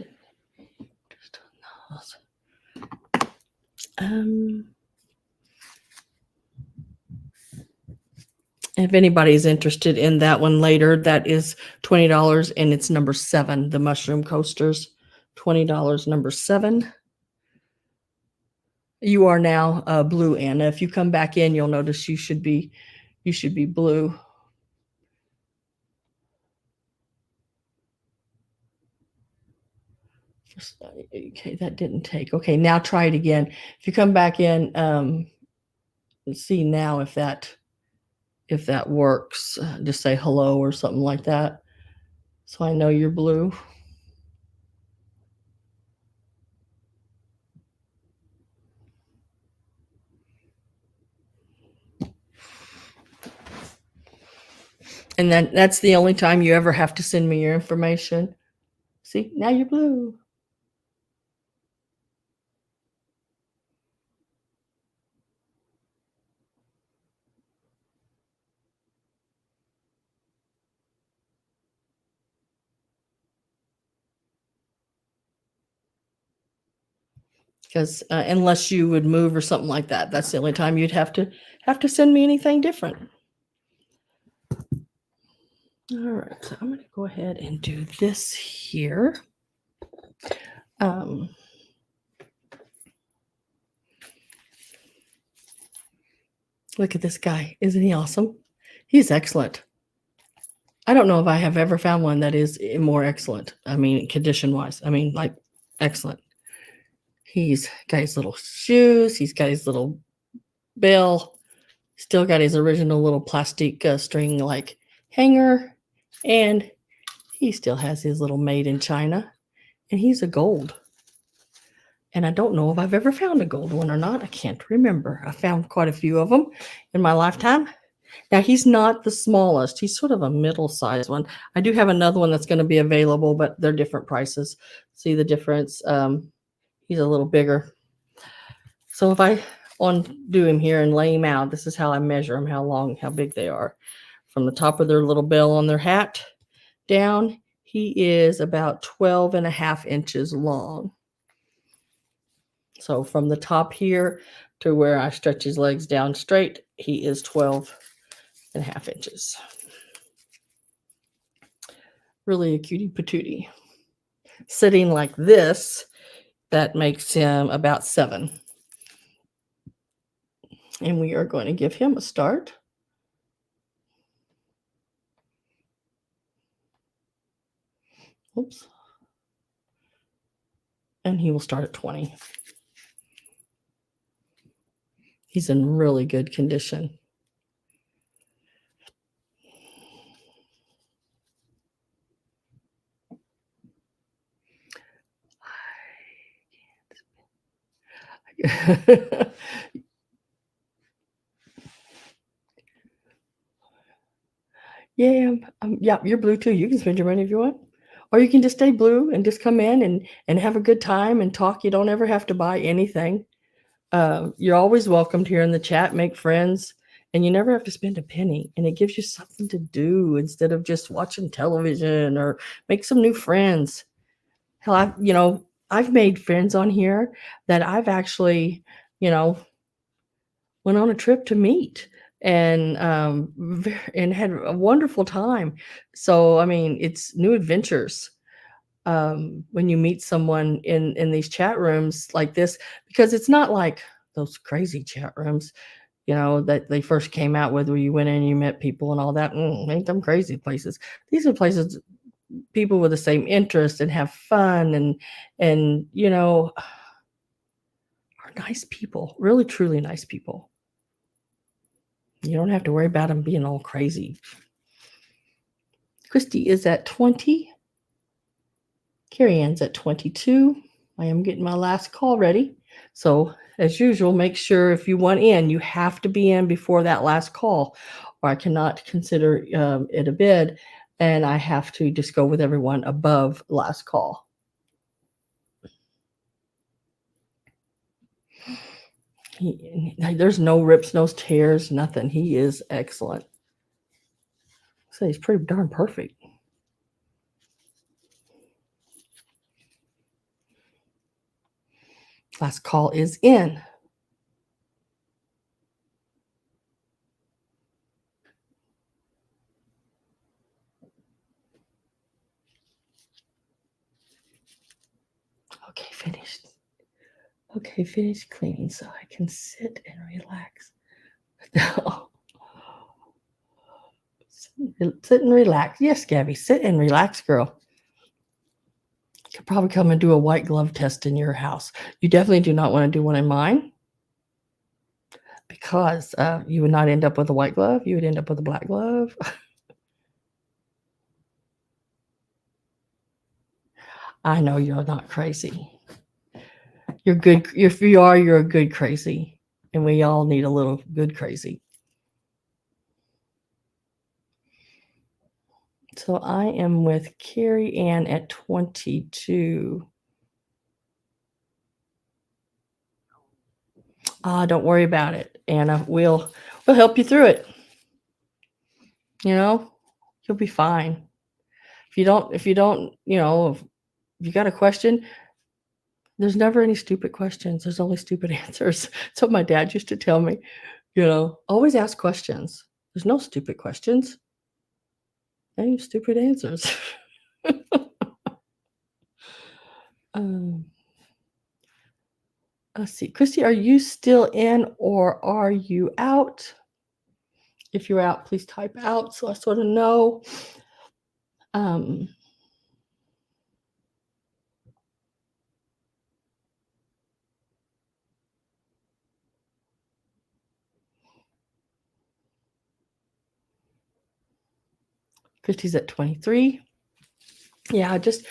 If anybody's interested in that one later, that is $20 and it's number 7, the mushroom coasters. $20, number 7. You are now blue, Anna. If you come back in, you'll notice you should be blue. Okay, that didn't take. Okay, now try it again. If you come back in, let's see now if that works. Just say hello or something like that, so I know you're blue. And that's the only time you ever have to send me your information. See, now you're blue. Because unless you would move or something like that, that's the only time you'd have to send me anything different. All right, so I'm going to go ahead and do this here. Um, Look at this guy. Isn't he awesome? He's excellent. I don't know if I have ever found one that is more excellent. I mean, condition-wise. I mean, like, excellent. He's got his little shoes. He's got his little bell. Still got his original little plastic string like hanger. And he still has his little made in China. And he's a gold. And I don't know if I've ever found a gold one or not. I can't remember. I found quite a few of them in my lifetime. Now, he's not the smallest. He's sort of a middle-sized one. I do have another one that's going to be available, but they're different prices. See the difference? He's a little bigger. So if I undo him here and lay him out, this is how I measure them, how long, how big they are. From the top of their little bell on their hat down, he is about 12 and a half inches long. So from the top here to where I stretch his legs down straight, he is 12 and a half inches. Really a cutie patootie. Sitting like this, that makes him about 7. And we are going to give him a start. Oops. And he will start at 20. He's in really good condition. Yeah, yeah, you're blue too. You can spend your money if you want. Or you can just stay blue and just come in and have a good time and talk. You don't ever have to buy anything. You're always welcomed here in the chat, make friends, and you never have to spend a penny. And it gives you something to do instead of just watching television, or make some new friends. Hell, I've made friends on here that I've actually, went on a trip to meet and had a wonderful time. So, I mean, it's new adventures when you meet someone in these chat rooms like this, because it's not like those crazy chat rooms, that they first came out with, where you went in and you met people and all that. Ain't them crazy places. These are places, people with the same interest and have fun and are nice people, really, truly nice people. You don't have to worry about them being all crazy. Christy is at 20. Carrie Ann's at 22. I am getting my last call ready. So, as usual, make sure if you want in, you have to be in before that last call, or I cannot consider it a bid, and I have to just go with everyone above last call. There's no rips, no tears, nothing. He is excellent. So he's pretty darn perfect. Last call is in. Okay, finished. Okay, finished cleaning so I can sit and relax. Sit and relax. Yes, Gabby, sit and relax, girl. You could probably come and do a white glove test in your house. You definitely do not want to do one in mine, because you would not end up with a white glove. You would end up with a black glove. I know you're not crazy. You're good. If you are, you're a good crazy. And we all need a little good crazy. So I am with Carrie Ann at 22. Don't worry about it, Anna. We'll help you through it. You'll be fine. If you don't, if you got a question, there's never any stupid questions. There's only stupid answers. That's what my dad used to tell me. Always ask questions. There's no stupid questions. Any stupid answers. Let's see. Christy, are you still in or are you out? If you're out, please type out so I sort of know. Christy's at 23. Yeah, just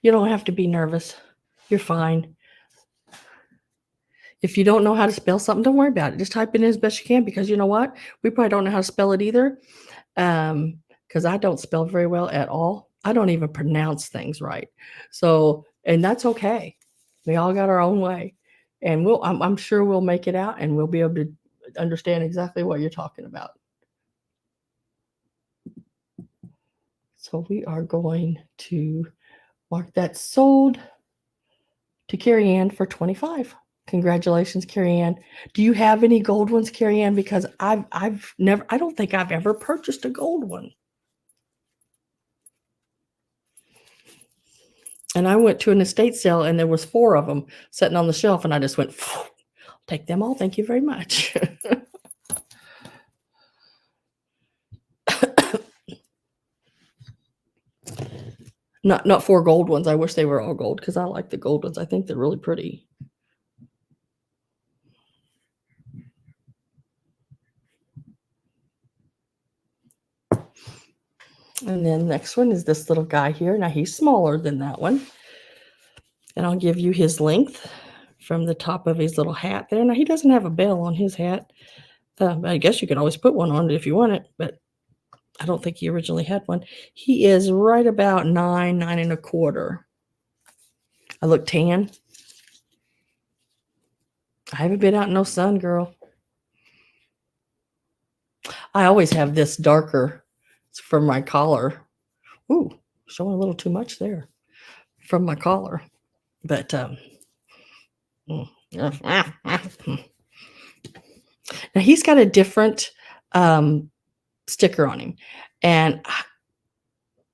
you don't have to be nervous. You're fine. If you don't know how to spell something, don't worry about it. Just type it in as best you can, because you know what? We probably don't know how to spell it either. Because I don't spell very well at all. I don't even pronounce things right. So, and that's okay. We all got our own way. And I'm sure we'll make it out and we'll be able to understand exactly what you're talking about. So we are going to mark that sold to Carrie Ann for 25. Congratulations, Carrie Ann. Do you have any gold ones, Carrie Ann? Because I don't think I've ever purchased a gold one. And I went to an estate sale and there was 4 of them sitting on the shelf, and I just went, take them all. Thank you very much. Not 4 gold ones. I wish they were all gold because I like the gold ones. I think they're really pretty. And then next one is this little guy here. Now he's smaller than that one. And I'll give you his length from the top of his little hat there. Now he doesn't have a bell on his hat. I guess you could always put one on it if you want it, but I don't think he originally had one. He is right about 9 1/4. I look tan. I haven't been out in no sun, girl. I always have this darker from my collar. Ooh, showing a little too much there from my collar. But now he's got a different sticker on him. And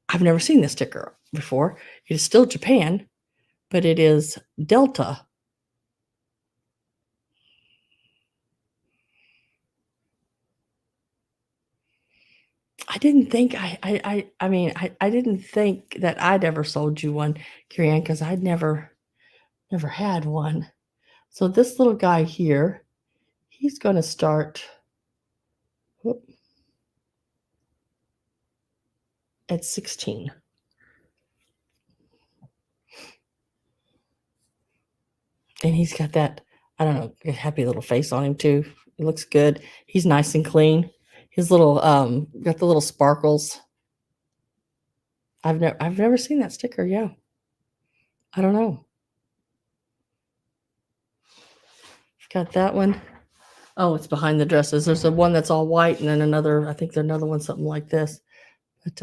I've never seen this sticker before. It is still Japan, but it is Delta. I didn't think I didn't think that I'd ever sold you one, Carrie Ann, because I'd never had one. So this little guy here, he's going to start at 16. And he's got that, I don't know, happy little face on him too. It looks good. He's nice and clean. His little got the little sparkles. I've never seen that sticker. Yeah. I don't know. Got that one. Oh, it's behind the dresses. There's a one that's all white, and then another, I think there's another one something like this. But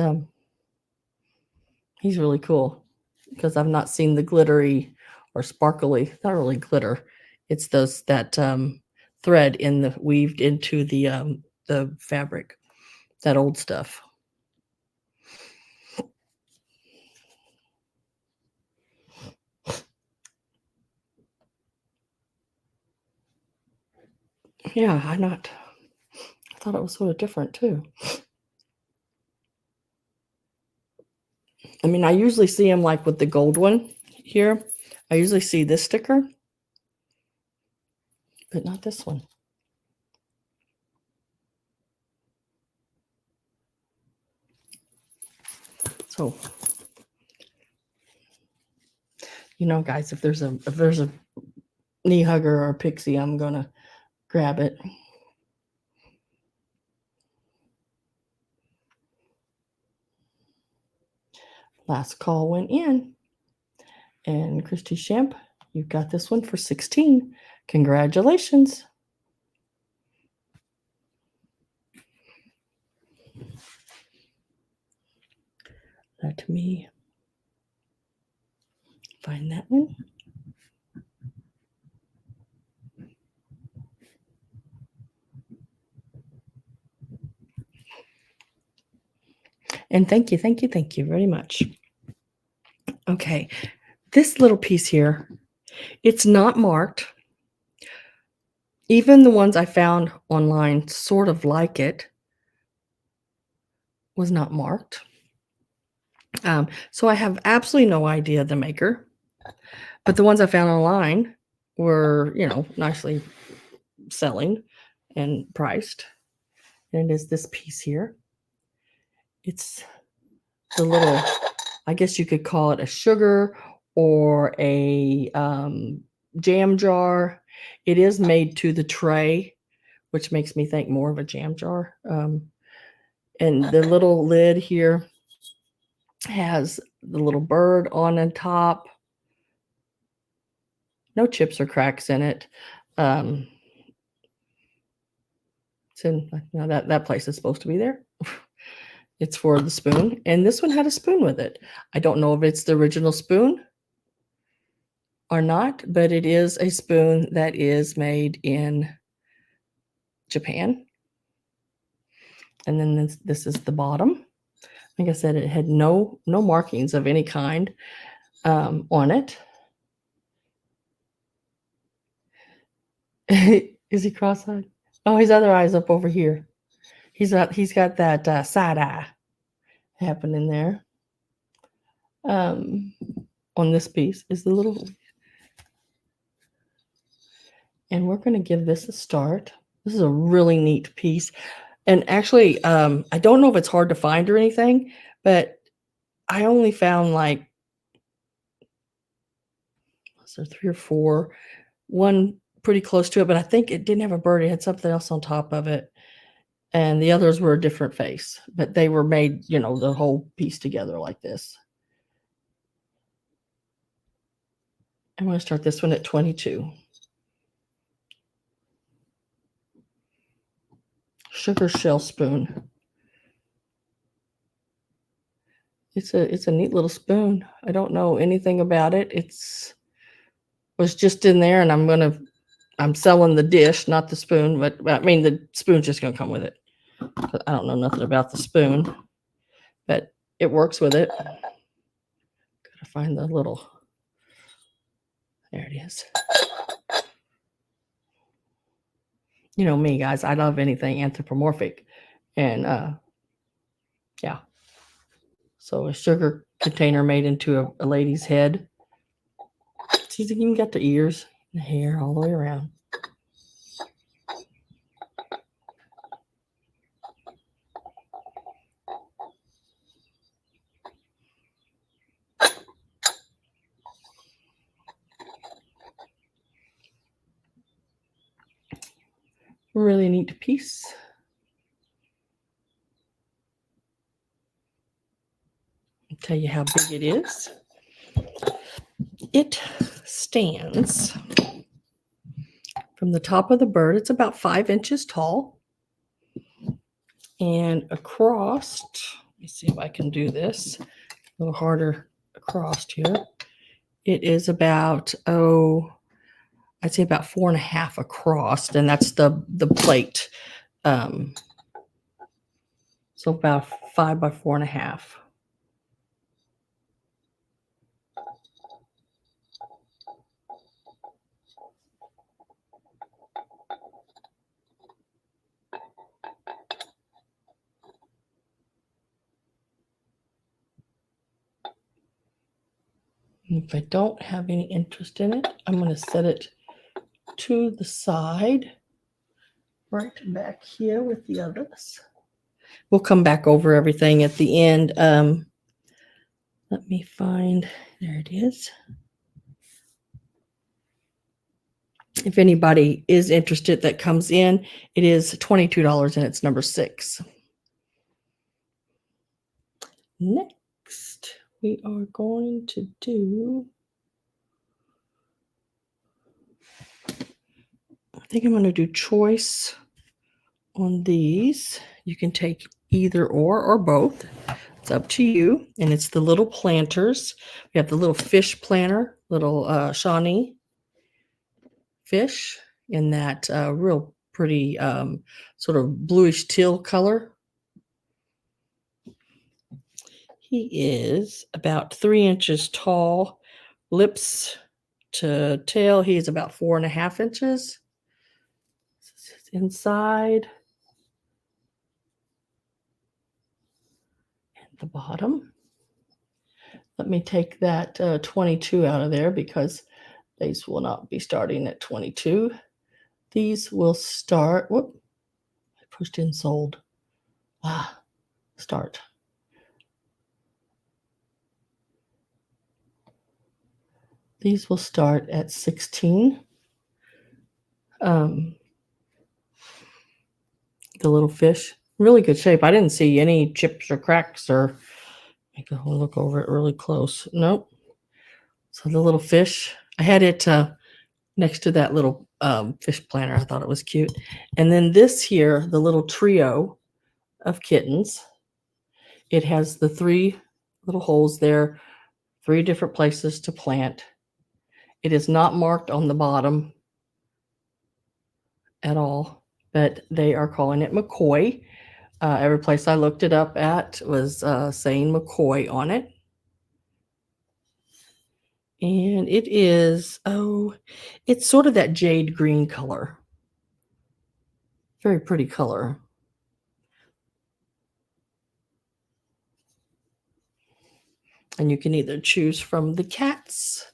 he's really cool because I've not seen the glittery or sparkly, not really glitter. It's that thread weaved into the fabric, that old stuff. Yeah, I thought it was sort of different too. I mean, I usually see him like with the gold one here. I usually see this sticker, but not this one. So, you know, guys, if there's a knee hugger or a pixie, I'm gonna grab it. Last call went in, and Christy Shamp, you got this one for 16. Congratulations. Let me find that one. And thank you very much. Okay, This little piece here, it's not marked. Even the ones I found online sort of like it was not marked. So I have absolutely no idea the maker, but the ones I found online were, nicely selling and priced. And it is this piece here. It's the little, I guess you could call it a sugar or a jam jar. It is made to the tray, which makes me think more of a jam jar. And the little lid here has the little bird on the top. No chips or cracks in it. It's in that place is supposed to be there. It's for the spoon, and this one had a spoon with it. I don't know if it's the original spoon or not, but it is a spoon that is made in Japan. And then this is the bottom. Like I said, it had no markings of any kind on it. Is he cross-eyed? Oh, his other eye's up over here. He's got that side eye happening there. On this piece is the little, and we're going to give this a start. This is a really neat piece. And actually, I don't know if it's hard to find or anything, but I only found like, was there 3 or 4, one pretty close to it, but I think it didn't have a bird. It had something else on top of it. And the others were a different face, but they were made, the whole piece together like this. I'm going to start this one at 22. Sugar shell spoon. It's a neat little spoon. I don't know anything about it. Was just in there, and I'm selling the dish, not the spoon, but I mean the spoon's just gonna come with it. I don't know nothing about the spoon, but it works with it. Gotta find the little. There it is. You know me, guys. I love anything anthropomorphic, and yeah. So a sugar container made into a lady's head. She's even got the ears and the hair all the way around. Really neat piece. I'll tell you how big it is. It stands from the top of the bird. It's about 5 inches tall. And across, let me see if I can do this a little harder across here. It is about, I'd say about 4.5 across, and that's the plate. So about 5 by 4.5. If I don't have any interest in it, I'm going to set it to the side, right back here with the others. We'll come back over everything at the end. Let me find, there it is. If anybody is interested that comes in, it is $22 and it's number 6. Next, we are going to do, I think I'm going to do choice on these. You can take either or both. It's up to you. And it's the little planters. We have the little fish planter, little Shawnee fish in that real pretty sort of bluish teal color. He is about 3 inches tall lips to tail, he's about 4.5 inches. Inside and the bottom. Let me take that 22 out of there because these will not be starting at 22. These will start, whoop, I pushed in sold. Start. These will start at 16. The little fish, really good shape. I didn't see any chips or cracks or I can look over it really close. Nope. So the little fish, I had it next to that little fish planter. I thought it was cute. And then this here, the little trio of kittens. It has the 3 little holes there, 3 different places to plant. It is not marked on the bottom at all, but they are calling it McCoy. Every place I looked it up at was saying McCoy on it. And it is, it's sort of that jade green color. Very pretty color. And you can either choose from the cats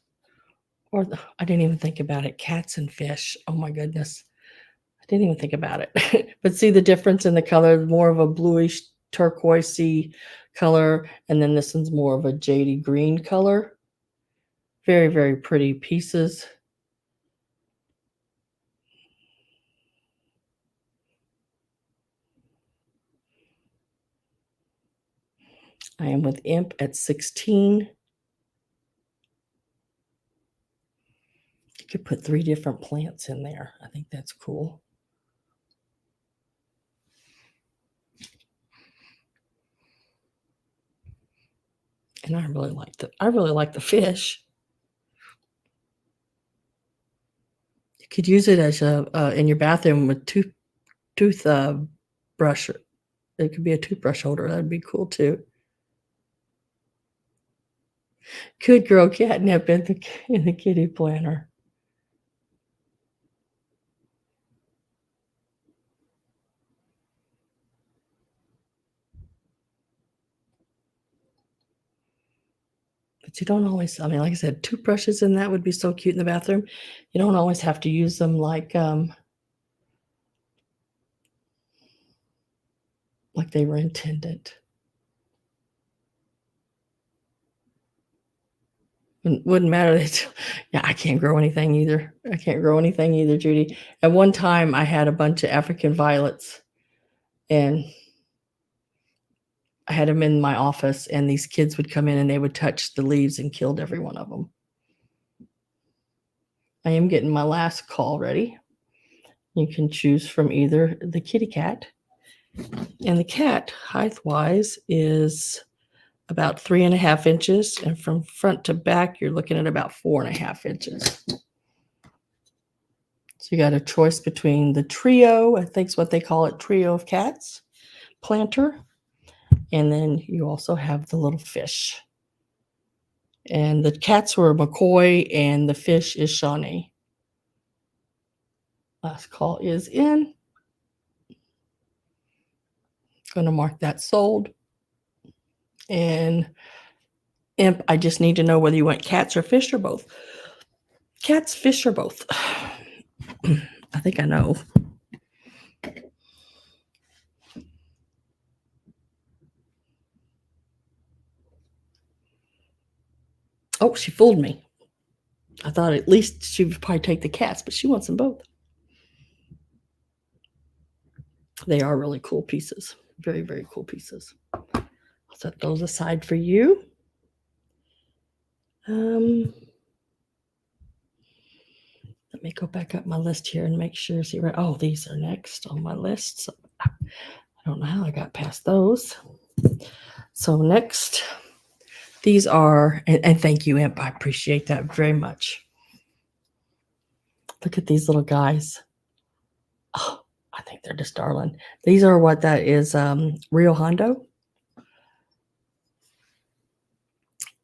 or I didn't even think about it. Cats and fish. Oh my goodness. I didn't even think about it. But see the difference in the color, more of a bluish turquoisey color. And then this one's more of a jadey green color. Very, very pretty pieces. I am with Imp at 16. You could put 3 different plants in there. I think that's cool. And I really like the fish. You could use it as a in your bathroom with tooth brush. It could be a toothbrush holder. That'd be cool too. Could grow catnip in the kitty planter. But you don't always, I mean, like I said, toothbrushes in that would be so cute in the bathroom. You don't always have to use them like they were intended. Wouldn't matter. Yeah, I can't grow anything either. I can't grow anything either, Judy. At one time, I had a bunch of African violets, and I had them in my office, and these kids would come in and they would touch the leaves and killed every one of them. I am getting my last call ready. You can choose from either the kitty cat, and the cat height-wise is about 3.5 inches, and from front to back, you're looking at about 4.5 inches. So you got a choice between the trio, I think is what they call it, trio of cats, planter, and then you also have the little fish. And the cats were McCoy, and the fish is Shawnee. Last call is in. Going to mark that sold. And Imp, I just need to know whether you want cats or fish or both. Cats, fish, or both. I think I know. Oh, she fooled me. I thought at least she would probably take the cats, but she wants them both. They are really cool pieces. Very, very cool pieces. I'll set those aside for you. Let me go back up my list here and make sure. See where? Oh, these are next on my list. So I don't know how I got past those. So next, these are, and thank you, Imp. I appreciate that very much. Look at these little guys. Oh, I think they're just darling. These are what that is, Rio Hondo.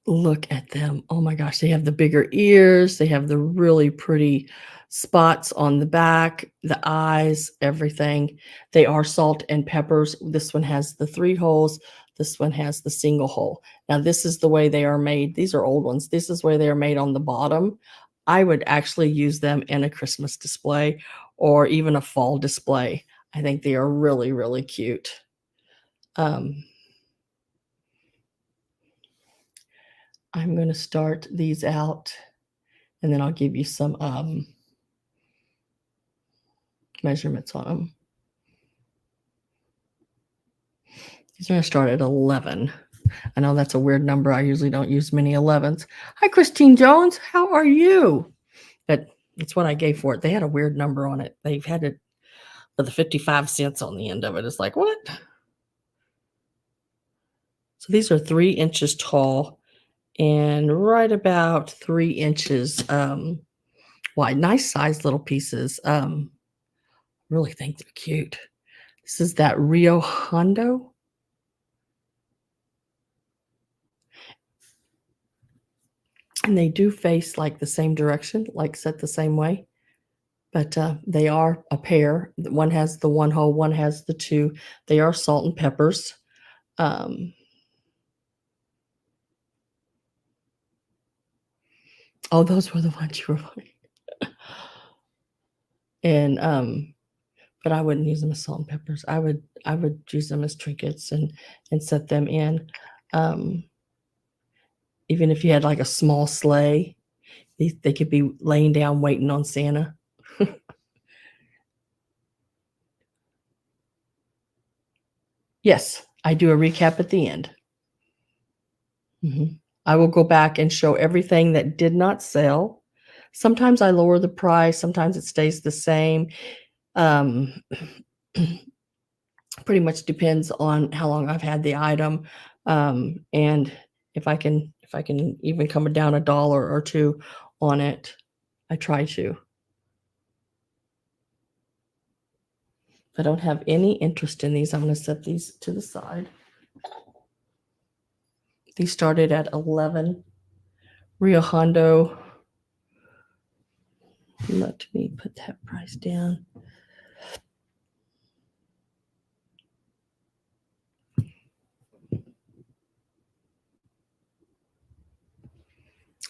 Look at them. Oh my gosh, they have the bigger ears. They have the really pretty spots on the back, the eyes, everything. They are salt and peppers. This one has the 3 holes. This one has the single hole. Now, this is the way they are made. These are old ones. This is where they are made on the bottom. I would actually use them in a Christmas display or even a fall display. I think they are really, really cute. I'm going to start these out, and then I'll give you some measurements on them. These are going to start at 11. I know that's a weird number. I usually don't use many 11s. Hi, Christine Jones. How are you? But it's what I gave for it. They had a weird number on it. They've had it with the 55 cents on the end of it. It's like, what? So these are 3 inches tall and right about 3 inches wide. Nice sized little pieces. Really think they're cute. This is that Rio Hondo. And they do face like the same direction, like set the same way. But they are a pair. One has the 1 hole, one has the 2. They are salt and peppers. Oh, those were the ones you were looking. And but I wouldn't use them as salt and peppers. I would use them as trinkets and set them in. Even if you had like a small sleigh, they could be laying down waiting on Santa. Yes, I do a recap at the end. I will go back and show everything that did not sell. Sometimes I lower the price, sometimes it stays the same. Pretty much depends on how long I've had the item, and if I can even come down $1 or 2 on it, I try to. If I don't have any interest in these, I'm going to set these to the side. These started at 11. Rio Hondo. Let me put that price down.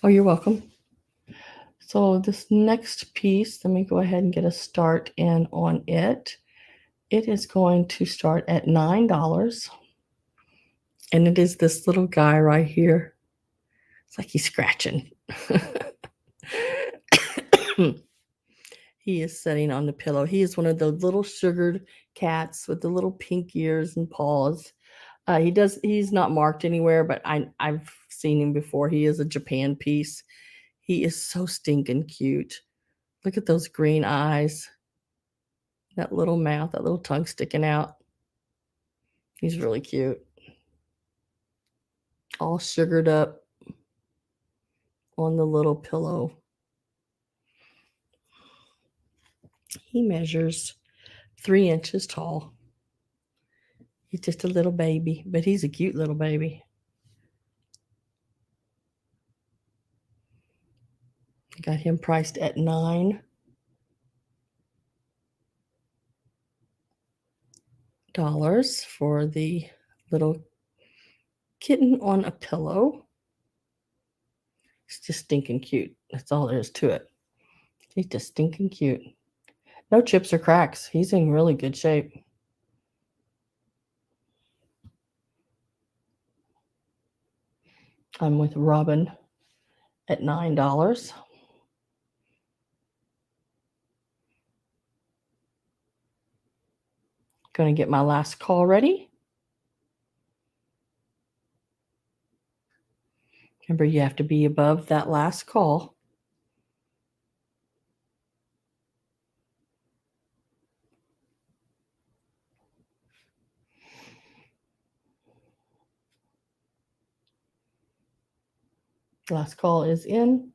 Oh, you're welcome. So this next piece, let me go ahead and get a start in on it. It is going to start at $9. And it is this little guy right here. It's like he's scratching. He is sitting on the pillow. He is one of those little sugared cats with the little pink ears and paws. He's not marked anywhere, but I've seen him before. He is a Japan piece. He is so stinking cute. Look at those green eyes. That little mouth, that little tongue sticking out. He's really cute. All sugared up on the little pillow. He measures 3 inches tall. He's just a little baby, but he's a cute little baby. I got him priced at $9 for the little kitten on a pillow. It's just stinking cute. That's all there is to it. He's just stinking cute. No chips or cracks. He's in really good shape. I'm with Robin at $9. Going to get my last call ready. Remember, you have to be above that last call. Last call is in,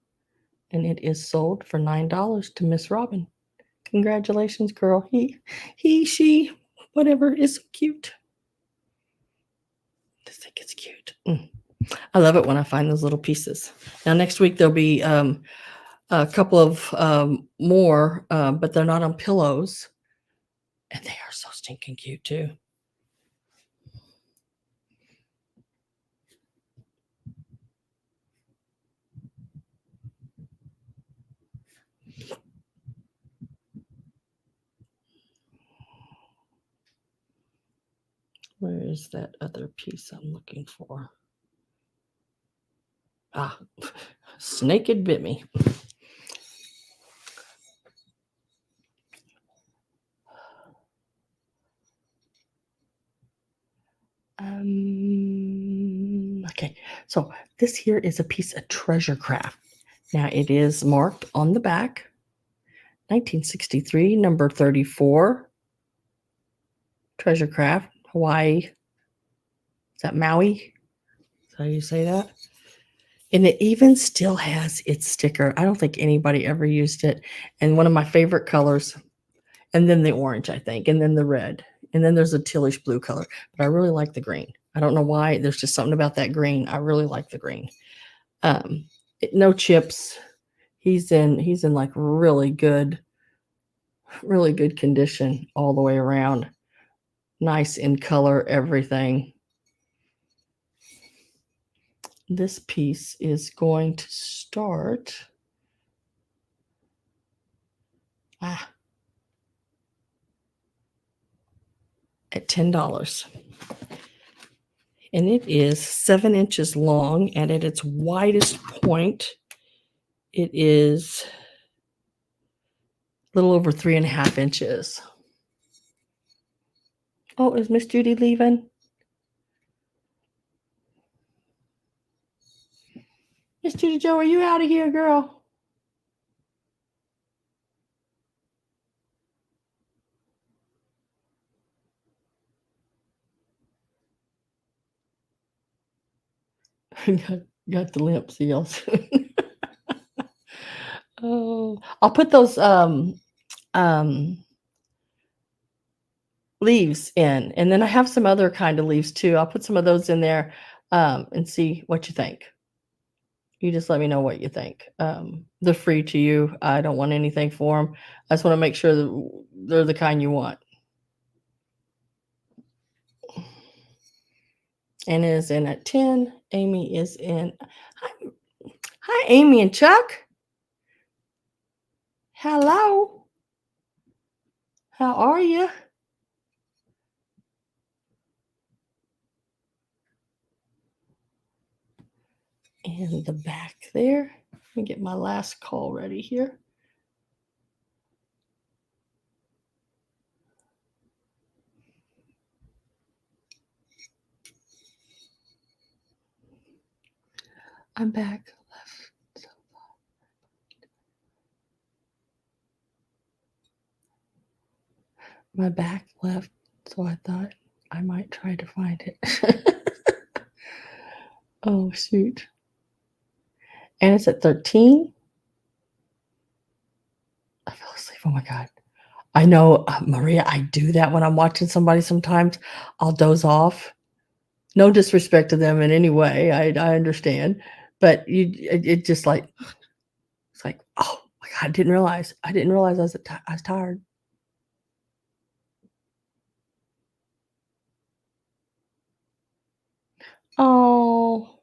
and it is sold for $9 to Miss Robin. Congratulations, girl. She, whatever, is so cute. I think it's cute. I love it when I find those little pieces. Now, next week there'll be a couple of more, but they're not on pillows. And they are so stinking cute too. Where is that other piece I'm looking for? Ah, snake had bit me. Okay, so this here is a piece of treasure craft. Now it is marked on the back, 1963, number 34, treasure craft, Hawaii. Is that Maui? Is that how you say that? And it even still has its sticker. I don't think anybody ever used it. And one of my favorite colors, and then the orange, I think, and then the red. And then there's a tealish blue color. But I really like the green. I don't know why. There's just something about that green. I really like the green. No chips. He's in like really good condition all the way around. Nice in color, everything. This piece is going to start at $10. And it is 7 inches long, and at its widest point, it is a little over 3.5 inches. Oh, is Miss Judy leaving? Miss Judy Joe, are you out of here, girl? got the limp seals. Oh, I'll put those leaves in, and then I have some other kind of leaves too. I'll put some of those in there and see what you think. You just let me know what you think. They're free to you. I don't want anything for them. I just want to make sure that they're the kind you want. Anna is in at 10. Amy is in. Hi, Amy and Chuck. Hello. How are you? And the back there. Let me get my last call ready here. I'm back. My back left, so I thought I might try to find it. Oh, shoot. And it's at 13. I fell asleep. Oh, my God. I know, Maria, I do that when I'm watching somebody sometimes. I'll doze off. No disrespect to them in any way. I understand. But it just like, it's like, oh, my God, I didn't realize I was tired. Oh,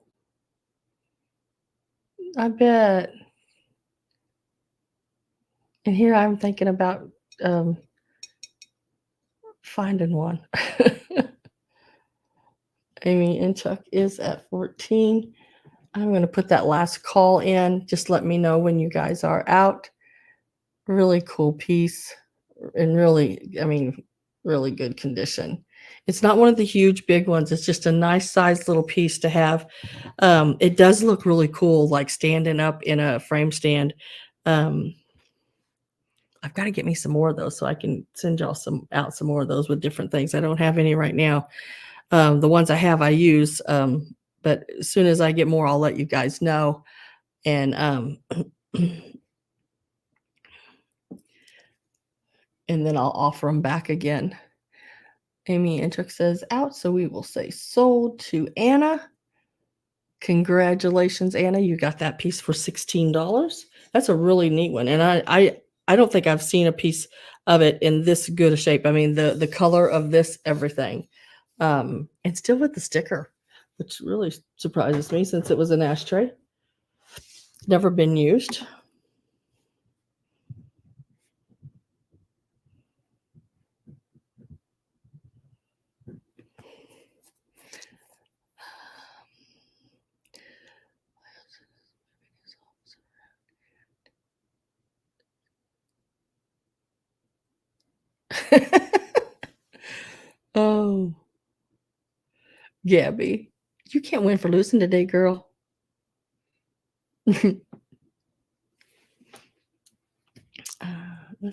I bet. And here I'm thinking about finding one. Amy and Chuck is at 14. I'm going to put that last call in. Just let me know when you guys are out. Really cool piece and really, I mean, really good condition. It's not one of the huge big ones. It's just a nice sized little piece to have. It does look really cool, like standing up in a frame stand. I've got to get me some more of those so I can send y'all some more of those with different things. I don't have any right now. The ones I have, I use. But as soon as I get more, I'll let you guys know. And and then I'll offer them back again. Amy and Chuck says out, so we will say sold to Anna. Congratulations, Anna. You got that piece for $16. That's a really neat one. And I don't think I've seen a piece of it in this good a shape. I mean, the color of this, everything. And still with the sticker, which really surprises me since it was an ashtray. Never been used. Oh, Gabby, you can't win for losing today, girl. Let's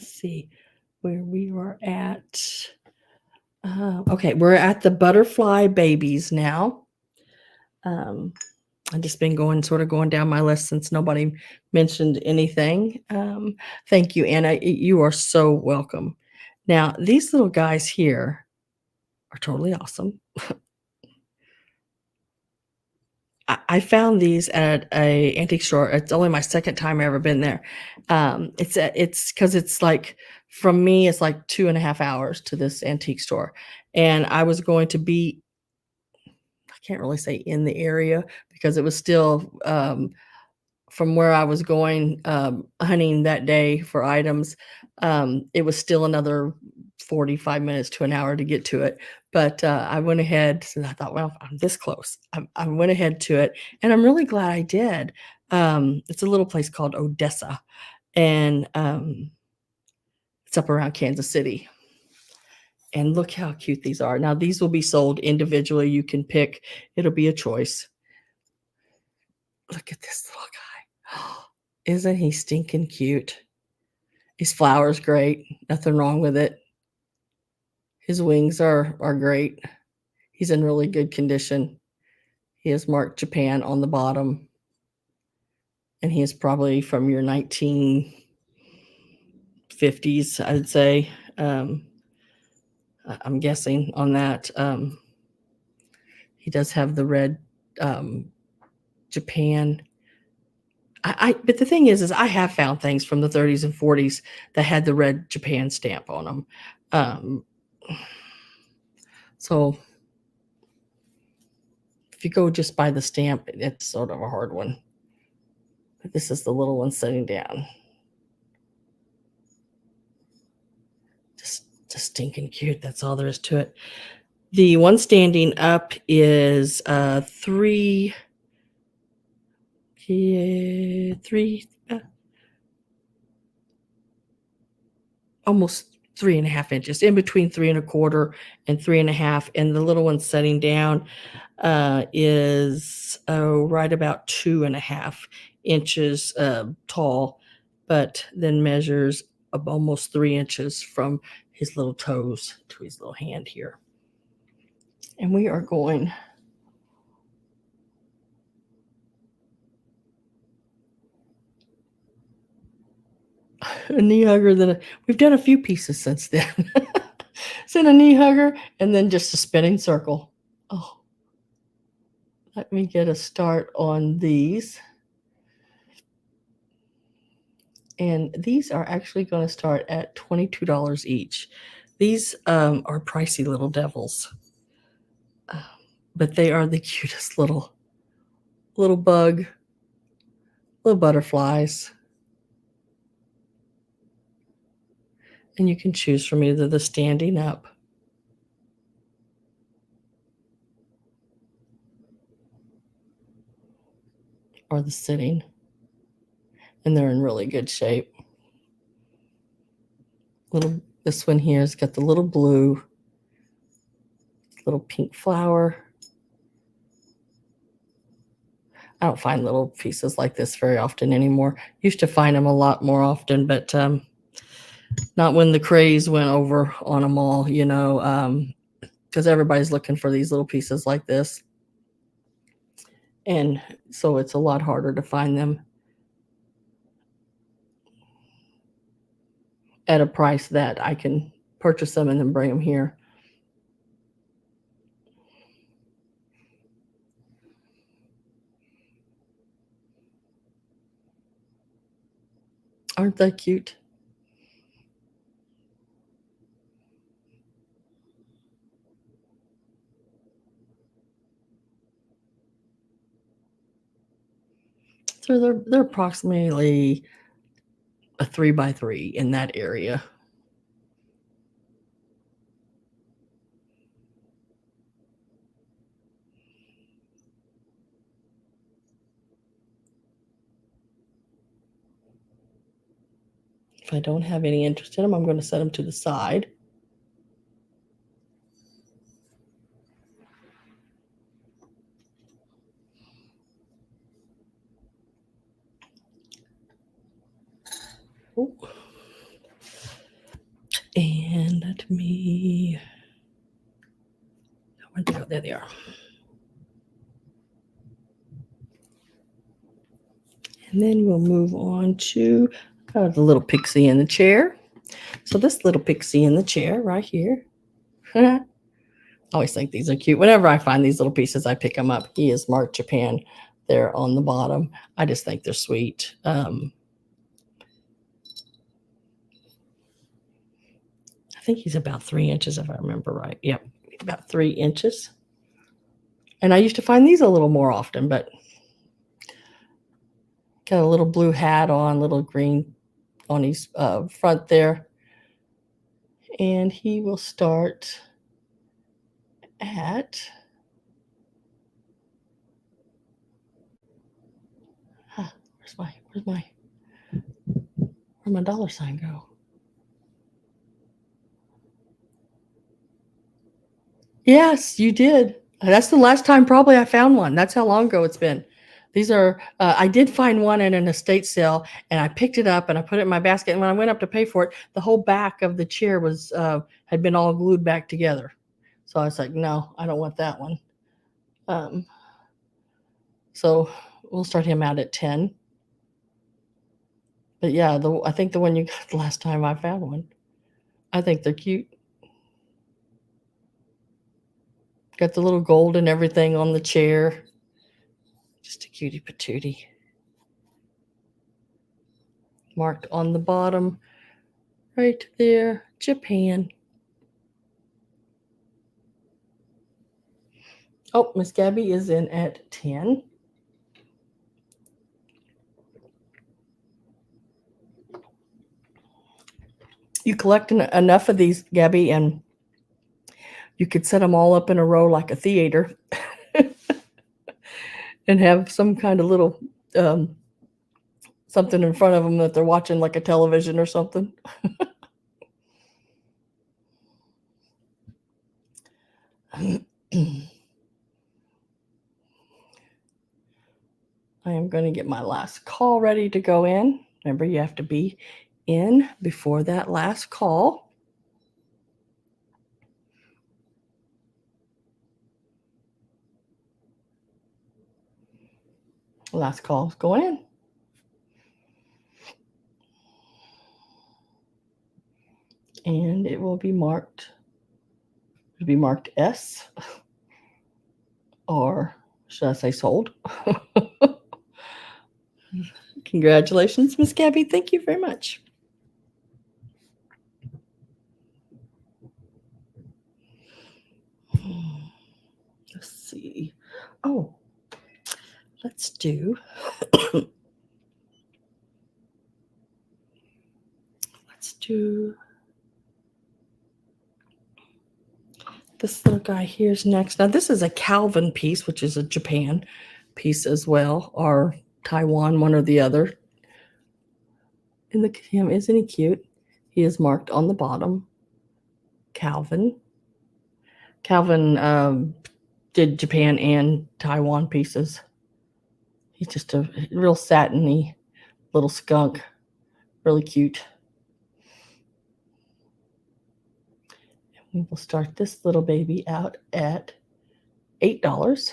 see where we are at. Okay, we're at the butterfly babies now. I've just been going down my list since nobody mentioned anything. Thank you, Anna. You are so welcome. Now, these little guys here are totally awesome. I found these at a antique store. It's only my second time I've ever been there. It's because it's like from me, it's like 2.5 hours to this antique store, and I was going to be. I can't really say in the area because it was still from where I was going hunting that day for items. It was still another 45 minutes to an hour to get to it. But I went ahead and I thought, well, I'm this close. I went ahead to it, and I'm really glad I did. It's a little place called Odessa, and it's up around Kansas City. And look how cute these are. Now, these will be sold individually. You can pick. It'll be a choice. Look at this little guy. Isn't he stinking cute? His flower's great. Nothing wrong with it. His wings are great. He's in really good condition. He has marked Japan on the bottom. And he is probably from your 1950s, I'd say. I'm guessing on that. He does have the red Japan. But the thing is I have found things from the 30s and 40s that had the red Japan stamp on them. So if you go just by the stamp, it's sort of a hard one. But this is the little one sitting down. Just stinking cute. That's all there is to it. The one standing up is almost 3.5 inches, in between 3.25 and 3.5, and the little one setting down is right about 2.5 inches tall, but then measures almost 3 inches from his little toes to his little hand here. And we are going a knee hugger. We've done a few pieces since then. It's in a knee hugger and then just a spinning circle. Oh, let me get a start on these. And these are actually going to start at $22 each. These are pricey little devils, but they are the cutest little bug, little butterflies. And you can choose from either the standing up or the sitting. And they're in really good shape. This one here has got the little blue, little pink flower. I don't find little pieces like this very often anymore. Used to find them a lot more often, but not when the craze went over on them all, because everybody's looking for these little pieces like this. And so it's a lot harder to find them at a price that I can purchase them and then bring them here. Aren't they cute? So they're approximately a 3x3 in that area. If I don't have any interest in them, I'm going to set them to the side. Ooh. And let me, where'd they go? There they are. And then we'll move on to the little pixie in the chair. So this little pixie in the chair right here. I always think these are cute. Whenever I find these little pieces, I pick them up. He is marked Japan there on the bottom. I just think they're sweet. I think he's about 3 inches, if I remember right. Yep, about 3 inches. And I used to find these a little more often, but got a little blue hat on, little green on his front there. And he will start at where'd my dollar sign go? Yes, you did. That's the last time probably I found one. That's how long ago it's been. These are, I did find one at an estate sale, and I picked it up and I put it in my basket. And when I went up to pay for it, the whole back of the chair was had been all glued back together. So I was like, no, I don't want that one. So we'll start him out at 10. But yeah, I think the one you got the last time I found one. I think they're cute. Got the little gold and everything on the chair. Just a cutie patootie. Marked on the bottom, right there, Japan. Oh, Miss Gabby is in at 10. You collect enough of these, Gabby, and you could set them all up in a row like a theater and have some kind of little something in front of them that they're watching, like a television or something. I am going to get my last call ready to go in. Remember, you have to be in before that last call. Last call is going in. And it will be marked. It'll be marked S, or should I say sold? Congratulations, Miss Gabby. Thank you very much. Let's see. Oh, let's do. Let's do. This little guy here's next. Now, this is a Calvin piece, which is a Japan piece as well, or Taiwan, one or the other. And look at him. Isn't he cute? He is marked on the bottom. Calvin. Calvin did Japan and Taiwan pieces. He's just a real satiny little skunk. Really cute. We will start this little baby out at $8.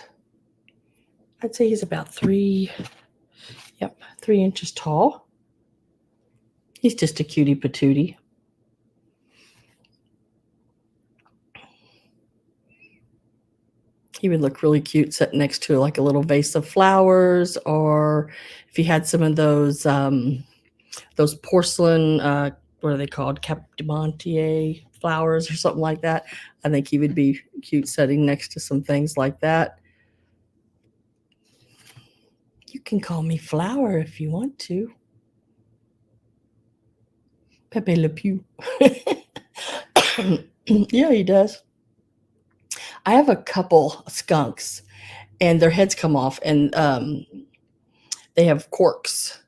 I'd say he's about 3 inches tall. He's just a cutie patootie. He would look really cute set next to like a little vase of flowers, or if you had some of those those porcelain, what are they called? Captimontier flowers or something like that. I think he would be cute sitting next to some things like that. You can call me Flower if you want to. Pepe Le Pew. Yeah, he does. I have a couple skunks, and their heads come off, and they have corks,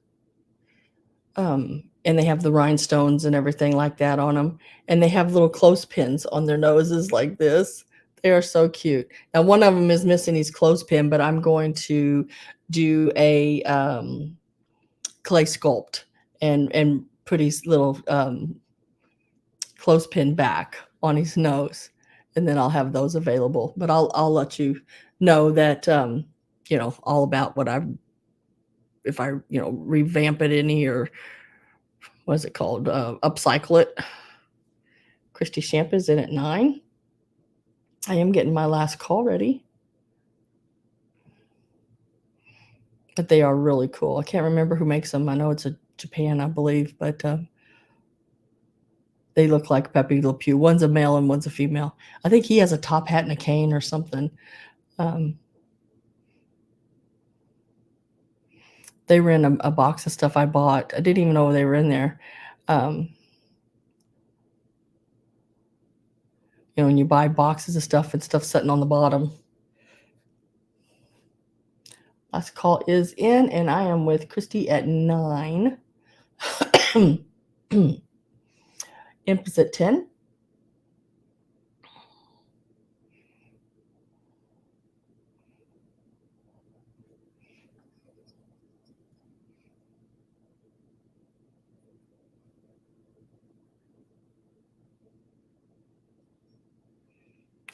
and they have the rhinestones and everything like that on them, and they have little clothespins on their noses like this. They are so cute. Now, one of them is missing his clothespin, but I'm going to do a clay sculpt and put his little clothespin back on his nose, and then I'll have those available. But I'll let you know that all about what I've if I revamp it any or what's it called upcycle it. Christy Champ is in at 9. I am getting my last call ready. But they are really cool. I can't remember who makes them. I know it's a Japan, I believe, but they look like Pepe Le Pew. One's a male and one's a female. I think he has a top hat and a cane or something. They were in a box of stuff I bought. I didn't even know they were in there. When you buy boxes of stuff and stuff sitting on the bottom. Last call is in, and I am with Christy at 9. Imp is at 10.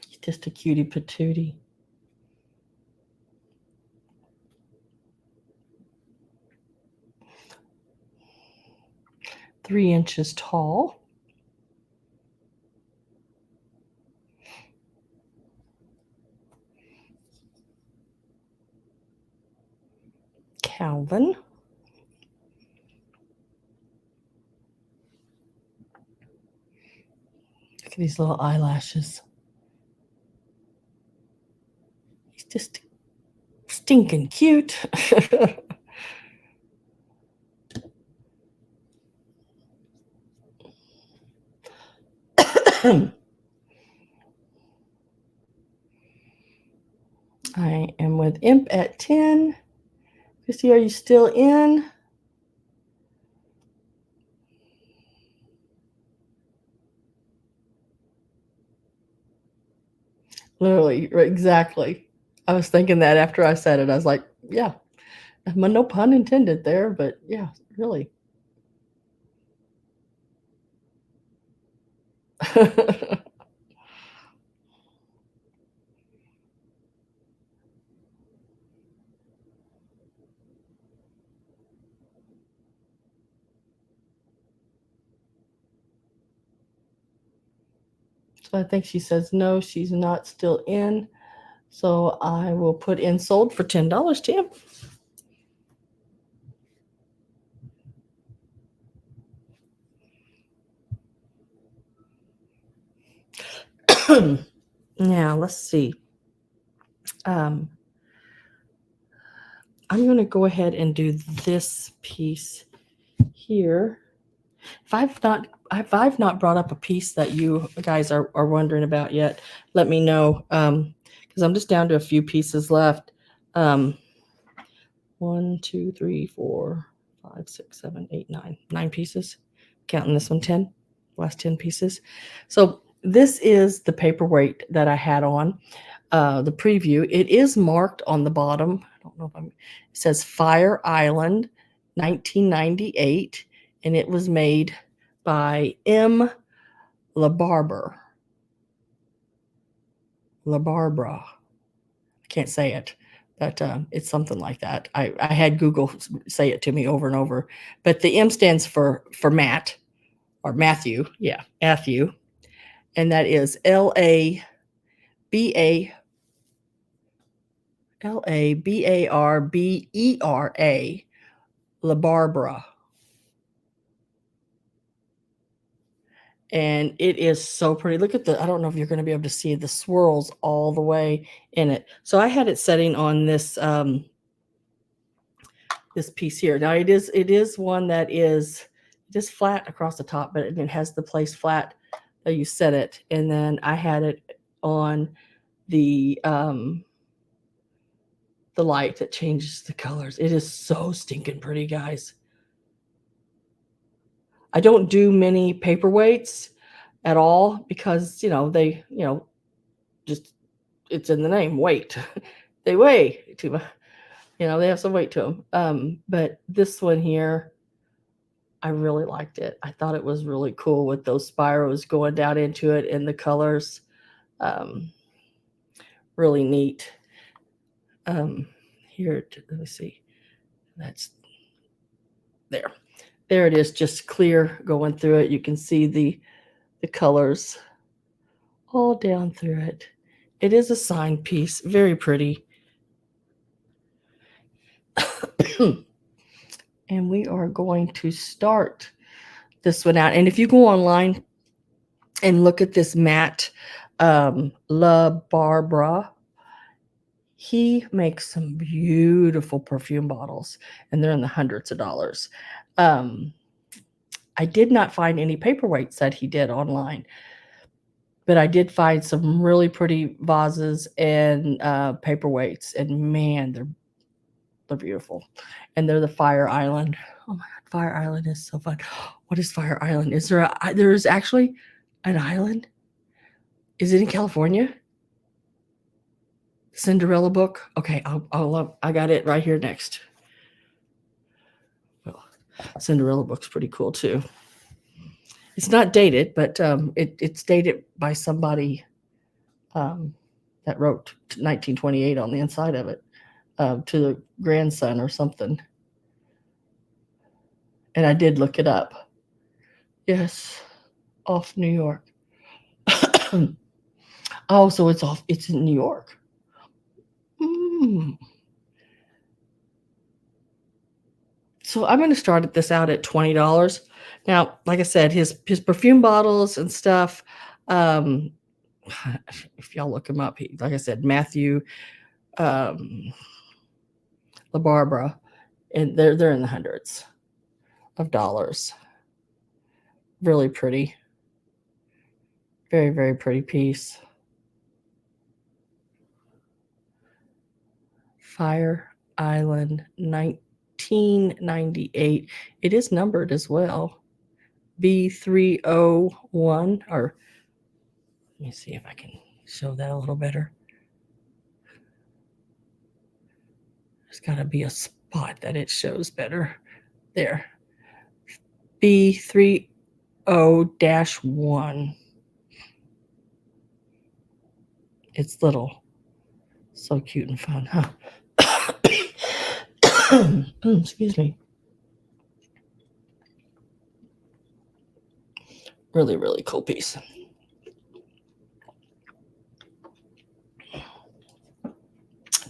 He's just a cutie patootie. 3 inches tall. Calvin. Look at these little eyelashes. He's just stinking cute. I am with Imp at 10. Christy, are you still in? Literally, exactly. I was thinking that after I said it. I was like, yeah, no pun intended there, but yeah, really. So I think she says no, she's not still in. So I will put in sold for $10, Tim. Now let's see. I'm going to go ahead and do this piece here. If I've not brought up a piece that you guys are wondering about yet, let me know, because I'm just down to a few pieces left. 1, 2, 3, 4, 5, 6, 7, 8, 9. 9 pieces. Counting this one, 10. Last 10 pieces. So this is the paperweight that I had on the preview. It is marked on the bottom. I don't know if it says Fire Island 1998, and it was made by M. LaBarbera. I can't say it, but it's something like that. I had Google say it to me over and over. But the M stands for Matt, or Matthew. Yeah, Matthew. And that is LABARBERA. LaBarbera. And it is so pretty. Look at the, I don't know if you're going to be able to see the swirls all the way in it. So I had it setting on this this piece here. Now it is one that is just flat across the top, but it has the place flat that you set it. And then I had it on the light that changes the colors. It is so stinking pretty, guys. I don't do many paperweights at all because, they, just, it's in the name, weight. They weigh too much. They have some weight to them. But this one here, I really liked it. I thought it was really cool with those spirals going down into it and the colors. Really neat. Here, let me see. That's there. There it is, just clear going through it. You can see the colors all down through it. It is a sign piece, very pretty. And we are going to start this one out. And if you go online and look at this Matt La Barbara, he makes some beautiful perfume bottles, and they're in the hundreds of dollars. I did not find any paperweights that he did online, but I did find some really pretty vases and paperweights, and man, they're beautiful. And they're the Fire Island. Oh my God, Fire Island is so fun. What is Fire Island? Is there's actually an island? Is it in California? Cinderella book. Okay, I got it right here next. Well, Cinderella book's pretty cool too. It's not dated, but it's dated by somebody that wrote 1928 on the inside of it to the grandson or something. And I did look it up. Yes, off New York. Oh, so it's in New York. So I'm going to start this out at $20. Now, like I said, his perfume bottles and stuff, if y'all look him up, like I said, Matthew La Barbara, and they're in the hundreds of dollars. Really pretty. Very, very pretty piece. Fire Island 1998. It is numbered as well. B301, or let me see if I can show that a little better. There's got to be a spot that it shows better. There. B30-1. It's little. So cute and fun, huh? Excuse me. Really, really cool piece.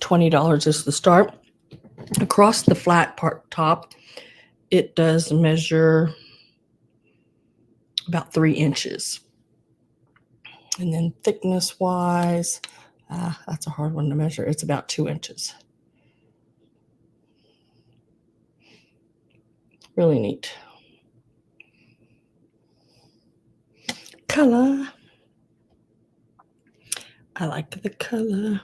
$20 is the start. Across the flat part top, it does measure about 3 inches. And then thickness wise, that's a hard one to measure. It's about 2 inches. Really neat. Color. I like the color.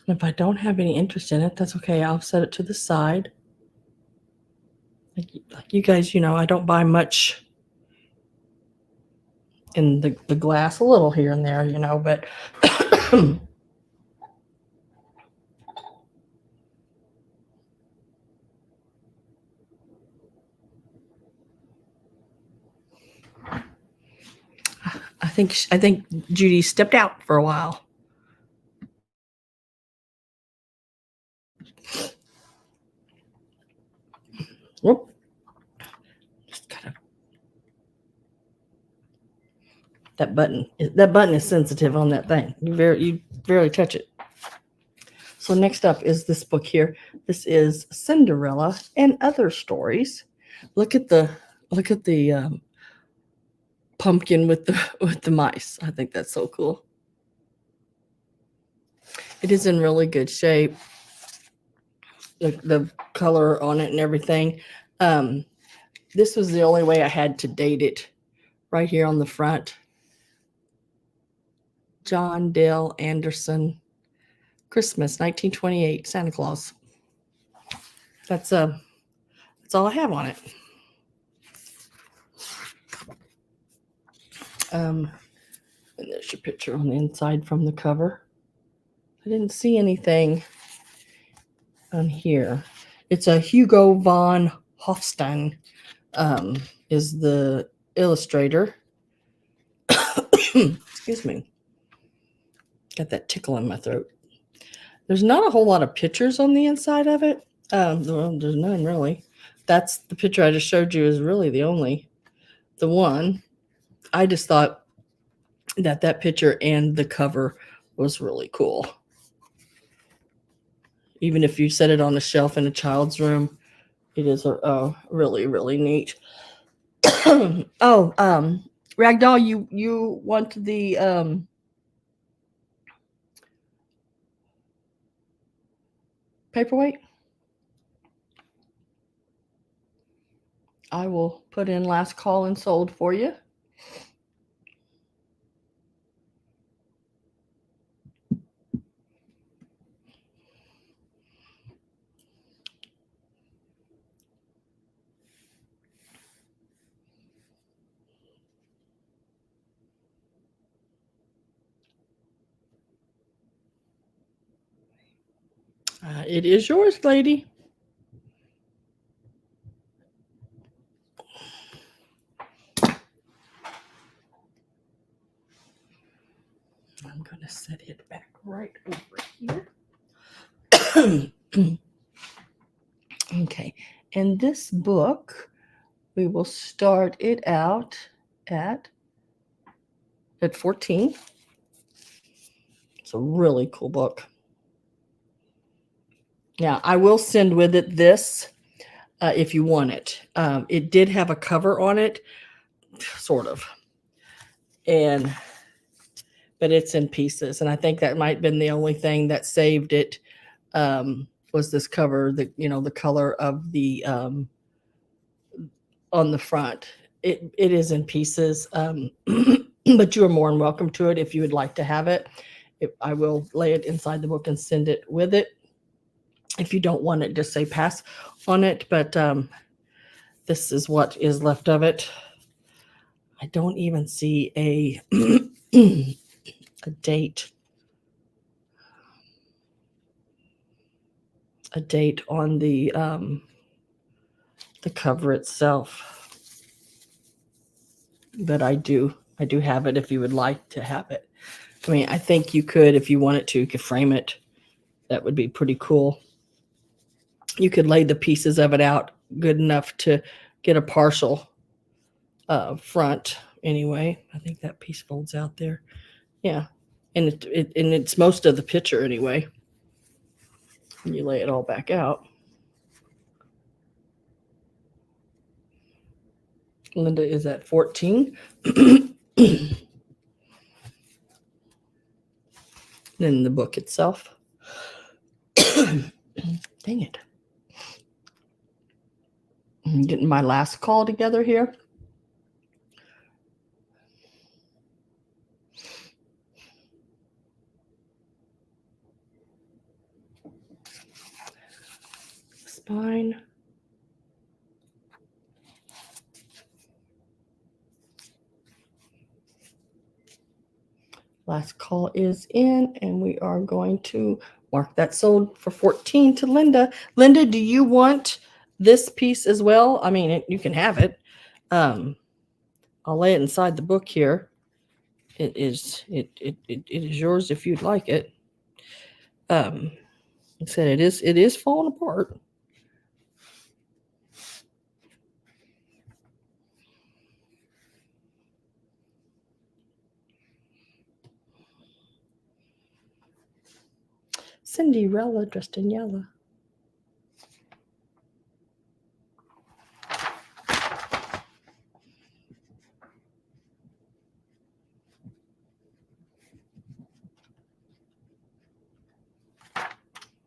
And if I don't have any interest in it, that's okay. I'll set it to the side. Like you guys, I don't buy much in the glass, a little here and there, but I think Judy stepped out for a while. Whoop. Just kind of that button. That button is sensitive on that thing. You barely touch it. So next up is this book here. This is Cinderella and Other Stories. Look at the pumpkin with the mice. I think that's so cool. It is in really good shape. The color on it and everything. This was the only way I had to date it. Right here on the front. John Dale Anderson, Christmas 1928, Santa Claus. That's all I have on it. And there's your picture on the inside from the cover. I didn't see anything on here. It's a Hugo von Hofstein is the illustrator. Excuse me. Got that tickle in my throat. There's not a whole lot of pictures on the inside of it. Well, there's none really. That's the picture I just showed you is really the one. I just thought that picture and the cover was really cool. Even if you set it on a shelf in a child's room, it is really, really neat. Ragdoll, you want the paperweight? I will put in last call and sold for you. It is yours, lady. I'm going to set it back right over here. Okay, and this book, we will start it out at 14. It's a really cool book. Now, I will send with it this if you want it. It did have a cover on it, sort of. But it's in pieces. And I think that might have been the only thing that saved it was this cover, the color of the on the front. It is in pieces, but you are more than welcome to it if you would like to have it. I will lay it inside the book and send it with it. If you don't want it, just say pass on it. But this is what is left of it. I don't even see a date. A date on the cover itself. But I do have it if you would like to have it. I mean, I think you could, if you wanted to, you could frame it. That would be pretty cool. You could lay the pieces of it out good enough to get a partial front anyway. I think that piece folds out there. Yeah. And it's most of the picture anyway. And you lay it all back out. Linda is at 14. Then the book itself. Dang it. I'm getting my last call together here. Spine. Last call is in, and we are going to mark that sold for 14 to Linda. Linda, do you want this piece as well? I mean, you can have it. I'll lay it inside the book here. It is yours if you'd like it. Like I said, it is falling apart. Cinderella dressed in yellow.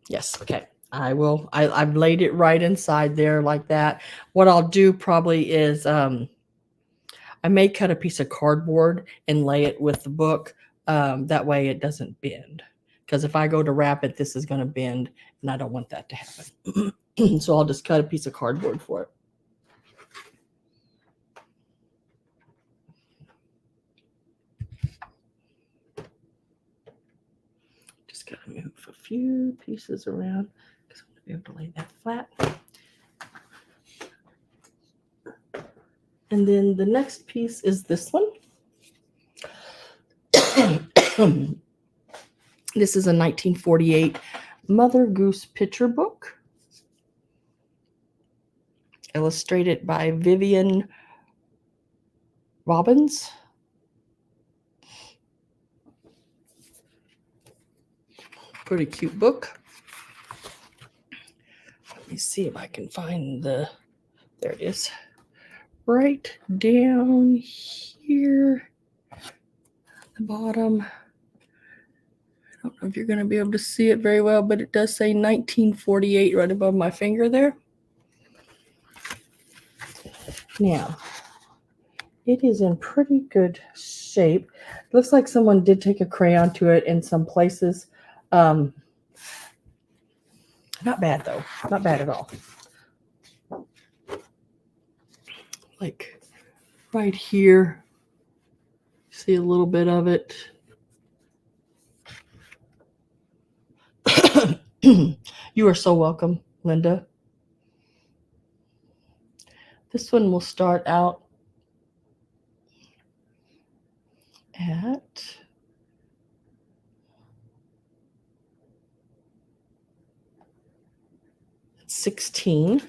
Yes, okay. I will. I've laid it right inside there like that. What I'll do probably is I may cut a piece of cardboard and lay it with the book. That way it doesn't bend. Because if I go to wrap it, this is going to bend, and I don't want that to happen. So I'll just cut a piece of cardboard for it. Just got to move a few pieces around because I'm going to be able to lay that flat. And then the next piece is this one. This is a 1948 Mother Goose picture book, illustrated by Vivian Robbins. Pretty cute book. Let me see if I can find there it is. Right down here at the bottom. I don't know if you're going to be able to see it very well, but it does say 1948 right above my finger there. Now, it is in pretty good shape. Looks like someone did take a crayon to it in some places. Not bad, though. Not bad at all. Like right here, see a little bit of it. You are so welcome, Linda. This one will start out at 16.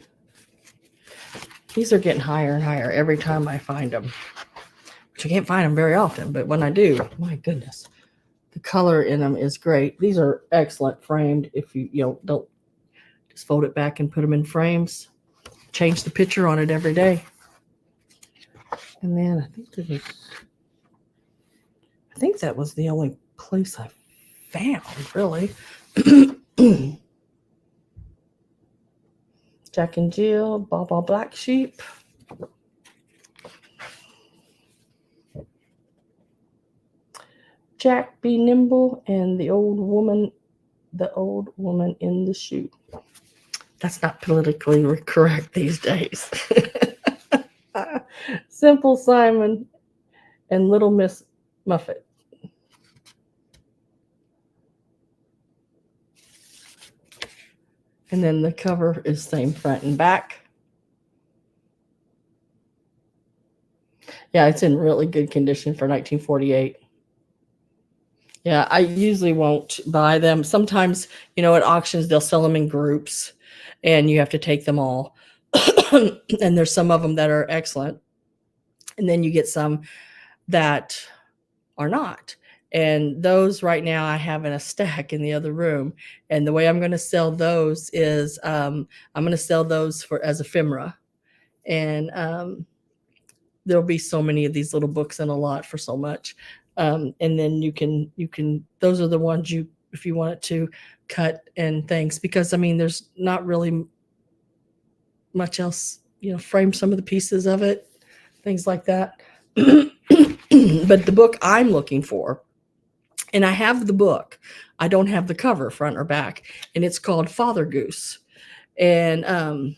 These are getting higher and higher every time I find them, which I can't find them very often, but when I do, my goodness, the color in them is great. These are excellent framed. If you don't just fold it back and put them in frames, change the picture on it every day. And then I think that was the only place I found, really. Jack and Jill, Baba Black Sheep. Jack Be Nimble and the old woman in the shoe. That's not politically correct these days. Simple Simon and Little Miss Muffet. And then the cover is same front and back. Yeah, it's in really good condition for 1948. Yeah, I usually won't buy them. Sometimes, at auctions, they'll sell them in groups, and you have to take them all. And there's some of them that are excellent. And then you get some that are not. And those right now I have in a stack in the other room. And the way I'm going to sell those is I'm going to sell those as ephemera. And there'll be so many of these little books in a lot for so much. And then you can those are the ones if you want it to cut and things, because there's not really much else, frame some of the pieces of it, things like that. But the book I'm looking for, and I have the book, I don't have the cover front or back, and it's called Father Goose. And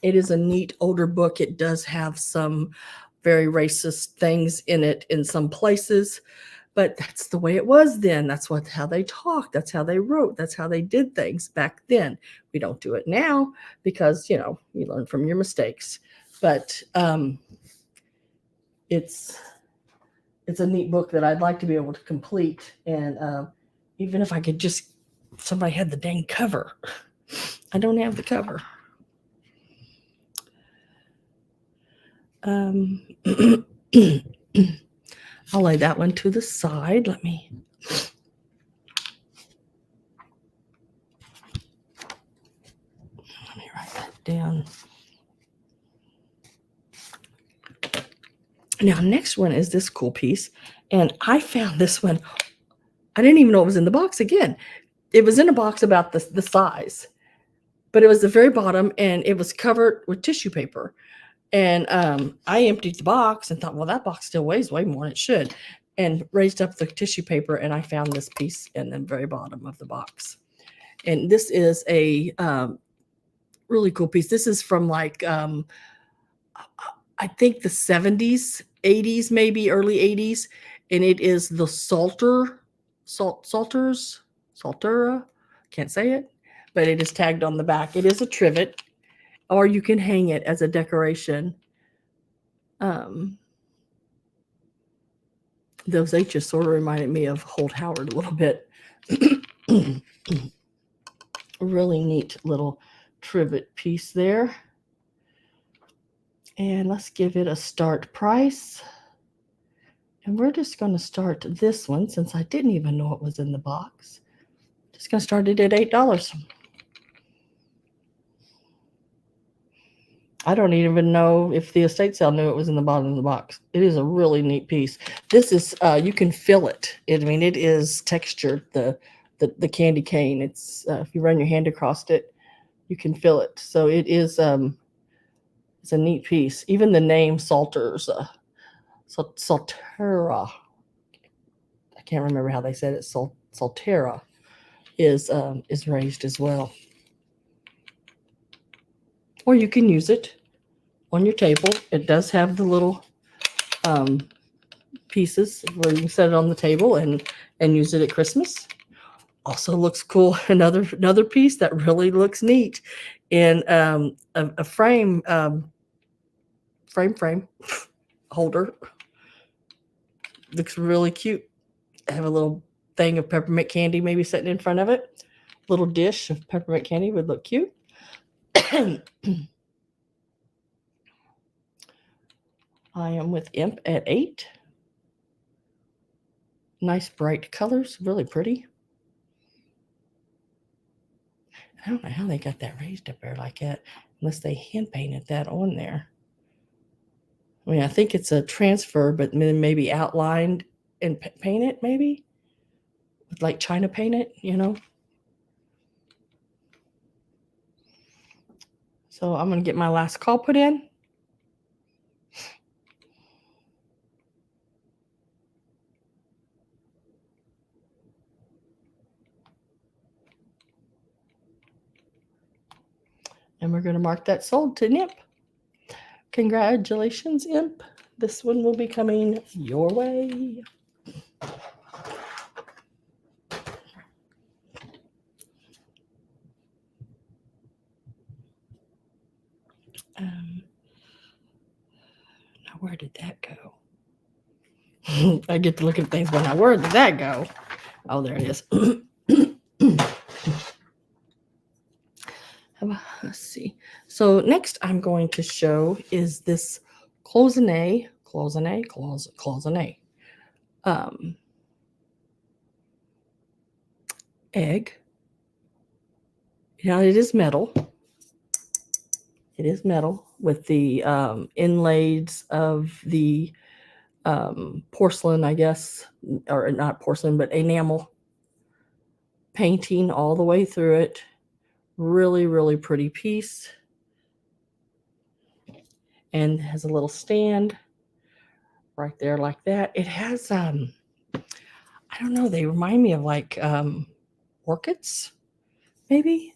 it is a neat older book. It does have some very racist things in it in some places, but that's the way it was then. That's how they talked. That's how they wrote. That's how they did things back then. We don't do it now because, you learn from your mistakes. But it's a neat book that I'd like to be able to complete. And even if I could somebody had the dang cover. I don't have the cover. I'll lay that one to the side. Let me down. Now, next one is this cool piece. And I found this one. I didn't even know it was in the box again. It was in a box about the size, but it was the very bottom and it was covered with tissue paper. And I emptied the box and thought, well, that box still weighs way more than it should. And raised up the tissue paper and I found this piece in the very bottom of the box. And this is a really cool piece. This is from like, I think the 70s, 80s, maybe early 80s. And it is the Saltera, can't say it, but it is tagged on the back. It is a trivet, or you can hang it as a decoration. Those H's sort of reminded me of Holt Howard a little bit. Really neat little trivet piece there. And let's give it a start price. And we're just going to start this one since I didn't even know it was in the box. Just going to start it at $8. I don't even know if the estate sale knew it was in the bottom of the box. It is a really neat piece. This is, you can feel it. I mean, it is textured, the candy cane. It's, if you run your hand across it, you can feel it. So it is, it's a neat piece. Even the name Saltera, I can't remember how they said it. Saltera is raised as well. Or you can use it on your table. It does have the little pieces where you can set it on the table and use it at Christmas. Also looks cool. Another piece that really looks neat in a frame holder. Looks really cute. I have a little thing of peppermint candy maybe sitting in front of it. Little dish of peppermint candy would look cute. I am with Imp at 8. Nice bright colors, really pretty. I don't know how they got that raised up there like that, unless they hand painted that on there. I mean, I think it's a transfer, but then maybe outlined and paint it, maybe? With like China paint it, you know? So I'm going to get my last call put in. And we're going to mark that sold to Imp. Congratulations, Imp. This one will be coming your way. Now, where did that go? I get to look at things, but now where did that go? Oh, there it is. Let's see. So next I'm going to show is this cloisonne egg. Now it is metal. It is metal with the inlays of the porcelain, I guess, or not porcelain, but enamel painting all the way through it. Really, really pretty piece. And has a little stand right there like that. It has, I don't know, they remind me of like orchids, maybe?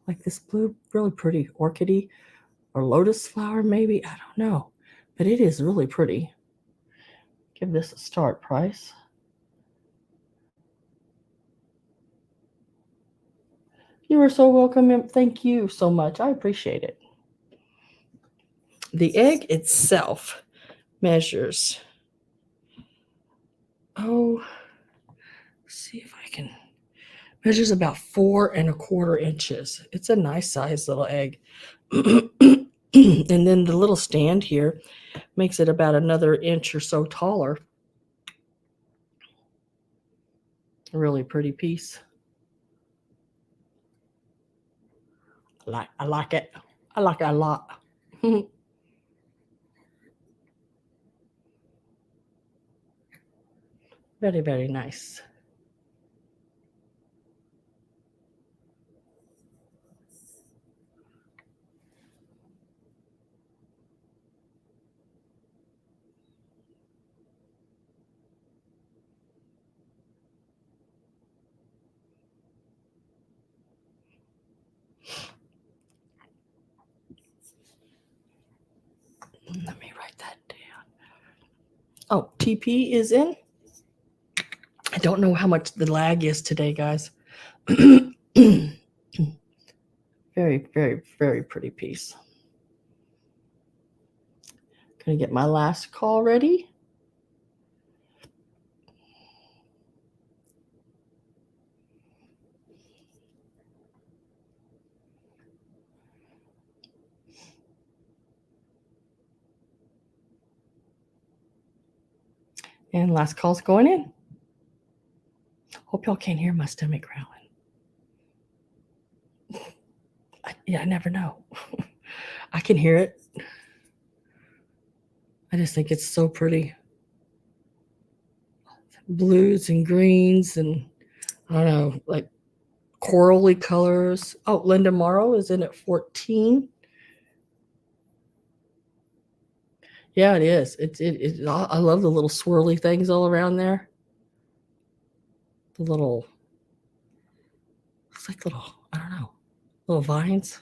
Like this blue, really pretty orchidy or lotus flower, maybe? I don't know. But it is really pretty. Give this a start price. You are so welcome. Thank you so much. I appreciate it. The egg itself measures, let's see if I can, measures about 4 1/4 inches. It's a nice size little egg. And then the little stand here makes it about another inch or so taller. A really pretty piece. I like it. I like it a lot. Very, very nice. Let me write that down. Oh, TP is in. I don't know how much the lag is today, guys. Very, very, very pretty piece. Gonna get my last call ready. And last call's going in. Hope y'all can't hear my stomach growling. I never know. I can hear it. I just think it's so pretty. Blues and greens and I don't know, like corally colors. Oh, Linda Morrow is in at 14. Yeah, it is. I love the little swirly things all around there. The little, it's like little, I don't know, little vines.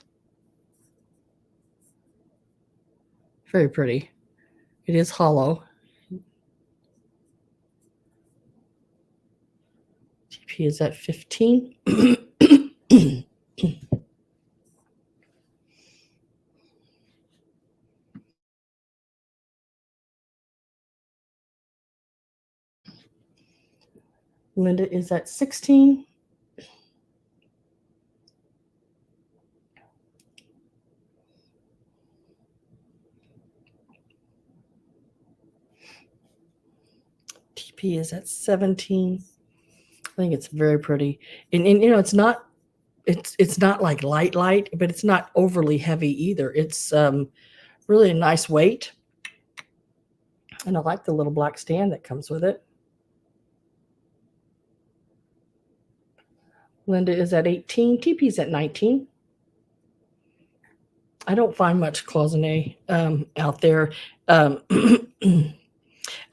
Very pretty. It is hollow. TP is at 15. Linda is at 16. TP is at 17. I think it's very pretty. And you know, it's not like light, but it's not overly heavy either. It's really a nice weight. And I like the little black stand that comes with it. Linda is at 18. TP's at 19. I don't find much cloisonne out there. A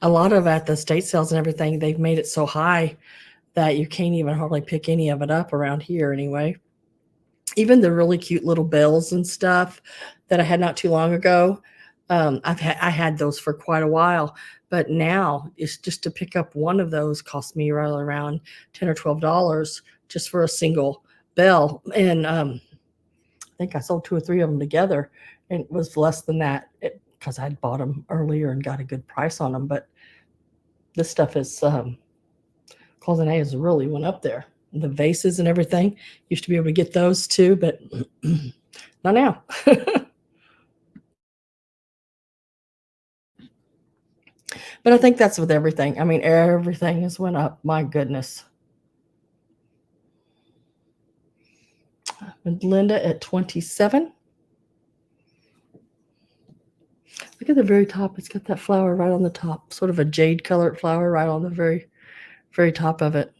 lot of at the state sales and everything, they've made it so high that you can't even hardly pick any of it up around here anyway. Even the really cute little bells and stuff that I had not too long ago, I had those for quite a while, but now it's just to pick up one of those cost me right around $10 or $12 just for a single bell. And I think I sold 2 or 3 of them together, and it was less than that because I'd bought them earlier and got a good price on them. But this stuff is cloisonne has really went up there. The vases and everything used to be able to get those too, but not now. But I think that's with everything. I mean, everything has went up. My goodness. And Linda at 27. Look at the very top. It's got that flower right on the top, sort of a jade colored flower right on the very, very top of it.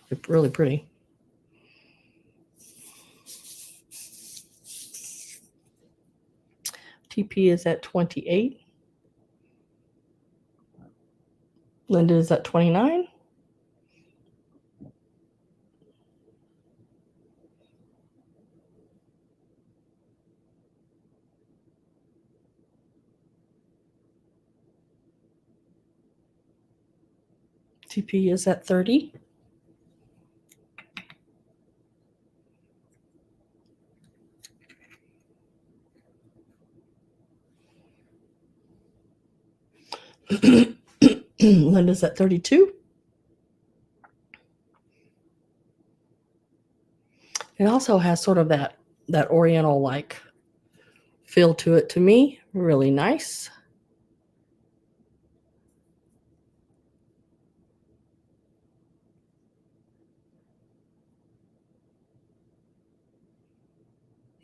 It's really pretty. TP is at 28. Linda is at 29. TP is at 30. Linda's at 32. It also has sort of that oriental like feel to it to me. Really nice.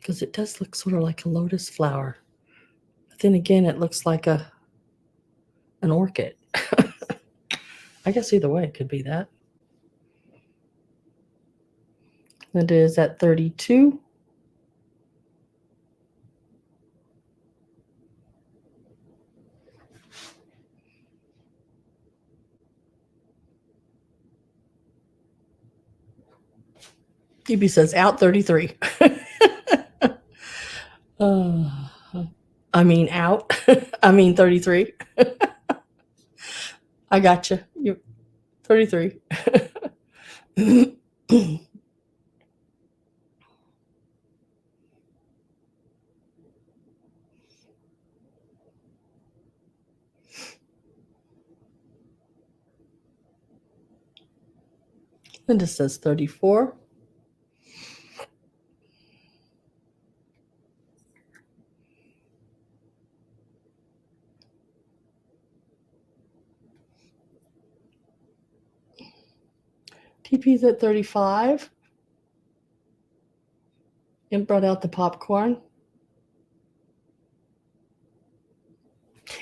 because it does look sort of like a lotus flower. But then again, it looks like an orchid. I guess either way, it could be that. It is at 32. TB says out 33. I mean out. I mean 33. I got you. You're 33. Linda says 34. TP's at 35. And brought out the popcorn.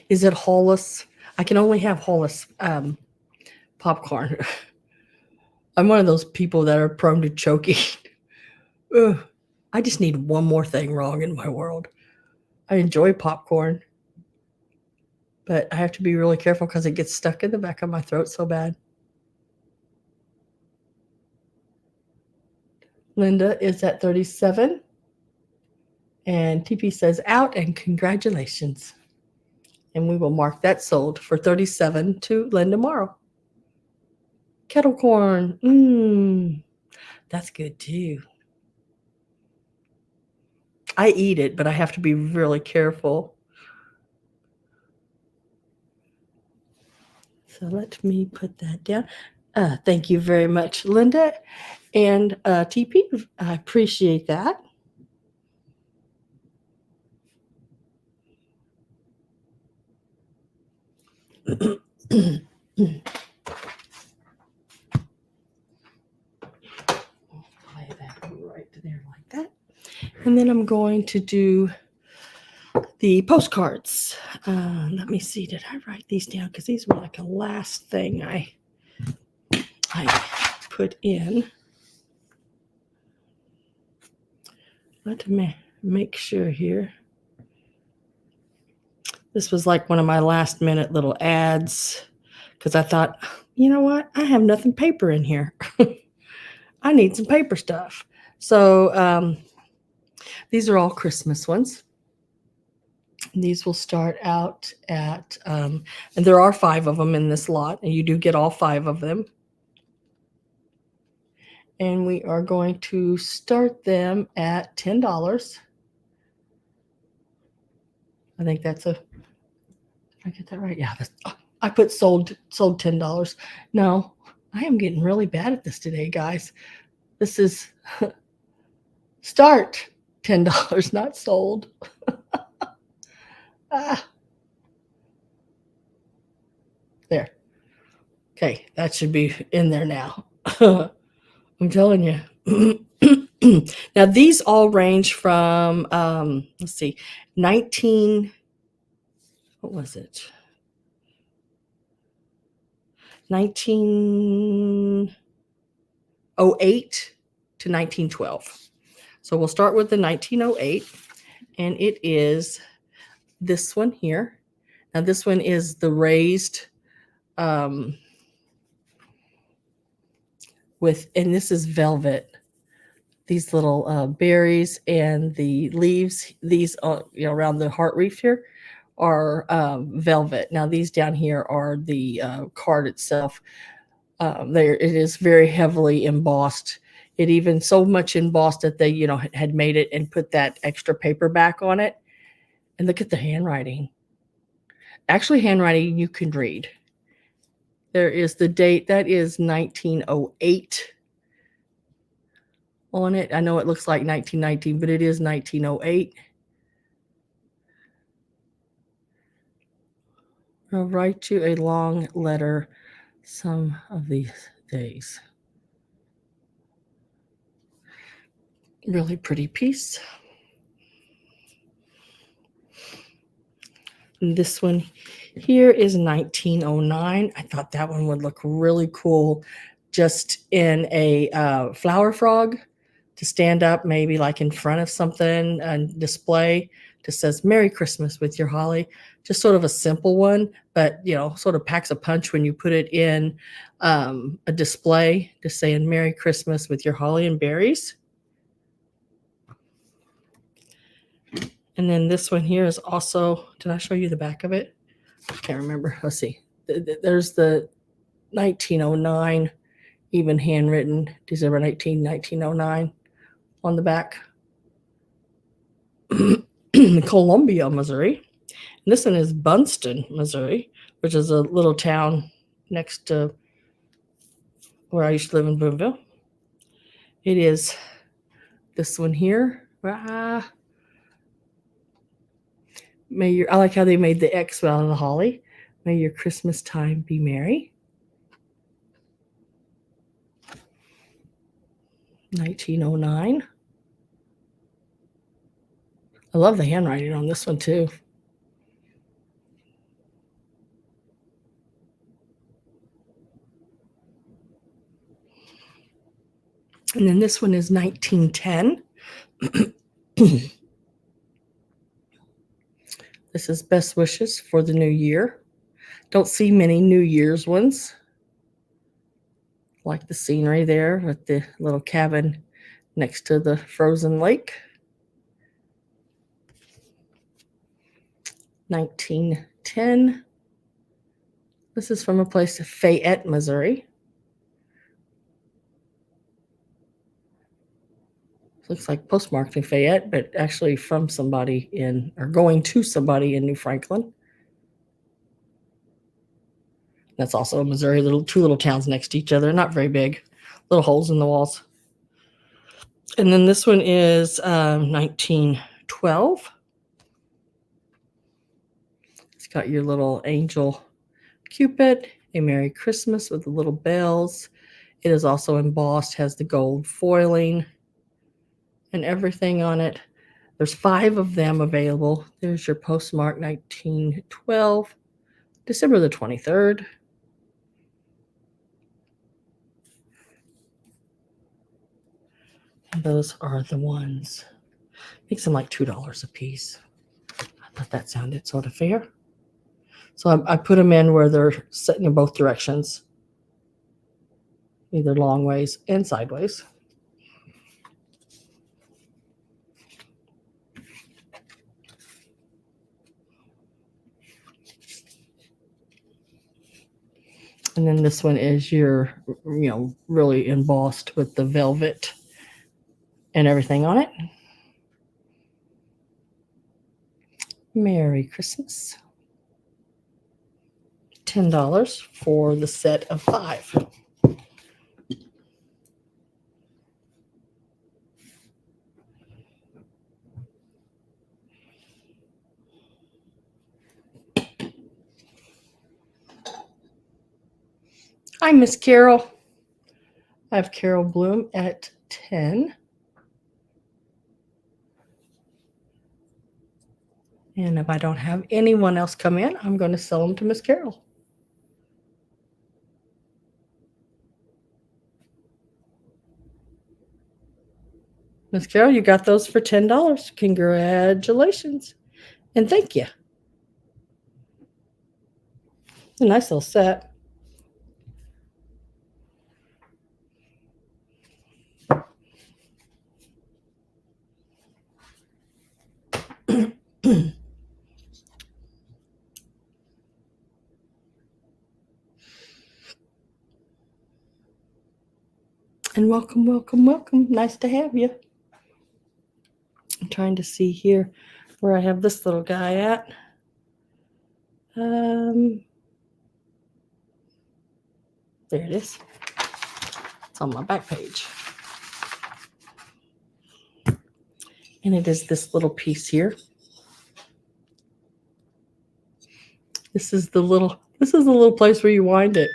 Is it Hollis? I can only have Hollis popcorn. I'm one of those people that are prone to choking. Ugh, I just need one more thing wrong in my world. I enjoy popcorn, but I have to be really careful because it gets stuck in the back of my throat so bad. Linda is at 37. And TP says out and congratulations. And we will mark that sold for 37 to Linda Morrow. Kettle corn. That's good too. I eat it, but I have to be really careful. So let me put that down. Thank you very much, Linda and TP. I appreciate that. Lay that right there like that. And then I'm going to do the postcards. Let me see. Did I write these down? Because these were like a last thing I put in. Let me make sure here. This was like one of my last minute little ads because I thought, you know what? I have nothing paper in here. I need some paper stuff. So these are all Christmas ones. These will start out at, and there are 5 of them in this lot, and you do get all 5 of them. And we are going to start them at $10. I think that's did I get that right? Yeah, I put sold $10. No, I am getting really bad at this today, guys. This is start $10, not sold. There. Okay, that should be in there now. I'm telling you. Now, these all range from, let's see, 1908 to 1912. So we'll start with the 1908, and it is this one here. Now, this one is the raised and this is velvet. These little berries and the leaves, these around the heart reef here are velvet. Now these down here are the card itself. It is very heavily embossed. It even so much embossed that they had made it and put that extra paper back on it. And look at the handwriting. Actually, handwriting you can read. There is the date. That is 1908 on it. I know it looks like 1919, but it is 1908. I'll write you a long letter some of these days. Really pretty piece. And this one here is 1909. I thought that one would look really cool just in a flower frog to stand up, maybe like in front of something and display. Just says Merry Christmas with your holly. Just sort of a simple one, but sort of packs a punch when you put it in a display, just saying Merry Christmas with your holly and berries. And then this one here is also, did I show you the back of it? I can't remember. Let's see. There's the 1909, even handwritten, December 19, 1909 on the back. Columbia, Missouri. And this one is Bunston, Missouri, which is a little town next to where I used to live in Boonville. It is this one here. I like how they made the X out of the holly. May your Christmas time be merry. 1909. I love the handwriting on this one too. And then this one is 1910. This is best wishes for the new year. Don't see many New Year's ones. Like the scenery there with the little cabin next to the frozen lake. 1910. This is from a place, Fayette, Missouri. Looks like postmarked in Fayette, but actually from somebody or going to somebody in New Franklin. That's also Missouri, two little towns next to each other, not very big, little holes in the walls. And then this one is 1912. It's got your little angel Cupid, a Merry Christmas with the little bells. It is also embossed, has the gold foiling and everything on it. There's 5 of them available. There's your postmark 1912, December the 23rd. And those are the ones. Makes them like $2 a piece. I thought that sounded sort of fair. So I put them in where they're set in both directions, either long ways and sideways. And then this one is your, really embossed with the velvet and everything on it. Merry Christmas. $10 for the set of 5. Hi, Miss Carol. I have Carol Bloom at 10. And if I don't have anyone else come in, I'm going to sell them to Miss Carol. Miss Carol, you got those for $10. Congratulations. And thank you. A nice little set. And welcome, welcome, welcome. Nice to have you. I'm trying to see here where I have this little guy at. There it is. It's on my back page. And it is this little piece here. This is the little place where you wind it.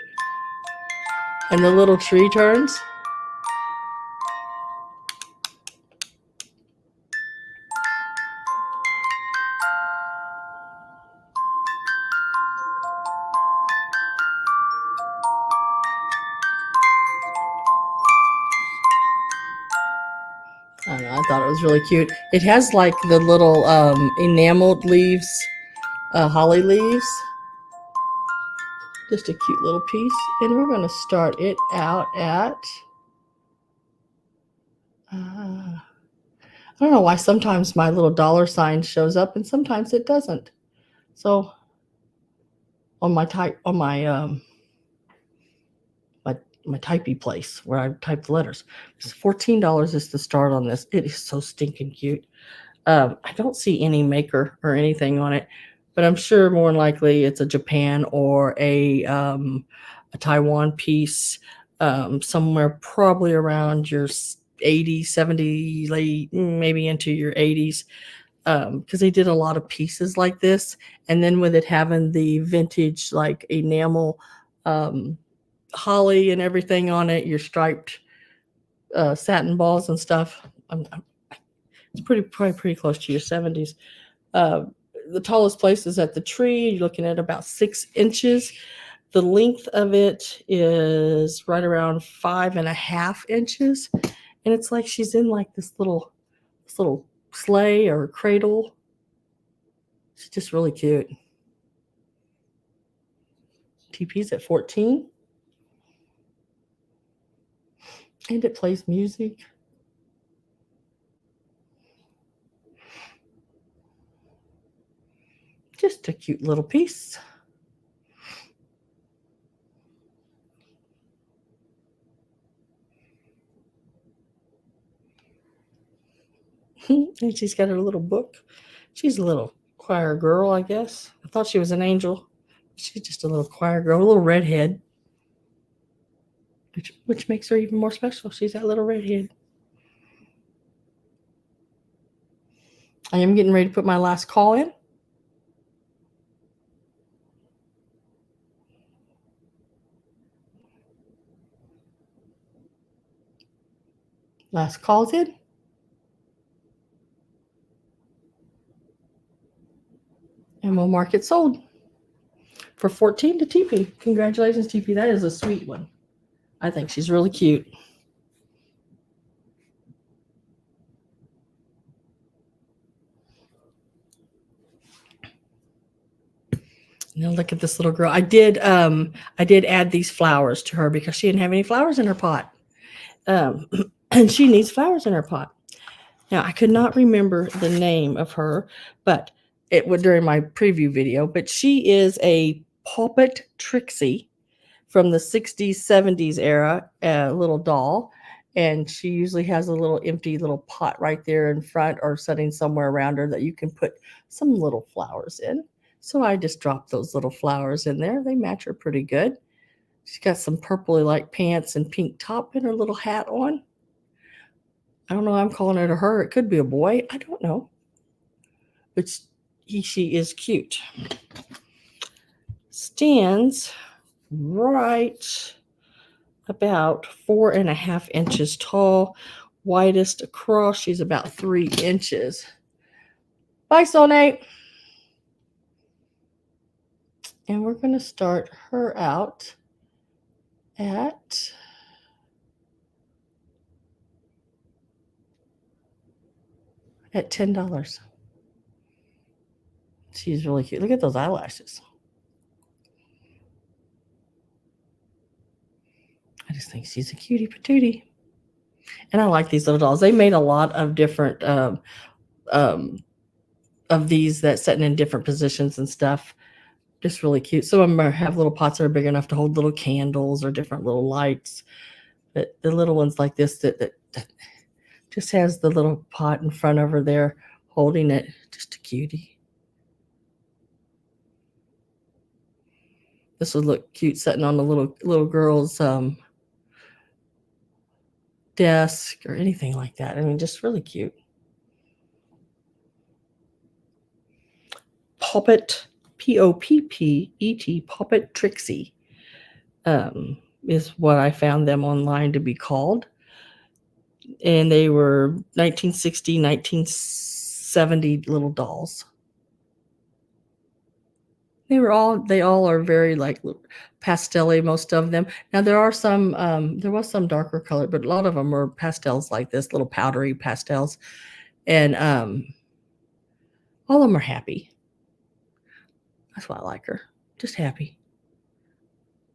And the little tree turns. thought it was really cute. It has like the little enameled leaves, holly leaves. Just a cute little piece. And we're going to start it out at, I don't know why sometimes my little dollar sign shows up and sometimes it doesn't. So on my my typey place where I type the letters, it's $14 is the start on this. It is so stinking cute. I don't see any maker or anything on it, but I'm sure more than likely it's a Japan or a Taiwan piece, somewhere probably around your 80s, 70s, late maybe into your 80s, because they did a lot of pieces like this. And then with it having the vintage like enamel holly and everything on it, your striped satin balls and stuff. It's probably pretty close to your 70s. The tallest place is at the tree. You're looking at about 6 inches. The length of it is right around 5.5 inches. And it's like she's in like this little sleigh or cradle. It's just really cute. TP's at 14. And it plays music. Just a cute little piece. And she's got her little book. She's a little choir girl, I guess. I thought she was an angel. She's just a little choir girl, a little redhead, which makes her even more special. She's that little redhead. I am getting ready to put my last call in. Last call's in. And we'll mark it sold for 14 to TP. Congratulations, TP. That is a sweet one. I think she's really cute. Now look at this little girl. I did add these flowers to her because she didn't have any flowers in her pot. And she needs flowers in her pot. Now I could not remember the name of her, but it was during my preview video, but she is a puppet Trixie from the 60s, 70s era, little doll. And she usually has a little empty little pot right there in front or sitting somewhere around her that you can put some little flowers in. So I just dropped those little flowers in there. They match her pretty good. She's got some purpley like pants and pink top and her little hat on. I don't know. I'm calling it a her. It could be a boy. I don't know. But she is cute. Stands right about 4.5 inches tall. Widest across, she's about 3 inches. Bye, Soulmate. And we're going to start her out at $10. She's really cute. Look at those eyelashes. I just think she's a cutie patootie. And I like these little dolls. They made a lot of different of these that sitting in different positions and stuff. Just really cute. Some of them have little pots that are big enough to hold little candles or different little lights. But the little ones like this that just has the little pot in front of her there holding it. Just a cutie. This would look cute sitting on the little girl's desk or anything like that. I mean, just really cute. Puppet, Poppet, Puppet Trixie is what I found them online to be called. And they were 1960, 1970 little dolls. They all are very like pastel-y, most of them. Now there are some, there was some darker color, but a lot of them were pastels like this, little powdery pastels. And all of them are happy. That's why I like her. Just happy.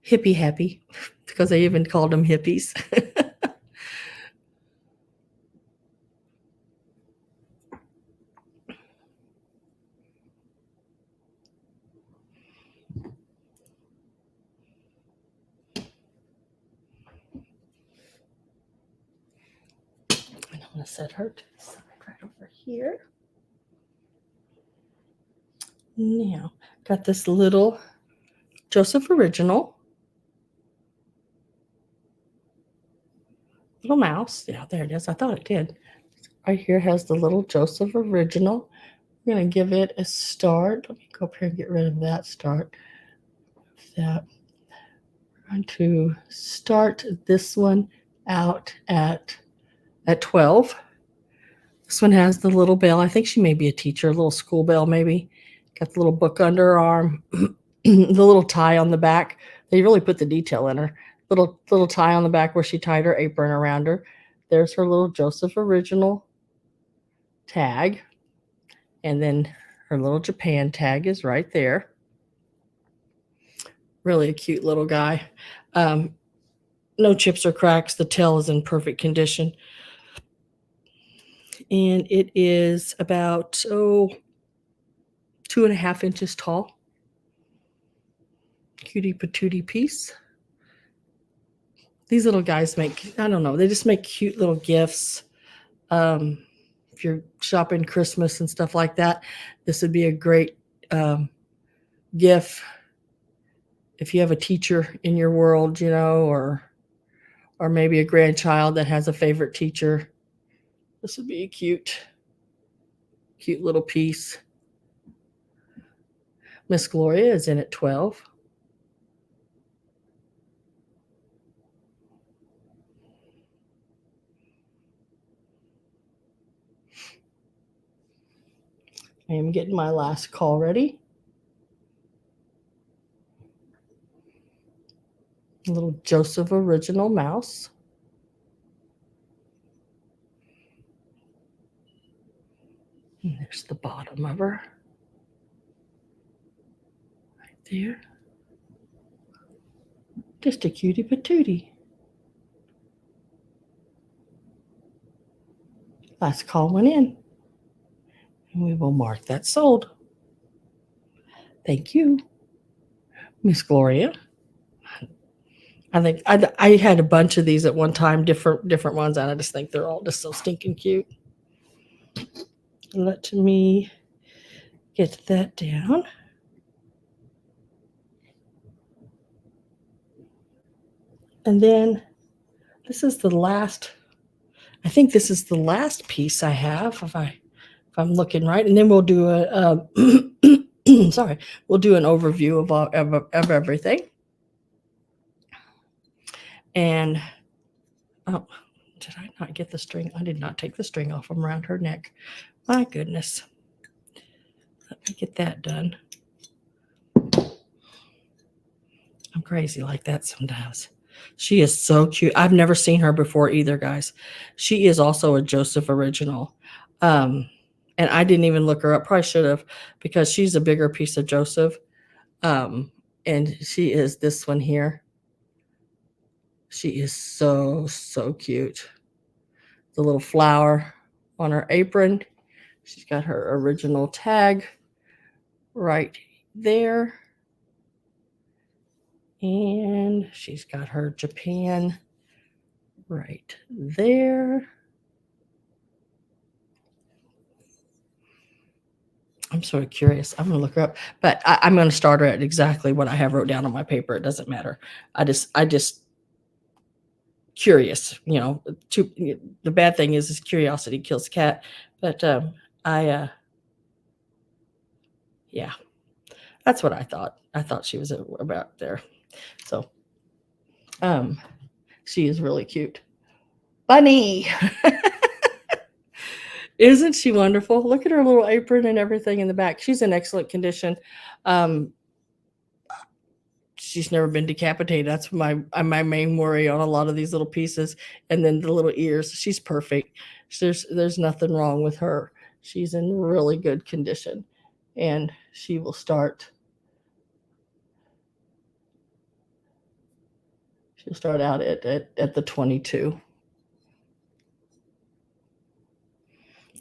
Hippie happy, because they even called them hippies. And I'm going to set her to the side right over here. Now, got this little Joseph Original. Little mouse. Yeah, there it is. I thought it did. Right here has the little Joseph Original. I'm going to give it a start. Let me go up here and get rid of that start. That. I'm going to start this one out at 12. This one has the little bell. I think she may be a teacher, a little school bell maybe. Got the little book under her arm, the little tie on the back. They really put the detail in her. Little tie on the back where she tied her apron around her. There's her little Joseph Original tag. And then her little Japan tag is right there. Really a cute little guy. No chips or cracks. The tail is in perfect condition. And it is about 2.5 inches tall. Cutie patootie piece. These little guys make, I don't know, they just make cute little gifts. If you're shopping Christmas and stuff like that, this would be a great gift. If you have a teacher in your world, you know, or maybe a grandchild that has a favorite teacher, this would be a cute little piece. Miss Gloria is in at 12. I am getting my last call ready. A little Joseph Original mouse. And there's the bottom of her. Right there. Just a cutie patootie. Last call went in. And we will mark that sold. Thank you, Miss Gloria. I think I had a bunch of these at one time, different ones, and I just think they're all just so stinking cute. Let me get that down. And then this is the last, I think this is the last piece I have, if I'm looking right. And then we'll do a sorry, we'll do an overview of everything. And oh, did I not get the string? I did not take the string off from around her neck. My goodness. Let me get that done. I'm crazy like that sometimes. She is so cute. I've never seen her before either, guys. She is also a Joseph Original. And I didn't even look her up. Probably should have, because she's a bigger piece of Joseph. And she is this one here. She is so cute. The little flower on her apron. She's got her original tag right there. And she's got her Japan right there. I'm sort of curious. I'm going to look her up, but I'm going to start her at exactly what I have wrote down on my paper. It doesn't matter. I just curious, you know. The bad thing is curiosity kills the cat. But yeah, that's what I thought. I thought she was about there. So, she is really cute. Bunny. Isn't she wonderful? Look at her little apron and everything in the back. She's in excellent condition. she's never been decapitated. That's my main worry on a lot of these little pieces. And then the little ears. She's perfect. There's nothing wrong with her. She's in really good condition, and she will start. She'll start out at the 22.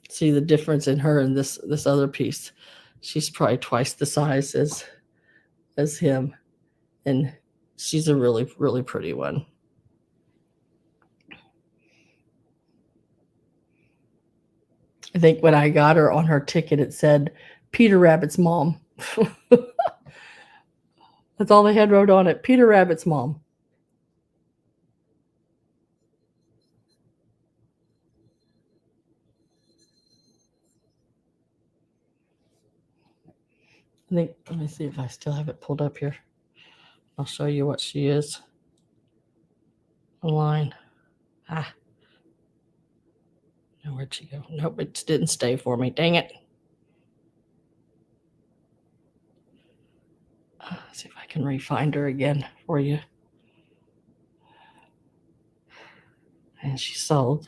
See the difference in her and this other piece. She's probably twice the size as him, and she's a really, really pretty one. I think when I got her on her ticket, it said Peter Rabbit's mom. That's all they had wrote on it. Peter Rabbit's mom. I think, let me see if I still have it pulled up here. I'll show you what she is online. Ah. Now, where'd she go? Nope, it didn't stay for me. Dang it. Let's see if I can re-find her again for you. And she sold.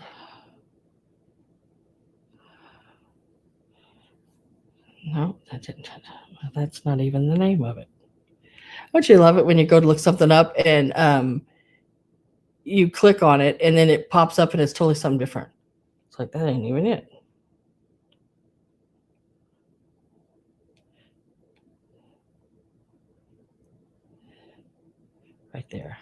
No, that didn't. That's not even the name of it. Don't you love it when you go to look something up and you click on it and then it pops up and it's totally something different? It's like, that ain't even it. Right there.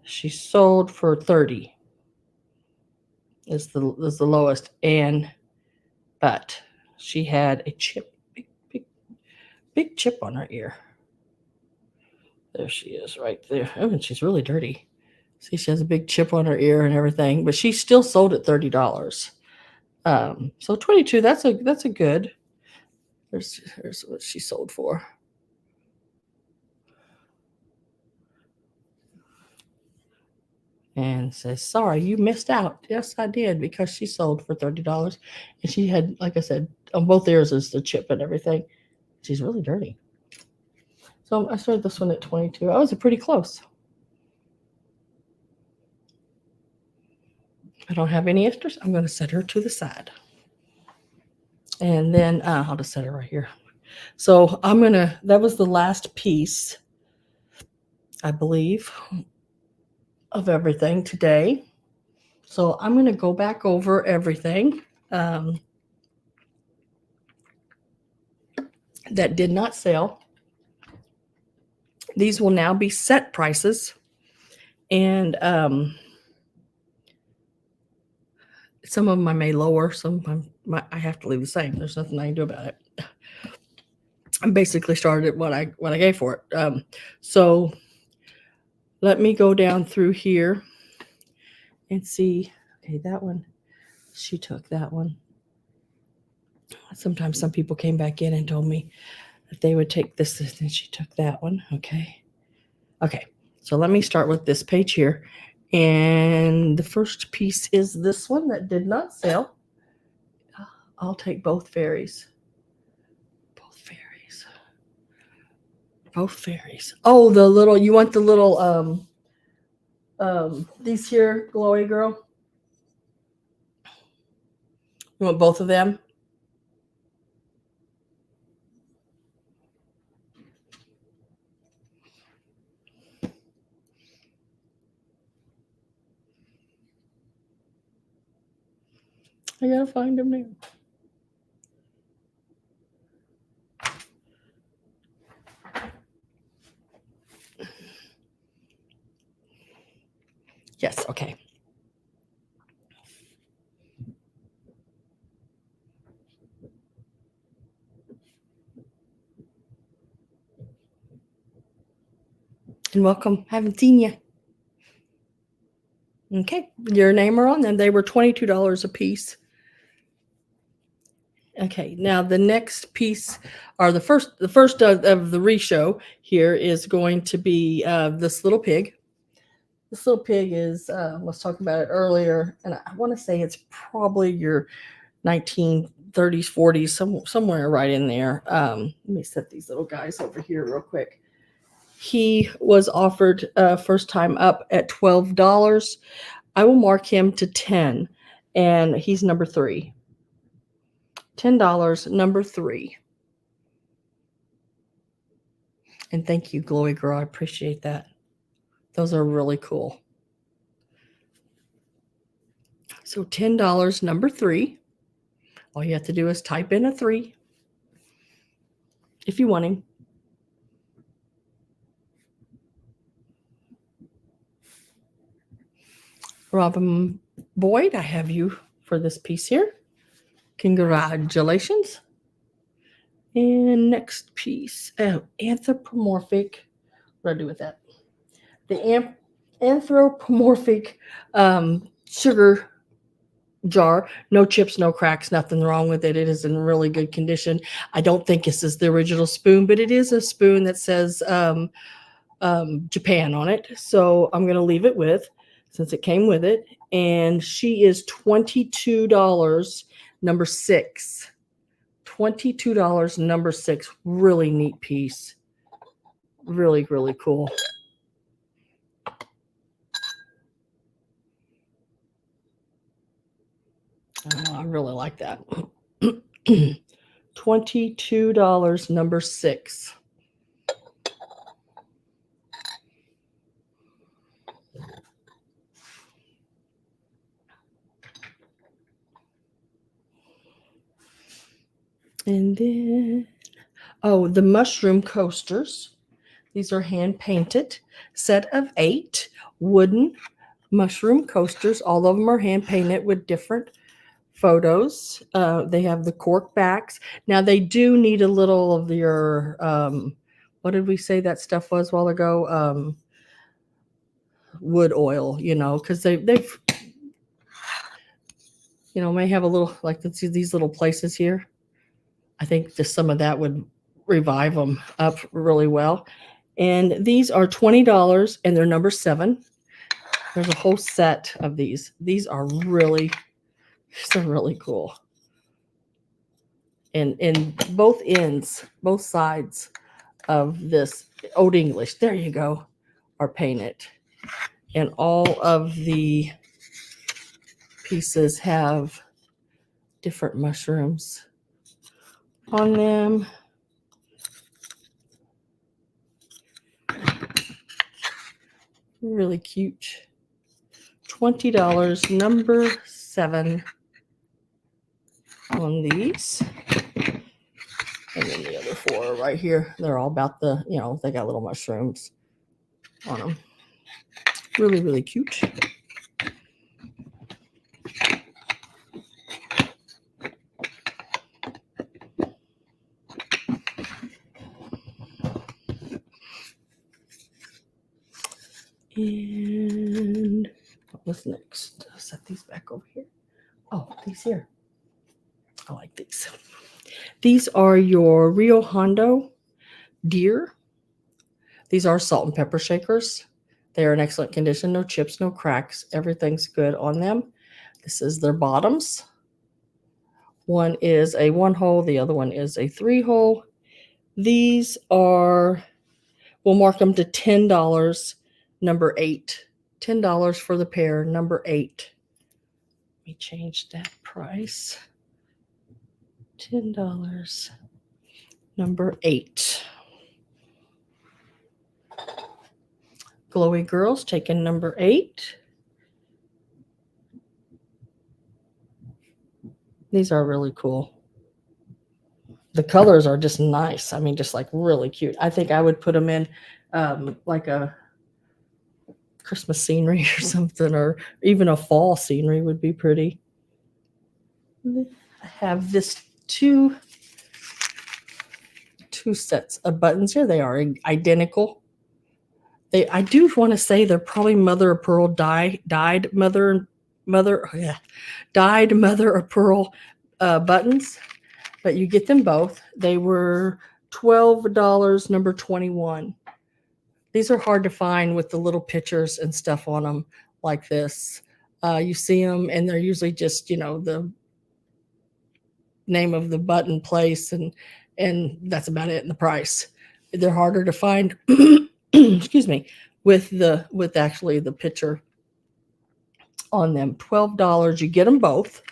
She sold for 30. Is the lowest, but she had a chip, big chip on her ear. There she is, right there. Oh, and she's really dirty. See, she has a big chip on her ear and everything, but she still sold at $30. So 22. That's a good. Here's what she sold for. And says, sorry, you missed out. Yes, I did, because she sold for $30. And she had, like I said, on both ears is the chip and everything. She's really dirty. So I started this one at 22. I was pretty close. I don't have any extras. I'm going to set her to the side. And then I'll just set her right here. So that was the last piece, I believe, of everything today. So I'm going to go back over everything that did not sell. These will now be set prices, and some of them I may lower, some I have to leave the same. There's nothing I can do about it. I basically started at what I gave for it. So let me go down through here and see. Okay, that one, she took that one. Sometimes some people came back in and told me that they would take this, and she took that one. Okay. So let me start with this page here. And the first piece is this one that did not sell. I'll take both fairies. Both fairies. Oh, the little, you want the little, these here, glowy girl? You want both of them? I gotta find them now. Yes, okay. And welcome. Haven't seen you. Okay, your name are on them. They were $22 a piece. Okay, now the next piece, or the first of the re-show here is going to be this little pig. This little pig is, let's talk about it earlier, and I want to say it's probably your 19 30s, 40s, somewhere right in there. Let me set these little guys over here real quick. He was offered first time up at $12. I will mark him to 10, and he's number 3. $10, number 3. And thank you, Glowy Girl. I appreciate that. Those are really cool. So $10, number 3. All you have to do is type in a 3 if you want him. Robin Boyd, I have you for this piece here. Congratulations. And next piece, Anthropomorphic. What do I do with that? The Anthropomorphic sugar jar. No chips, no cracks, nothing wrong with it. It is in really good condition. I don't think this is the original spoon, but it is a spoon that says Japan on it. So I'm going to leave it with, since it came with it. And she is $22, number 6. $22, number 6. Really neat piece. Really, really cool. Oh, I really like that. $22, number 6. And then, oh, the mushroom coasters. These are hand painted. Set of 8 wooden mushroom coasters. All of them are hand painted with different photos. They have the cork backs. Now they do need a little of your, what did we say that stuff was a while ago? Wood oil, because they've, may have a little, like these little places here. I think just some of that would revive them up really well. And these are $20, and they're number 7. There's a whole set of these. These are really cool. And in both ends, both sides of this Old English, there you go, are painted. And all of the pieces have different mushrooms on them. Really cute. $20, number 7 on these. And then the other 4 right here. They're all about the, they got little mushrooms on them. Really, really cute. And what's next? I'll set these back over here. Oh, these here. I like these. These are your Rio Hondo deer. These are salt and pepper shakers. They are in excellent condition. No chips, no cracks. Everything's good on them. This is their bottoms. One is a 1-hole. The other one is a 3-hole. These are, we'll mark them to $10, number 8. $10 for the pair, number 8. Let me change that price. $10, number 8. Glowy Girls taking number 8. These are really cool. The colors are just nice. I mean, just like really cute. I think I would put them in like a Christmas scenery or something, or even a fall scenery would be pretty. I have this two sets of buttons here. They are identical. I do want to say they're probably mother of pearl dyed mother of pearl buttons, but you get them both. They were $12, number 21. These are hard to find with the little pictures and stuff on them like this. You see them, and they're usually just, the name of the button place, and that's about it in the price. They're harder to find. Excuse me, with actually the picture on them. $12. You get them both.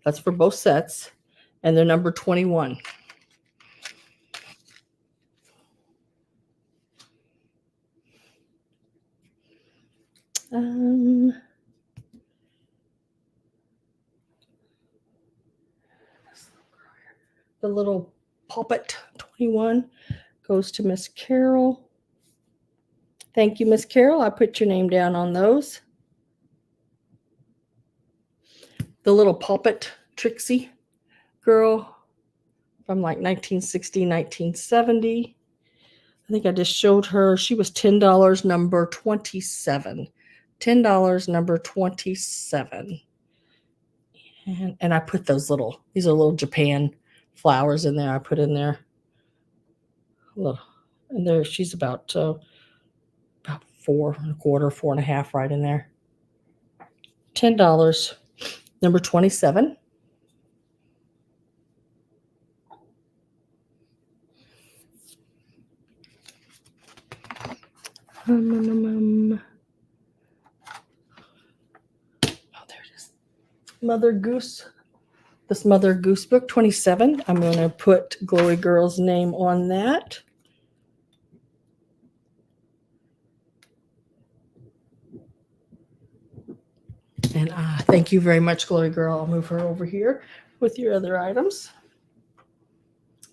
That's for both sets, and they're number 21. The little puppet 21 goes to Miss Carol. Thank you, Miss Carol. I put your name down on those. The little puppet Trixie girl from like 1960, 1970. I think I just showed her. She was $10, number 27. $10, number 27. And I put these are little Japan flowers in there. I put in there. Look, and there she's about 4.25, 4.5 right in there. $10, number 27. Oh, there it is. Mother Goose. This Mother Goose book, 27. I'm going to put Glory Girl's name on that. And thank you very much, Glory Girl. I'll move her over here with your other items.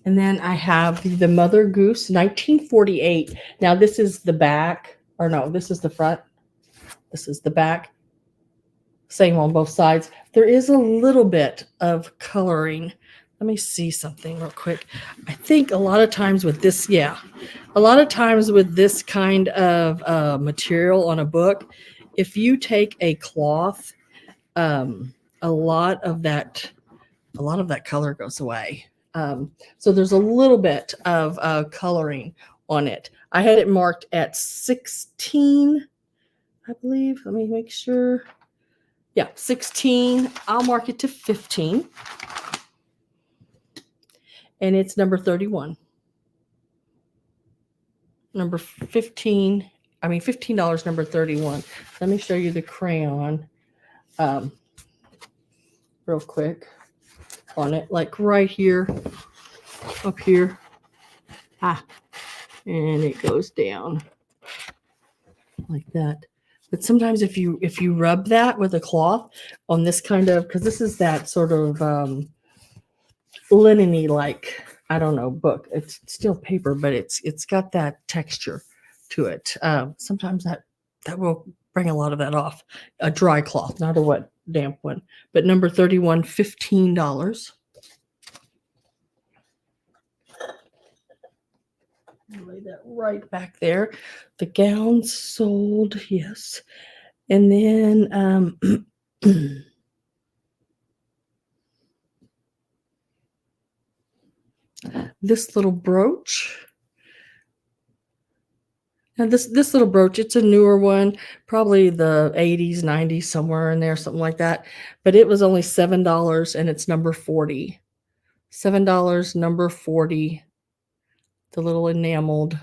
And then I have the Mother Goose, 1948. Now, this is the back. Or no, this is the front. This is the back. Same on both sides. There is a little bit of coloring. Let me see something real quick. I think a lot of times with this, a lot of times with this kind of material on a book, if you take a cloth, a lot of that color goes away. So there's a little bit of coloring on it. I had it marked at 16, I believe. Let me make sure. Yeah, 16. I'll mark it to 15. And it's number 31. Number 15. I mean, $15, number 31. Let me show you the crayon real quick on it. Like right here, up here. And it goes down like that. But sometimes if you rub that with a cloth on this kind of, because this is that sort of linen-y, like, I don't know, book. It's still paper, but it's got that texture to it. Sometimes that will bring a lot of that off. A dry cloth, not a wet, damp one. But number 31, $15. Lay that right back there. The gowns sold, yes. And then this little brooch. Now this little brooch, it's a newer one, probably the 80s, 90s, somewhere in there, something like that. But it was only $7 and it's number 40. $7, number 40. The little enameled,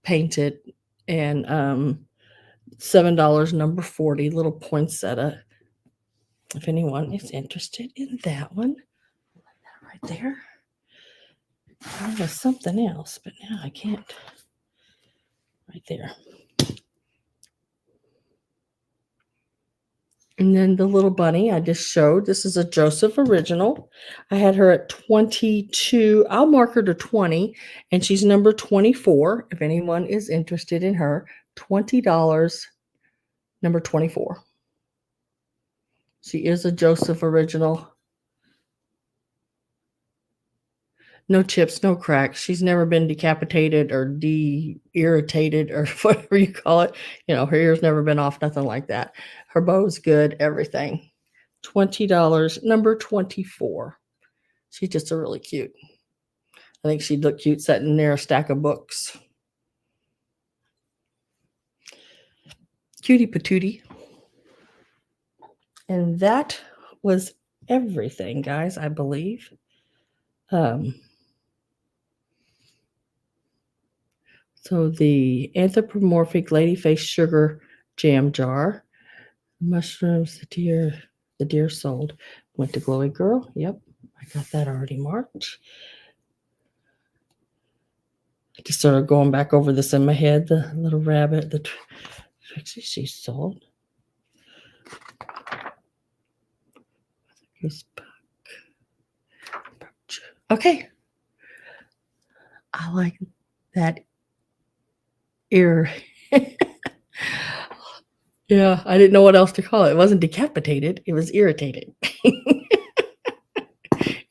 painted, and $7, number 40, little poinsettia. If anyone is interested in that one, right there. There was something else, but now I can't. Right there. And then the little bunny I just showed. This is a Joseph original. I had her at 22. I'll mark her to 20, and she's number 24. If anyone is interested in her, $20, number 24. She is a Joseph original. No chips, no cracks. She's never been decapitated or de-irritated or whatever you call it. You know, her ear's never been off, nothing like that. Her bow's good, everything. $20, number 24. She's just a really cute. I think she'd look cute sitting near a stack of books. Cutie patootie. And that was everything, guys, I believe. So the Anthropomorphic Ladyface Sugar Jam Jar, mushrooms, the deer sold. Went to Glowy Girl. Yep, I got that already marked. Just sort of going back over this in my head. The little rabbit, the Trixie, she sold. Okay. I like that ear. Yeah, I didn't know what else to call it. It wasn't decapitated. It was irritated.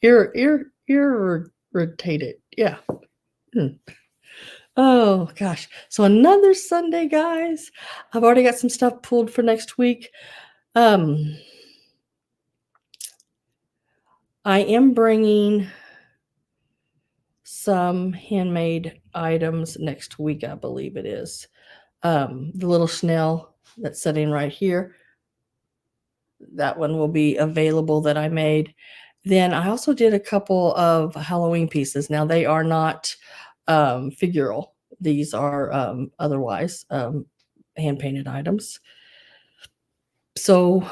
Irritated. Yeah. Oh gosh. So another Sunday, guys. I've already got some stuff pulled for next week. I am bringing some handmade items next week, I believe it is. The little snail that's sitting right here, that one will be available that I made. Then I also did a couple of Halloween pieces. Now they are not figural. These are otherwise hand painted items. So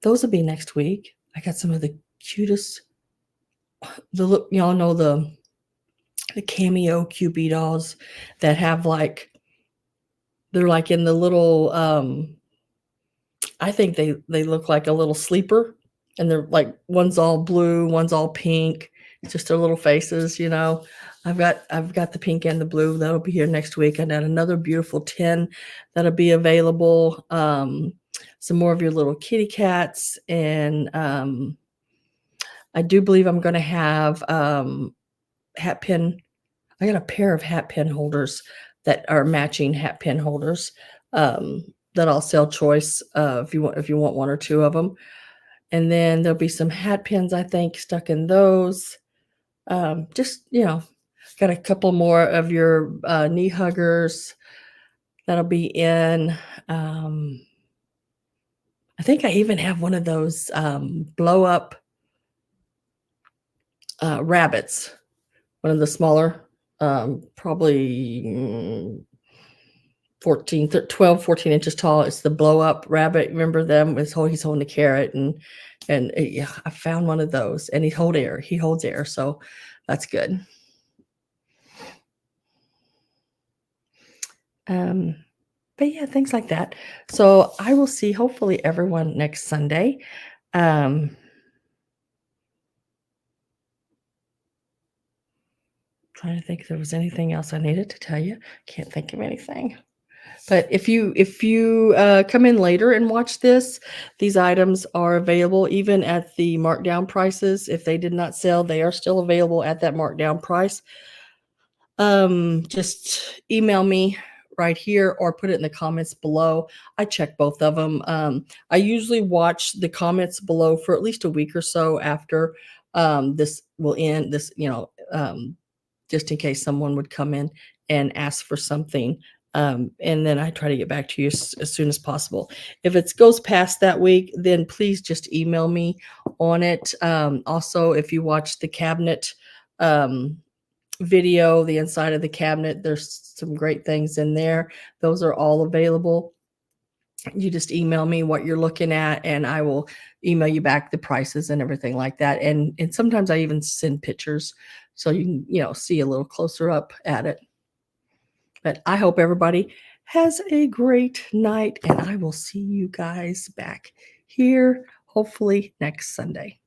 those will be next week. I got some of the cutest, y'all know the cameo Cupid dolls that have like, they're like in the little I think they look like a little sleeper, and they're like, one's all blue, one's all pink. It's just their little faces, you know. I've got the pink and the blue that'll be here next week, and then another beautiful tin that'll be available. Some more of your little kitty cats, and I do believe I'm going to have hat pin. I got a pair of hat pin holders that are matching hat pin holders that I'll sell choice if you want one or two of them. And then there'll be some hat pins, I think, stuck in those. Just, got a couple more of your knee huggers that'll be in. I think I even have one of those blow up rabbits, one of the smaller, probably 12, 14 inches tall. It's the blow up rabbit. Remember them? He's holding a carrot, and yeah, I found one of those, and he holds air. So that's good. But yeah, things like that. So I will see hopefully everyone next Sunday. Trying to think if there was anything else I needed to tell you. Can't think of anything. But if you come in later and watch this, these items are available even at the markdown prices. If they did not sell, they are still available at that markdown price. Just email me right here or put it in the comments below. I check both of them. I usually watch the comments below for at least a week or so after this will end. Just in case someone would come in and ask for something. And then I try to get back to you as soon as possible. If it goes past that week, then please just email me on it. Also, if you watch the cabinet video, the inside of the cabinet, there's some great things in there. Those are all available. You just email me what you're looking at, and I will email you back the prices and everything like that. And sometimes I even send pictures so you can, see a little closer up at it. But I hope everybody has a great night, and I will see you guys back here hopefully next Sunday.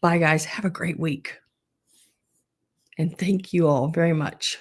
Bye, guys. Have a great week. And thank you all very much.